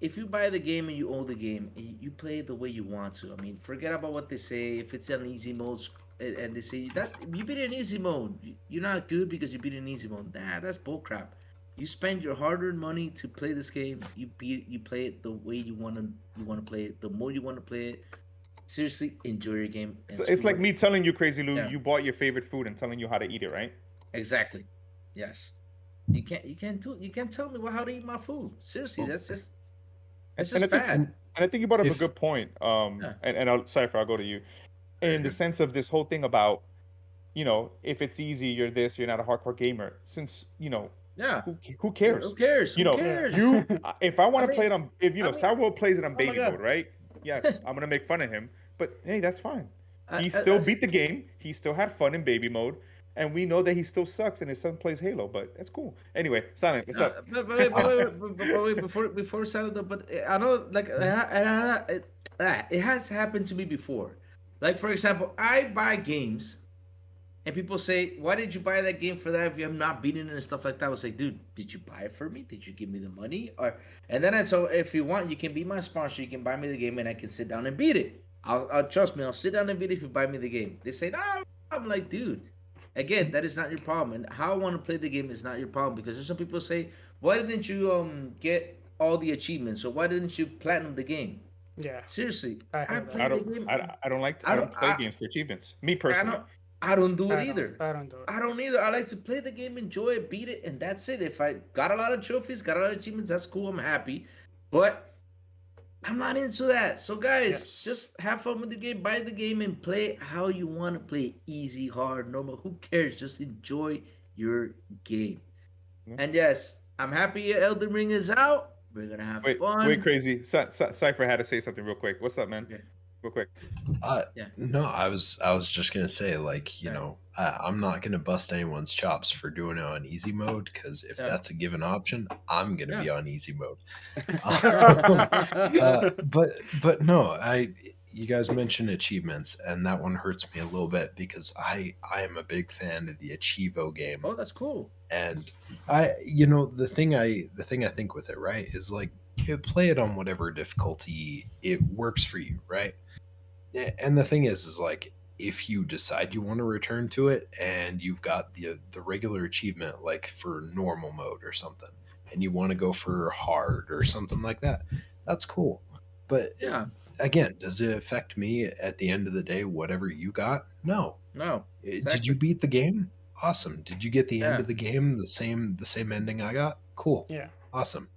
S2: If you buy the game and you own the game, you play it the way you want to. I mean, forget about what they say. If it's on easy mode, and they say that you beat it in easy mode, you're not good because you beat it in easy mode. Nah, that's bullcrap. You spend your hard-earned money to play this game. You play it the way you want to play it. The more you want to play it, seriously, enjoy your game. And
S3: It's like me telling you, Crazy Lou,
S2: Yeah,
S3: you bought your favorite food and telling you how to eat it, right?
S2: exactly. Yes. You can't tell me how to eat my food. Seriously,
S5: Well,
S3: And,
S2: that's
S3: and I
S2: just
S3: think
S2: bad.
S3: and I think you brought up a
S5: if
S3: good point.
S2: Yeah.
S3: And I'll Cypher, I'll go to you. In the sense of this whole thing about, if it's easy, you're this, you're not a hardcore gamer. Since,
S2: Yeah.
S3: who
S2: Who
S3: cares?
S2: cares? Who
S1: Yeah.
S2: cares?
S3: If I want
S2: I
S3: to play
S2: mean,
S3: it on, if
S2: I mean,
S3: Sourworld plays it on
S2: oh my
S3: baby mode,
S2: god.
S3: right? Yes, I'm gonna make fun of him, but hey, that's fine.
S2: I,
S3: He
S2: I,
S3: still
S2: I,
S3: beat the game. He still had fun in baby mode, and we know that he still sucks, and his son plays Halo, but that's cool. Anyway, Silent, what's up?
S2: but wait, but
S5: uh,
S2: wait, but wait, before Saturday, but I know, like, it has happened to me before. Like, for example, I buy games and people say, "Why did you buy that game for that if you have not beaten it and stuff like that?" I was like, "Dude, did you buy it for me? Did you give me the money?" Or and then so if you want, you can be my sponsor. You can buy me the game, and I can sit down and beat it. I'll trust me. I'll sit down and beat it if you buy me the game. They say, "No." I'm like, dude. Again, that is not your problem, and how I want to play the game is not your problem because there's some people say, "Why didn't you get all the achievements? Or why didn't you platinum the game?"
S1: Yeah,
S2: Seriously,
S1: I
S2: I
S1: heard that.
S3: I
S2: played the
S3: don't,
S2: game. I
S3: I don't
S2: don't.
S3: play games for achievements. Me
S2: I
S3: personally.
S2: don't. I don't do it
S1: I don't.
S2: either.
S1: I don't do it.
S2: I don't either. I like to play the game, enjoy it, beat it, and that's it. If I got a lot of trophies, got a lot of achievements, that's cool. I'm happy. But I'm not into that. So guys,
S1: Yes.
S2: just have fun with the game, buy the game, and play it how you want to play. Easy, hard, normal. Who cares? Just enjoy your game.
S3: Yeah.
S2: And yes, I'm happy Elden Ring is out. We're gonna have
S3: Wait,
S2: fun.
S3: Crazy. Cypher had to say something real quick. What's up, man?
S2: Okay.
S3: Real quick.
S2: Yeah.
S5: no, I was just gonna say, like,
S2: Yeah.
S5: I'm not gonna bust anyone's chops for doing it on easy mode, because if
S2: Yeah.
S5: that's a given option, I'm gonna
S2: Yeah.
S5: be on easy mode. But no, you guys mentioned achievements, and that one hurts me a little bit because I am a big fan of the Achievo game.
S2: Oh, that's cool.
S5: And the thing I think with it, right, is like, you play it on whatever difficulty it works for you, right? And the thing is like, if you decide you want to return to it and you've got the regular achievement, like for normal mode or something, and you want to go for hard or something like that, that's cool. But
S2: Yeah.
S5: again, does it affect me at the end of the day, whatever you got? No.
S2: No.
S5: Did
S2: Exactly.
S5: you beat the game? Awesome. Did you get the end
S2: Yeah.
S5: of the game the same ending I got? Cool.
S1: Yeah.
S5: Awesome.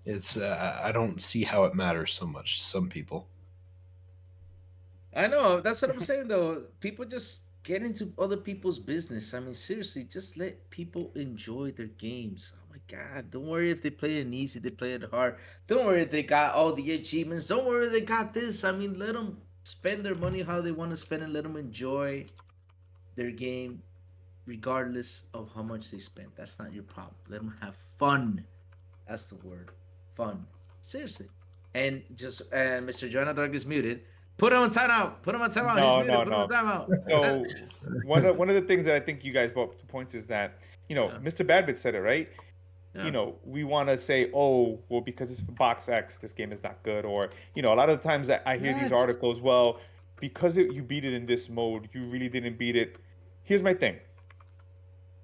S5: It's I don't see how it matters so much to some people.
S2: I know. That's what I'm saying, though. People just get into other people's business. I mean, seriously, just let people enjoy their games. Oh my God. Don't worry if they play it easy, they play it hard. Don't worry if they got all the achievements. Don't worry if they got this. I mean, let them spend their money how they want to spend it. Let them enjoy their game regardless of how much they spend. That's not your problem. Let them have fun. That's the word. Fun. Seriously. And Mr. Jonah Dark is muted. Put him on timeout. Put him on timeout. He's
S3: No,
S2: muted.
S3: no,
S2: Put him on
S3: no.
S2: timeout.
S3: So one of the things that I think you guys brought up to points is that
S2: Yeah.
S3: Mr. Badbit said it right.
S2: Yeah.
S3: we want to say, oh, well, because it's box X, this game is not good. Or, a lot of the times I hear these
S2: What?
S3: articles, well, because you beat it in this mode, you really didn't beat it. Here's my thing.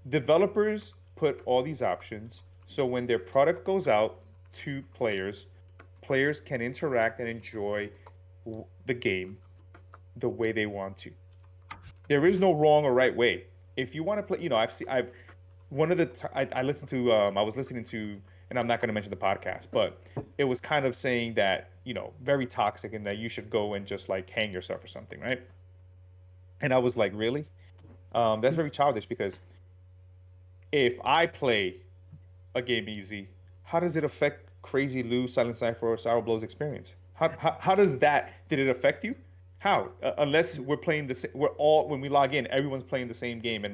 S3: Developers put all these options so when their product goes out to players, players can interact and enjoy the game the way they want to. There is no wrong or right way. If you want to play, I've one of the I listened to I was listening to, and I'm not going to mention the podcast, but it was kind of saying that very toxic and that you should go and just like hang yourself or something, right? And I was like, really? That's very childish because if I play a game easy, how does it affect Crazy Lou, Silent Cypher, or Sour Blow's experience? How does that? Did it affect you? How? Unless we're playing the same, we're all when we log in, everyone's playing the same game,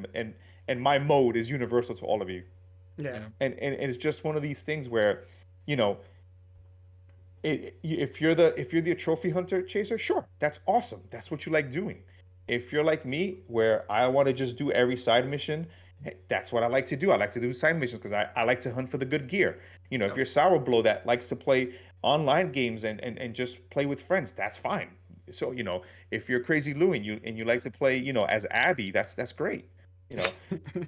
S3: and my mode is universal to all of you.
S1: Yeah.
S3: And it's just one of these things where, if you're the trophy hunter chaser, sure, that's awesome. That's what you like doing. If you're like me, where I want to just do every side mission, hey, that's what I like to do. I like to do side missions because I like to hunt for the good gear. If you're Sour Blow that likes to play online games and just play with friends, that's fine. So if you're Crazy Lou and you like to play as Abby, that's great.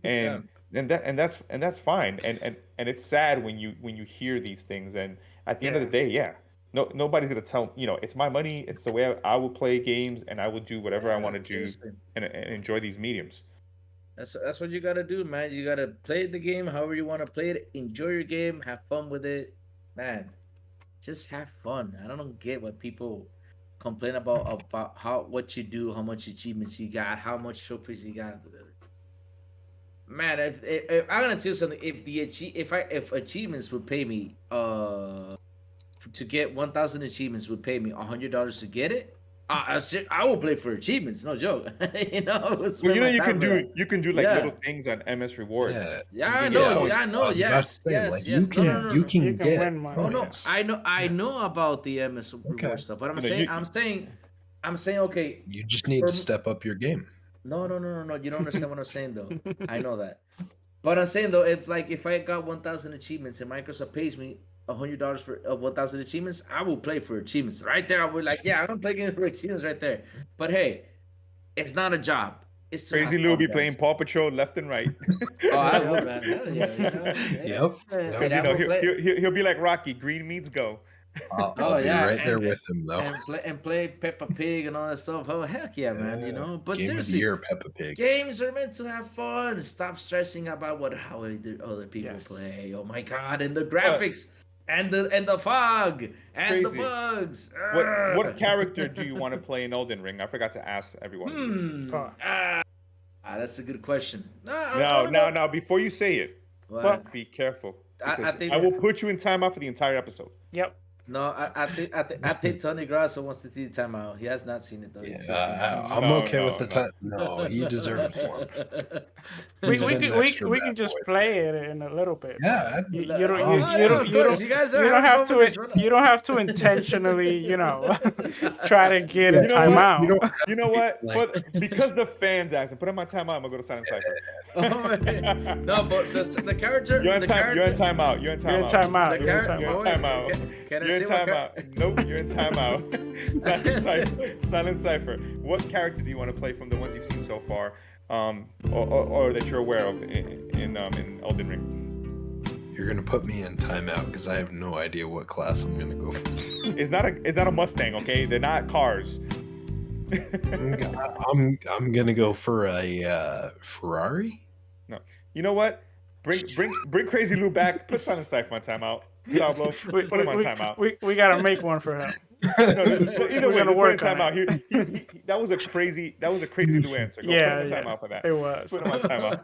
S3: And that's fine. And it's sad when you hear these things. And at the end of the day, yeah, nobody's gonna tell it's my money. It's the way I will play games, and I will do whatever I want to do and enjoy these mediums.
S2: That's what you gotta do, man. You gotta play the game however you want to play it. Enjoy your game, have fun with it, man. Just have fun. I don't get what people complain about what you do, how much achievements you got, how much trophies you got. Man, if I'm gonna tell you something, if achievements would pay me to get 1,000 achievements would pay me $100 to get it, I will play for achievements, no joke.
S3: Well, you can do like little things on MS Rewards.
S2: Yeah, I know. Yes.
S5: You can get
S1: win money.
S2: Oh no, I know about the MS Reward stuff. But I'm saying, okay.
S5: You just need to step up your game.
S2: No. You don't understand what I'm saying though. I know that. But I'm saying though, if I got 1,000 achievements and Microsoft pays me $100 for 1,000 achievements, I will play for achievements right there. I would like, yeah, I'm gonna play games for achievements right there. But hey, it's not a job. It's
S3: Crazy Lou will be playing Paw Patrol left and right.
S2: Oh, I would, man. Hell yeah,
S3: Yep. He'll be like Rocky. Green means go.
S5: I'll be right there with him though.
S2: And play Peppa Pig and all that stuff. Oh heck yeah, man! But
S5: Game
S2: seriously,
S5: of the year, Peppa Pig.
S2: Games are meant to have fun. Stop stressing about how other people play. Oh my god! And the graphics, and the fog, and the bugs.
S3: What character do you want to play in Elden Ring? I forgot to ask everyone.
S2: That's a good question.
S3: No. Before you say it, be careful. I will put you in timeout for the entire episode.
S1: Yep.
S2: No, I think Tony Grasso wants to see the timeout. He has not seen it though.
S5: I'm okay with the time. No, he deserves more.
S1: We can just play it in a little bit.
S5: Yeah,
S1: you don't have to intentionally try to get a timeout.
S3: You know what? Because the fans asked and put on my timeout, I'm gonna go to Silent Cypher.
S2: No, but the character.
S3: You're in timeout. You're in timeout.
S1: You're in timeout.
S3: You're in timeout. Nope, you're in timeout. Silent Cypher. What character do you want to play from the ones you've seen so far, or that you're aware of in Elden Ring?
S5: You're gonna put me in timeout because I have no idea what class I'm gonna go for.
S3: It's not a Mustang, okay? They're not cars.
S5: I'm gonna go for a Ferrari.
S3: No, you know what? Bring Crazy Lou back. Put Silent Cypher on timeout. Put him on timeout.
S1: We gotta make one for him.
S3: Either way, work on timeout. That was a crazy Lou answer. Go put him on timeout for that.
S1: It was.
S3: Put him on timeout.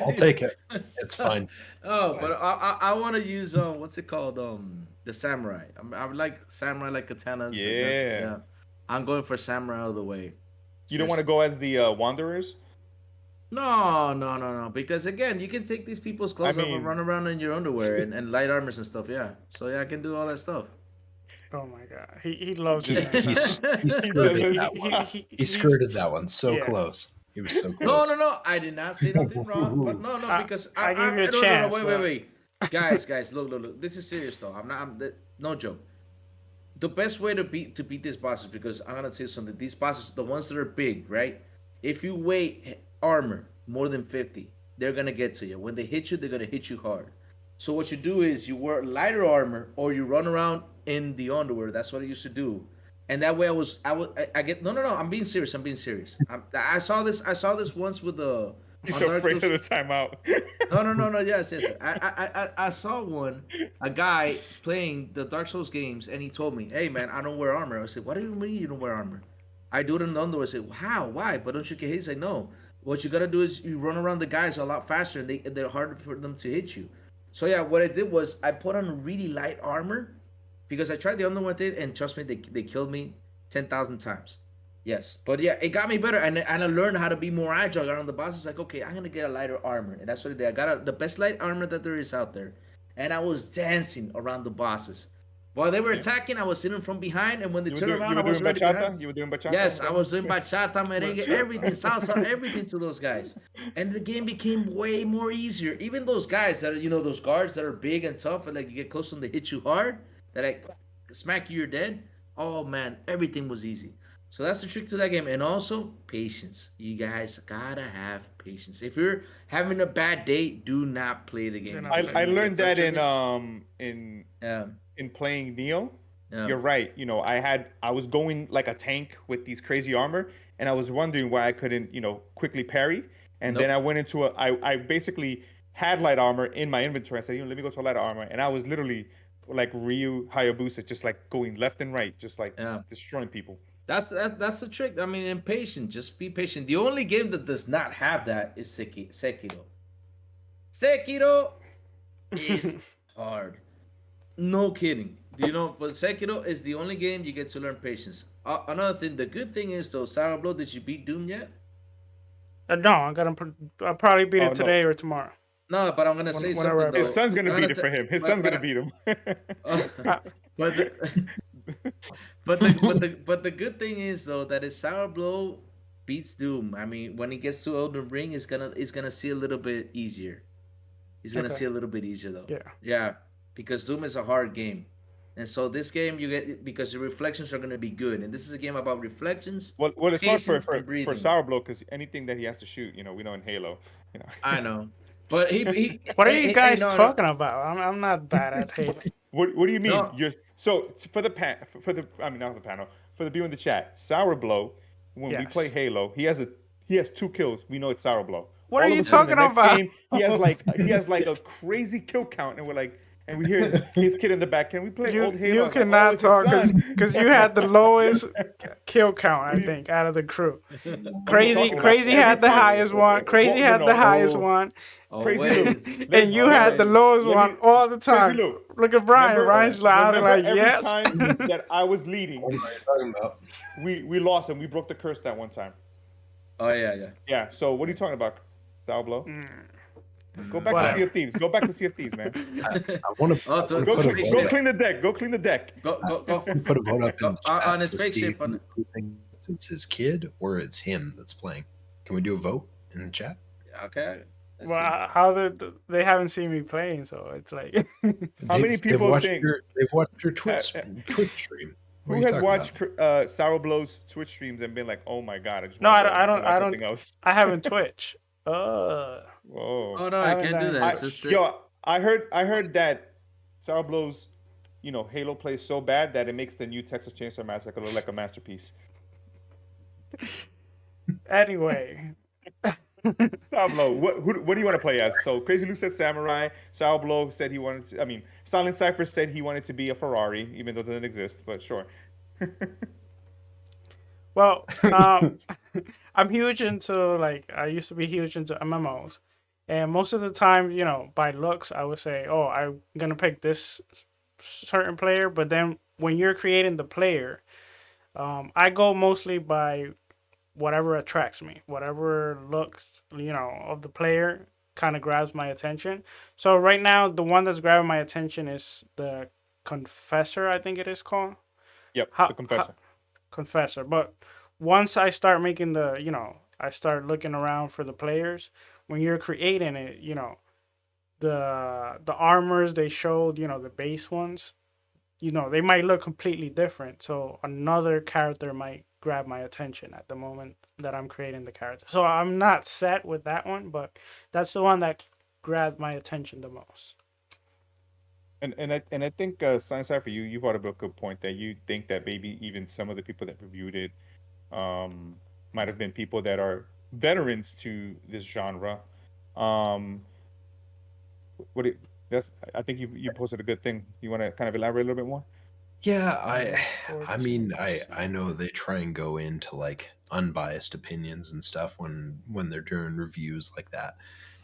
S5: I'll take it. It's fine.
S2: But I want to use what's it called? The samurai. I would like samurai, like katanas.
S3: Yeah.
S2: I'm going for samurai all the way.
S3: You don't want to go as the Wanderers?
S2: No. Because again, you can take these people's clothes off and run around in your underwear and light armors and stuff. Yeah. So yeah, I can do all that stuff.
S1: Oh my god, he loves it.
S5: He skirted that one so close. He was so
S2: No,
S5: close.
S2: no, no. I did not say nothing wrong. But no, no, because
S1: I give you a
S2: no, no, no.
S1: chance,
S2: Wait, wait,
S1: but
S2: wait. Guys, look. This is serious though. No joke. The best way to beat these bosses, because I'm gonna tell you something. These bosses, the ones that are big, right? If you weigh armor more than 50, they're gonna get to you. When they hit you, they're gonna hit you hard. So what you do is you wear lighter armor or you run around in the underwear. That's what I used to do. And that way I get no, no, no. I'm being serious. I saw this once with the
S3: He's
S2: on
S3: so
S2: Dark
S3: afraid of
S2: Souls.
S3: the timeout.
S2: No, no, no, no. Yes, yes. I saw a guy playing the Dark Souls games, and he told me, "Hey, man, I don't wear armor." I said, "What do you mean you don't wear armor?" I do it in the underwear. I said, "How? Why? But don't you get hit?" He said, "No. What you gotta do is you run around the guys a lot faster, and they're harder for them to hit you." So yeah, what I did was I put on really light armor because I tried the underwear thing, and trust me, they killed me 10,000 times. Yes, but yeah, it got me better, and I learned how to be more agile around the boss. It's like, okay, I'm gonna get a lighter armor, and that's what I did. I got the best light armor that there is out there, and I was dancing around the bosses while they were attacking. I was sitting from behind, and when they turned around,
S3: You
S2: I
S3: were
S2: was
S3: doing
S2: ready to have.
S3: bachata. You were doing bachata.
S2: Yes, I was doing bachata, merengue, everything, salsa, everything to those guys, and the game became way more easier. Even those guys that are, those guards that are big and tough, and like you get close to them, they hit you hard, that like smack you, you're dead. Oh man, everything was easy. So that's the trick to that game, and also patience. You guys gotta have patience. If you're having a bad day, do not play the game.
S3: I learned that
S2: Yeah,
S3: in playing Neo.
S2: yeah.
S3: You're right. I was going like a tank with these crazy armor, and I was wondering why I couldn't, quickly parry. And then
S2: Nope.
S3: I went into I basically had light armor in my inventory. I said, let me go to a light armor, and I was literally like Ryu Hayabusa, just like going left and right, just like
S2: Yeah.
S3: destroying people.
S2: That's the trick. I mean, impatient. Just be patient. The only game that does not have that is Sekiro. Sekiro is hard. No kidding. But Sekiro is the only game you get to learn patience. Another thing, the good thing is though, Sour Blow, did you beat Doom yet?
S1: no, I'll probably beat
S3: Oh,
S1: it
S3: no.
S1: today or tomorrow.
S2: No, but I'm gonna say
S1: whenever
S2: something though.
S3: His son's gonna
S2: I'm
S3: beat
S2: gonna
S3: it for him. His
S2: but-
S3: son's
S2: but-
S3: gonna beat him.
S2: but the good thing is though that is Sour Blow beats Doom. I mean, when he gets to Elden Ring, it's gonna see a little bit easier. He's gonna
S1: Okay.
S2: see a little bit easier though.
S1: Yeah.
S2: Yeah, because Doom is a hard game, and so this game you get because the reflections are gonna be good, and this is a game about reflections.
S3: well, it's hard
S2: patience, and
S3: for
S2: breathing.
S3: Sour Blow because anything that he has to shoot, we know in Halo,
S2: I know, but he
S1: What are
S2: hey,
S1: you
S2: hey,
S1: guys
S2: no, no.
S1: talking about? I'm not bad at Halo.
S3: What do you mean?
S2: No.
S3: So for the not the panel, for the view in the chat, Sour Blow, when we
S1: Yes.
S3: play Halo, he has 2 kills. We know it's Sour Blow.
S1: What are
S3: All of
S1: you
S3: a sudden, the
S1: talking
S3: next
S1: about?
S3: game, he has like a crazy kill count, and we're like, and we hear his kid in the back. Can we play old Halo? I
S1: You
S3: was like,
S1: cannot
S3: it's his
S1: talk
S3: son.
S1: because you had the lowest kill count, I think, out of the crew. Crazy had the highest one. Crazy had the highest one,
S3: Crazy
S2: Always.
S3: Lou.
S1: and you had the lowest
S3: let
S1: one
S3: me-
S1: all the time.
S3: Crazy Lou.
S1: Look at Brian. Brian's loud and like,
S3: every
S1: yes.
S3: time that I was leading,
S5: What are you talking about?
S3: we lost and we broke the curse that one time.
S2: Oh yeah.
S3: Yeah. So what are you talking about, Sour Blow? Go back
S1: Wow.
S3: to Sea of Thieves. Go back to Sea of Thieves, man.
S5: I want to
S2: Oh, so-
S3: Go,
S2: Put a
S3: clean,
S2: vote
S3: go
S2: up.
S3: clean the deck. Go clean the deck.
S2: Go.
S5: put a vote up in the chat
S2: On his
S5: to
S2: fake
S5: see
S2: shape, on
S5: who thinks it's his kid or it's him that's playing. Can we do a vote in the chat?
S2: Okay. Let's
S1: Well, how they haven't seen me playing, so it's like
S3: How many people
S5: watched
S3: think-
S5: they've watched your Twitch stream? What are
S3: Who
S5: you
S3: has
S5: talking
S3: watched
S5: about?
S3: Sour Blow's Twitch streams and been like, "Oh my god, I just
S1: No,
S3: want
S1: I don't-
S3: watch
S1: I don't-
S3: something else."
S1: I haven't Twitch.
S3: Whoa.
S2: Oh no, I
S1: haven't
S2: can't do
S1: done
S2: that.
S1: it.
S2: It's-
S3: I heard that Sour Blow's, Halo plays so bad that it makes the new Texas Chainsaw Massacre look like a masterpiece.
S1: Anyway,
S3: Sour Blow, what do you want to play as? So Crazy Lou said Samurai. Sour Blow said he wanted to. I mean, Silent Cypher said he wanted to be a Ferrari, even though it doesn't exist. But sure.
S1: well, I'm huge into I used to be huge into MMOs, and most of the time, by looks, I would say, oh, I'm gonna pick this certain player, but then when you're creating the player, I go mostly by whatever attracts me, whatever looks, of the player kind of grabs my attention. So right now, the one that's grabbing my attention is the Confessor, I think it is called.
S3: Yep.
S1: How-
S3: the Confessor.
S1: Confessor. But once I start making the, I start looking around for the players. When you're creating it, the armors they showed, the base ones, they might look completely different. So another character might grab my attention at the moment that I'm creating the character. So I'm not set with that one, but that's the one that grabbed my attention the most.
S3: And I think Science for you brought up a good point that you think that maybe even some of the people that reviewed it um, might have been people that are veterans to this genre. Um, what it, that's I think you posted a good thing. You want to kind of elaborate a little bit more?
S5: Yeah,
S1: Look
S5: I
S1: forward
S5: mean,
S1: to
S5: I
S1: seeing.
S5: know they try and go into like unbiased opinions and stuff when they're doing reviews like that.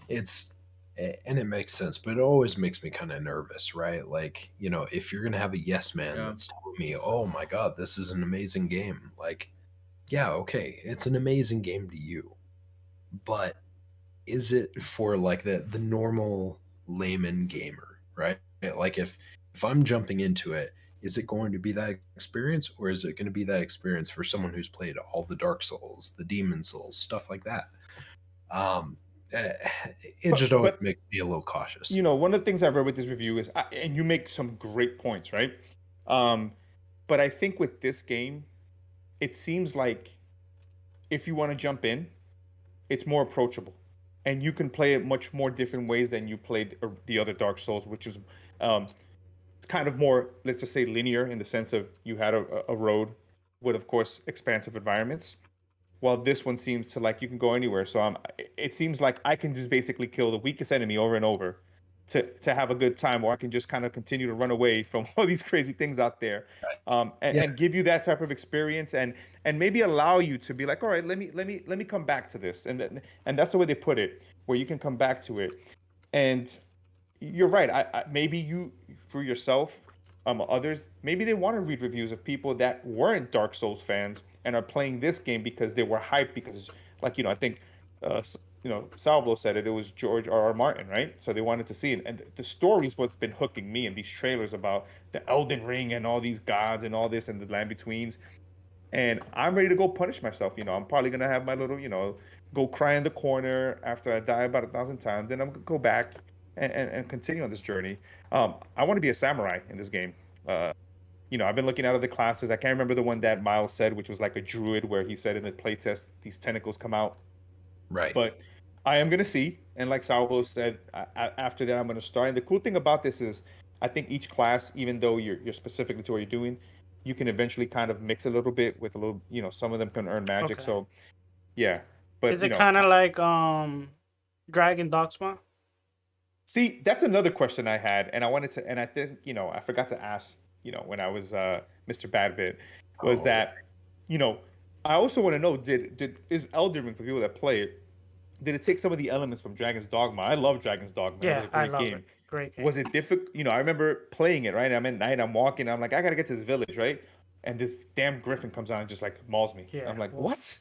S5: It's and it makes sense, but it always makes me kind of nervous, right? Like, if you're gonna have a yes man
S2: Yeah.
S5: that's telling me, "Oh my God, this is an amazing game," like, yeah, okay, it's an amazing game to you, but is it for like the normal layman gamer, right? Like if I'm jumping into it, is it going to be that experience, or is it going to be that experience for someone who's played all the Dark Souls, the Demon Souls, stuff like that? Um, eh, it just always
S3: But
S5: makes me a little cautious.
S3: one of the things I've read with this review is, and you make some great points, right? Um, but I think with this game, it seems like if you want to jump in, it's more approachable, and you can play it much more different ways than you played the other Dark Souls, which is um, kind of more, let's just say, linear in the sense of you had a road with, of course, expansive environments. While this one seems to like you can go anywhere. So it seems like I can just basically kill the weakest enemy over and over to have a good time, or I can just kind of continue to run away from all these crazy things out there,
S5: Yeah,
S3: and give you that type of experience, and maybe allow you to be like, all right, let me come back to this, and that's the way they put it, where you can come back to it, and you're right. Maybe you for yourself, others maybe they want to read reviews of people that weren't Dark Souls fans and are playing this game because they were hyped because it's like I think Salvo said it. It was George R. R. Martin, right? So they wanted to see it, and the stories what's been hooking me in these trailers about the Elden Ring and all these gods and all this and the land betweens, and I'm ready to go punish myself. I'm probably gonna have my little, go cry in the corner after I die about 1,000 times. Then I'm gonna go back and continue on this journey. I want to be a samurai in this game. Uh, I've been looking at other classes. I can't remember the one that Miles said, which was like a druid, where he said in the playtest these tentacles come out.
S5: right.
S3: But I am gonna see, and like Salvo said, after that I'm gonna start. And the cool thing about this is, I think each class, even though you're specifically to what you're doing, you can eventually kind of mix a little bit with a little. Some of them can earn magic.
S1: Okay.
S3: So yeah, but
S1: Is it kind of like Dragon Dogma?
S3: see, that's another question I had, and I wanted to, and I think I forgot to ask, when I was Mr. Badbit, was
S5: Oh,
S3: that, you know, I also want to know, is Elden Ring, for people that play it, did it take some of the elements from Dragon's Dogma? I love Dragon's Dogma. That was
S1: Yeah,
S3: a
S1: I
S3: great
S1: love it.
S3: game.
S1: Great game.
S3: Was it difficult? I remember playing it, right? I'm at night, I'm walking, I'm like, I gotta get to this village, right? And this damn griffin comes out and just like mauls me.
S1: Yeah.
S3: I'm like,
S1: Well,
S3: what?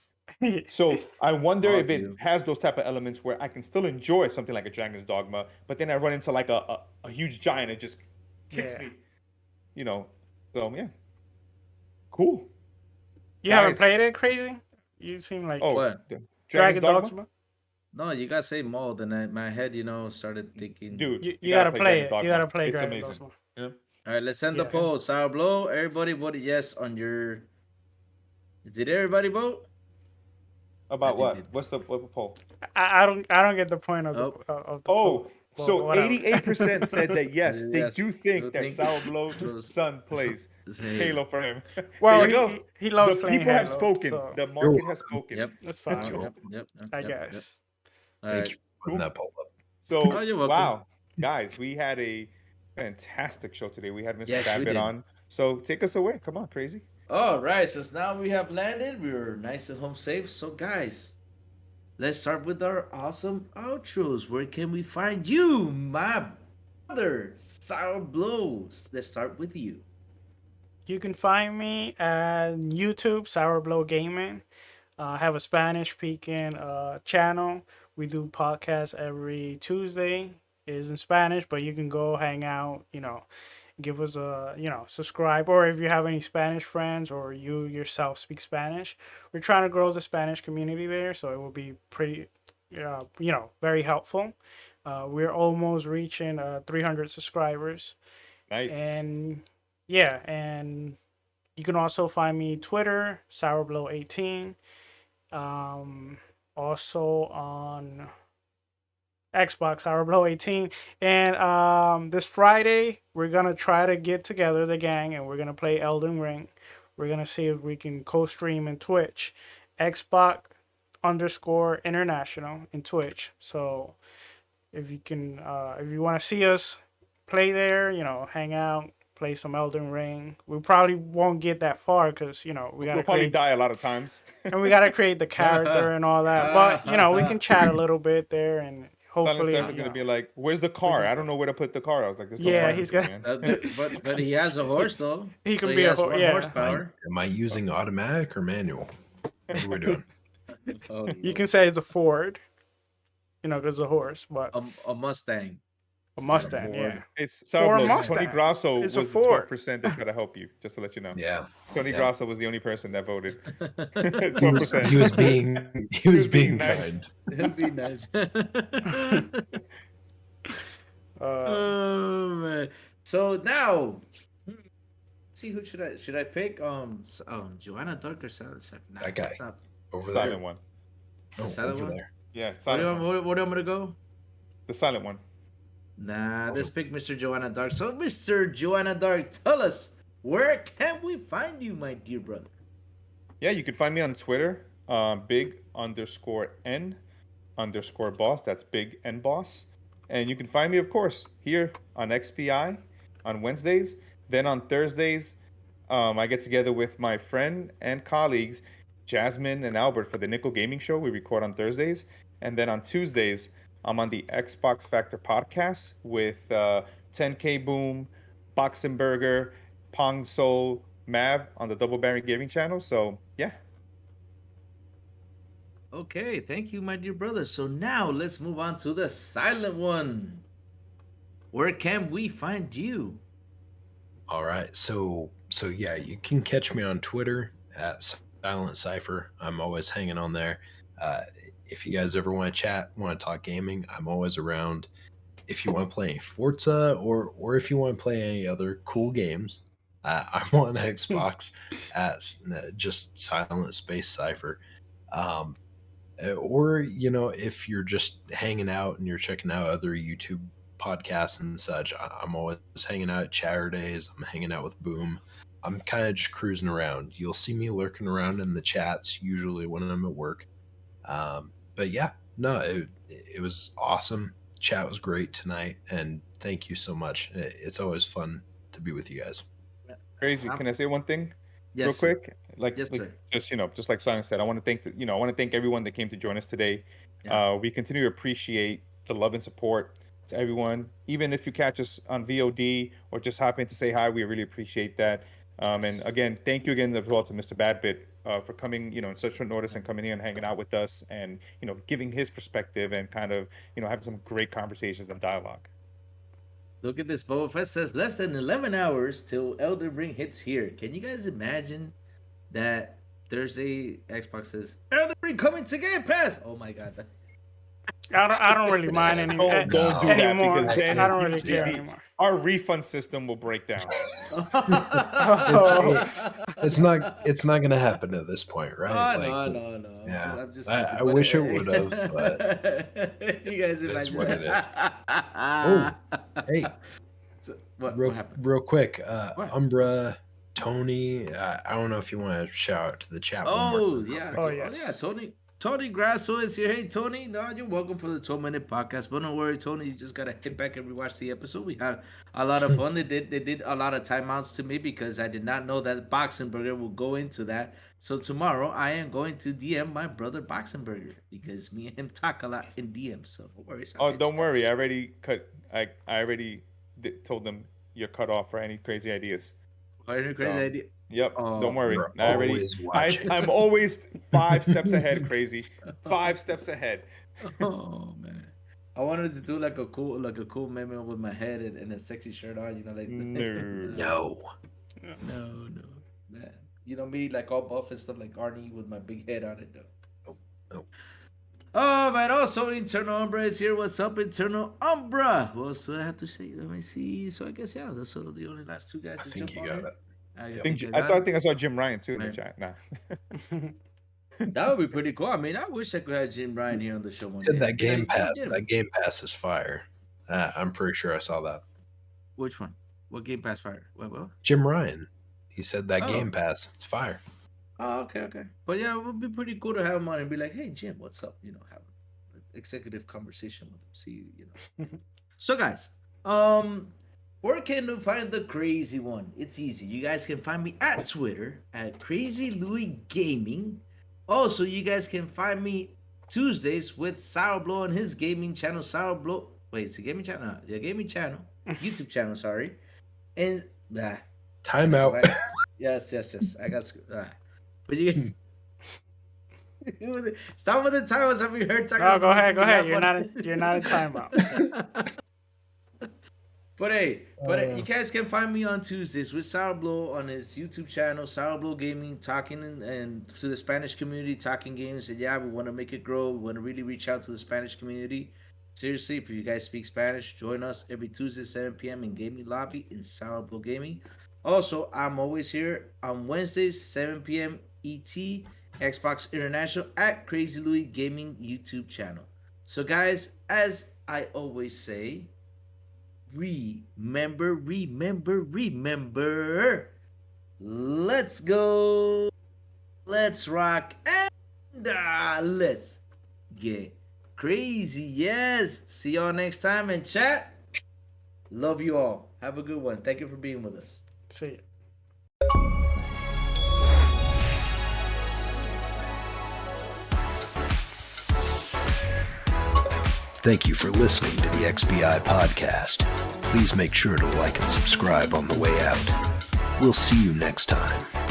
S3: So I wonder
S2: All
S3: if
S2: of
S3: it
S2: you.
S3: has those type of elements where I can still enjoy something like a Dragon's Dogma, but then I run into like a huge giant and just kicks
S1: yeah.
S3: me, you know. So yeah, cool,
S1: You haven't
S3: guys.
S1: played it, Crazy? You seem like
S3: Oh,
S2: What?
S3: the Dragon's
S1: Dragon
S3: Dogma,
S1: Dogma.
S2: No, you gotta say mold, and my head, started thinking.
S3: dude,
S1: You,
S3: you
S1: you
S3: gotta
S1: gotta
S3: play
S1: play
S3: Dragon's
S1: it. You
S3: Dogma.
S1: gotta play
S3: It's
S1: Dragon
S3: amazing.
S1: Dogma.
S3: Yeah.
S2: All right, let's send the
S1: Yeah.
S2: poll. Sour blow. Everybody voted yes on your. Did everybody vote? I
S3: About
S2: think
S3: what? What's the poll?
S1: I don't get the point of the
S2: Oh,
S1: of the poll.
S3: Oh,
S1: Well,
S3: so
S1: whatever.
S3: 88% said that yes, they
S2: yes.
S3: do
S2: You
S3: think that
S2: think
S3: Sour Blow's
S2: those
S3: son plays
S2: Halo?
S3: Halo for him. There
S1: Well,
S3: you
S1: he,
S3: go.
S1: he he loves
S3: The
S1: playing
S3: people have
S1: Halo,
S3: spoken.
S1: so
S3: The
S5: you're
S3: market has
S5: welcome.
S3: spoken.
S2: Yep.
S1: that's
S5: Thank
S1: fine.
S5: you.
S1: I
S2: Yep.
S1: guess.
S2: All
S5: Thank
S2: right.
S5: you for putting
S3: Cool.
S5: that poll up.
S2: Oh,
S3: So,
S2: you're welcome.
S3: wow, guys, we had a fantastic show today. We had Mr.
S2: Yes, we
S3: Babbitt
S2: did.
S3: on. So, take us away. Come on, crazy.
S2: All right. Since now we have landed, we're nice and home safe. So, guys, let's start with our awesome outros. Where can we find you, my brother, Sour Blows? Let's start with you.
S1: You can find me at YouTube, Sour Blow Gaming. I have a Spanish speaking channel. We do podcasts every Tuesday. It is in Spanish, but you can go hang out, give us a, subscribe. Or if you have any Spanish friends or you yourself speak Spanish, we're trying to grow the Spanish community there, so it will be pretty, very helpful. We're almost reaching 300 subscribers.
S3: Nice.
S1: And yeah, and you can also find me Twitter, SourBlow18. Also on Xbox, SourBlow18. And this Friday, we're going to try to get together, the gang, and we're going to play Elden Ring. We're going to see if we can co-stream in Twitch. Xbox_international in Twitch. So if you can, if you want to see us play there, hang out, play some Elden Ring. We probably won't get that far because, we got to
S3: probably die a lot of times.
S1: and we got to create the character and all that. But, we can chat a little bit there and hopefully.
S3: Silent Surf is going to be like, where's the car? I don't know where to put the car. I was like, there's no
S1: Yeah,
S3: car
S1: he's
S3: here,
S1: got-
S3: man.
S2: But he has a horse though.
S1: He can
S2: So
S1: be
S2: he
S1: a
S2: has one
S1: yeah.
S2: horsepower.
S5: Am I using automatic or manual? What are we doing?
S2: Oh,
S1: You can say it's a Ford, because a horse, but
S2: a Mustang.
S1: a Mustang,
S2: Ford.
S1: yeah.
S3: It's
S1: For a
S3: Tony
S1: Mustang.
S3: Grasso
S1: It's
S3: was
S1: a
S3: the
S1: Ford.
S3: 12% that tried to help you, just to let you know.
S5: Yeah.
S3: Tony
S5: Yeah.
S3: Grasso was the only person that voted.
S5: He was
S3: 12%.
S5: being
S3: nice.
S5: kind.
S2: It'd be nice. Oh man. So now, let's see, who should I pick? Joanna Dark or Silent? Nah,
S5: That guy.
S2: stop.
S5: Over
S3: Silent
S5: there.
S3: one.
S5: Oh,
S2: Silent
S5: over
S2: one?
S5: there.
S3: Yeah,
S2: What do
S3: silent one.
S2: I'm gonna go?
S3: The silent one.
S2: Nah, let's pick Mr. Joanna Dark. So, Mr. Joanna Dark, tell us, where can we find you, my dear brother?
S3: Yeah, you can find me on Twitter, big_N_boss. That's Big N Boss. And you can find me, of course, here on XBI on Wednesdays. Then on Thursdays, I get together with my friend and colleagues, Jasmine and Albert, for the Nickel Gaming Show. We record on Thursdays. And then on Tuesdays, I'm on the Xbox Factor podcast with 10K Boom, Boxenberger, Pong Soul, Mav on the Double Baron Gaming channel. So, yeah.
S2: Okay, thank you, my dear brother. So now let's move on to the silent one. Where can we find you?
S5: All right. So yeah, you can catch me on Twitter at Silent Cipher. I'm always hanging on there. If you guys ever want to chat, want to talk gaming, I'm always around. If you want to play Forza or if you want to play any other cool games, I'm on Xbox at just Silent Space Cipher. Or, if you're just hanging out and you're checking out other YouTube podcasts and such, I'm always hanging out at Chatter Days. I'm hanging out with Boom. I'm kind of just cruising around. You'll see me lurking around in the chats, usually when I'm at work. But yeah, no, it was awesome. Chat was great tonight, and thank you so much. It's always fun to be with you guys.
S3: Crazy. Can I say one thing
S2: Yes,
S3: real
S2: sir.
S3: quick? Like,
S2: Yes, sir.
S3: just like Simon said, I want to thank everyone that came to join us today.
S2: Yeah.
S3: We continue to appreciate the love and support to everyone. Even if you catch us on VOD or just happen to say hi, we really appreciate that. And again, thank you again as well to Mr. Badbit for coming, in such short notice and coming here and hanging out with us and, giving his perspective and kind of, having some great conversations and dialogue.
S2: Look at this. Boba Fett says less than 11 hours till Elden Ring hits here. Can you guys imagine that Thursday Xbox says Elden Ring coming to Game Pass? Oh my god.
S1: I don't really mind
S3: Don't do that
S1: anymore.
S3: because then
S1: I don't really care
S3: the-
S1: anymore.
S3: our refund system will break down.
S5: It's not gonna happen at this point, right?
S2: No.
S5: Yeah.
S2: I'm just
S5: I
S2: messing, but
S5: wish it would have, but
S2: you guys
S5: That's
S2: imagine
S5: what it is.
S2: that?
S5: hey,
S2: So, what
S5: real
S2: happened?
S5: real quick,
S2: What?
S5: Umbra, Tony, I don't know if you want to shout out to the chat. one more
S2: Oh
S5: time.
S2: yeah.
S1: Oh,
S2: yeah,
S1: yes.
S2: Tony Grasso is here. Hey Tony, no, you're welcome for the 12-minute podcast. But don't worry, Tony, you just gotta hit back and rewatch the episode. We had a lot of fun. They did a lot of timeouts to me because I did not know that Boxenberger will go into that. So tomorrow I am going to DM my brother Boxenberger because me and him talk a lot in DM. So no worries.
S3: Oh, don't worry. I already told them you're cut off for any crazy ideas.
S2: Crazy
S3: So-
S2: idea.
S3: Yep.
S2: Oh,
S3: Don't worry.
S5: We're
S3: I already.
S5: always watching.
S3: I'm always 5 steps ahead. Crazy. 5 steps ahead.
S2: Oh man. I wanted to do like a cool meme with my head and a sexy shirt on, like
S5: No.
S2: no, man. You know me, like all buff and stuff, like Arnie with my big head on it. No.
S5: No.
S2: Oh man! Also, Internal Umbra is here. What's up, Internal Umbra? What else do I have to say? Let me see. So I guess those are the only last two guys
S5: I
S2: that
S5: think
S2: jump
S5: you
S2: on
S5: got
S2: here.
S5: it.
S3: I think I saw Jim Ryan too in the
S2: Right.
S3: chat. Nah.
S2: That would be pretty cool. I mean, I wish I could have Jim Ryan here on the show one
S5: Said
S2: day.
S5: that
S2: Be like,
S5: Game
S2: "Hey,
S5: Pass.
S2: Jim."
S5: That Game Pass is fire. I'm pretty sure I saw that.
S2: Which one? What Game Pass fire? What?
S5: Jim Ryan. He said that
S2: Oh.
S5: Game Pass. It's fire.
S2: Oh, okay. But yeah, it would be pretty cool to have him on and be like, "Hey, Jim, what's up?" Have an executive conversation with him. See, So, guys, where can you find the crazy one? It's easy. You guys can find me at Twitter at Crazy Louis Gaming. Also, you guys can find me Tuesdays with Sour Blow on his gaming channel. Sour Blow. Wait, it's a gaming channel. No, the gaming channel, YouTube channel. Sorry, and
S5: Time out.
S2: Yes. I got. But you can stop with the timers. Have you heard?
S1: No, go ahead. You're not in timeout.
S2: But hey, you guys can find me on Tuesdays with Sour Blow on his YouTube channel, Sour Blow Gaming, talking and to the Spanish community, talking games. And yeah, we want to make it grow. We want to really reach out to the Spanish community. Seriously, if you guys speak Spanish, join us every Tuesday, 7 p.m. in Gaming Lobby in Sour Blow Gaming. Also, I'm always here on Wednesdays, 7 p.m. ET, Xbox International at Crazy Louis Gaming YouTube channel. So, guys, as I always say, remember. Let's go. Let's rock. And let's get crazy. Yes. See y'all next time. And chat, love you all. Have a good one. Thank you for being with us.
S1: See ya.
S5: Thank you for listening to the XBI Podcast. Please make sure to like and subscribe on the way out. We'll see you next time.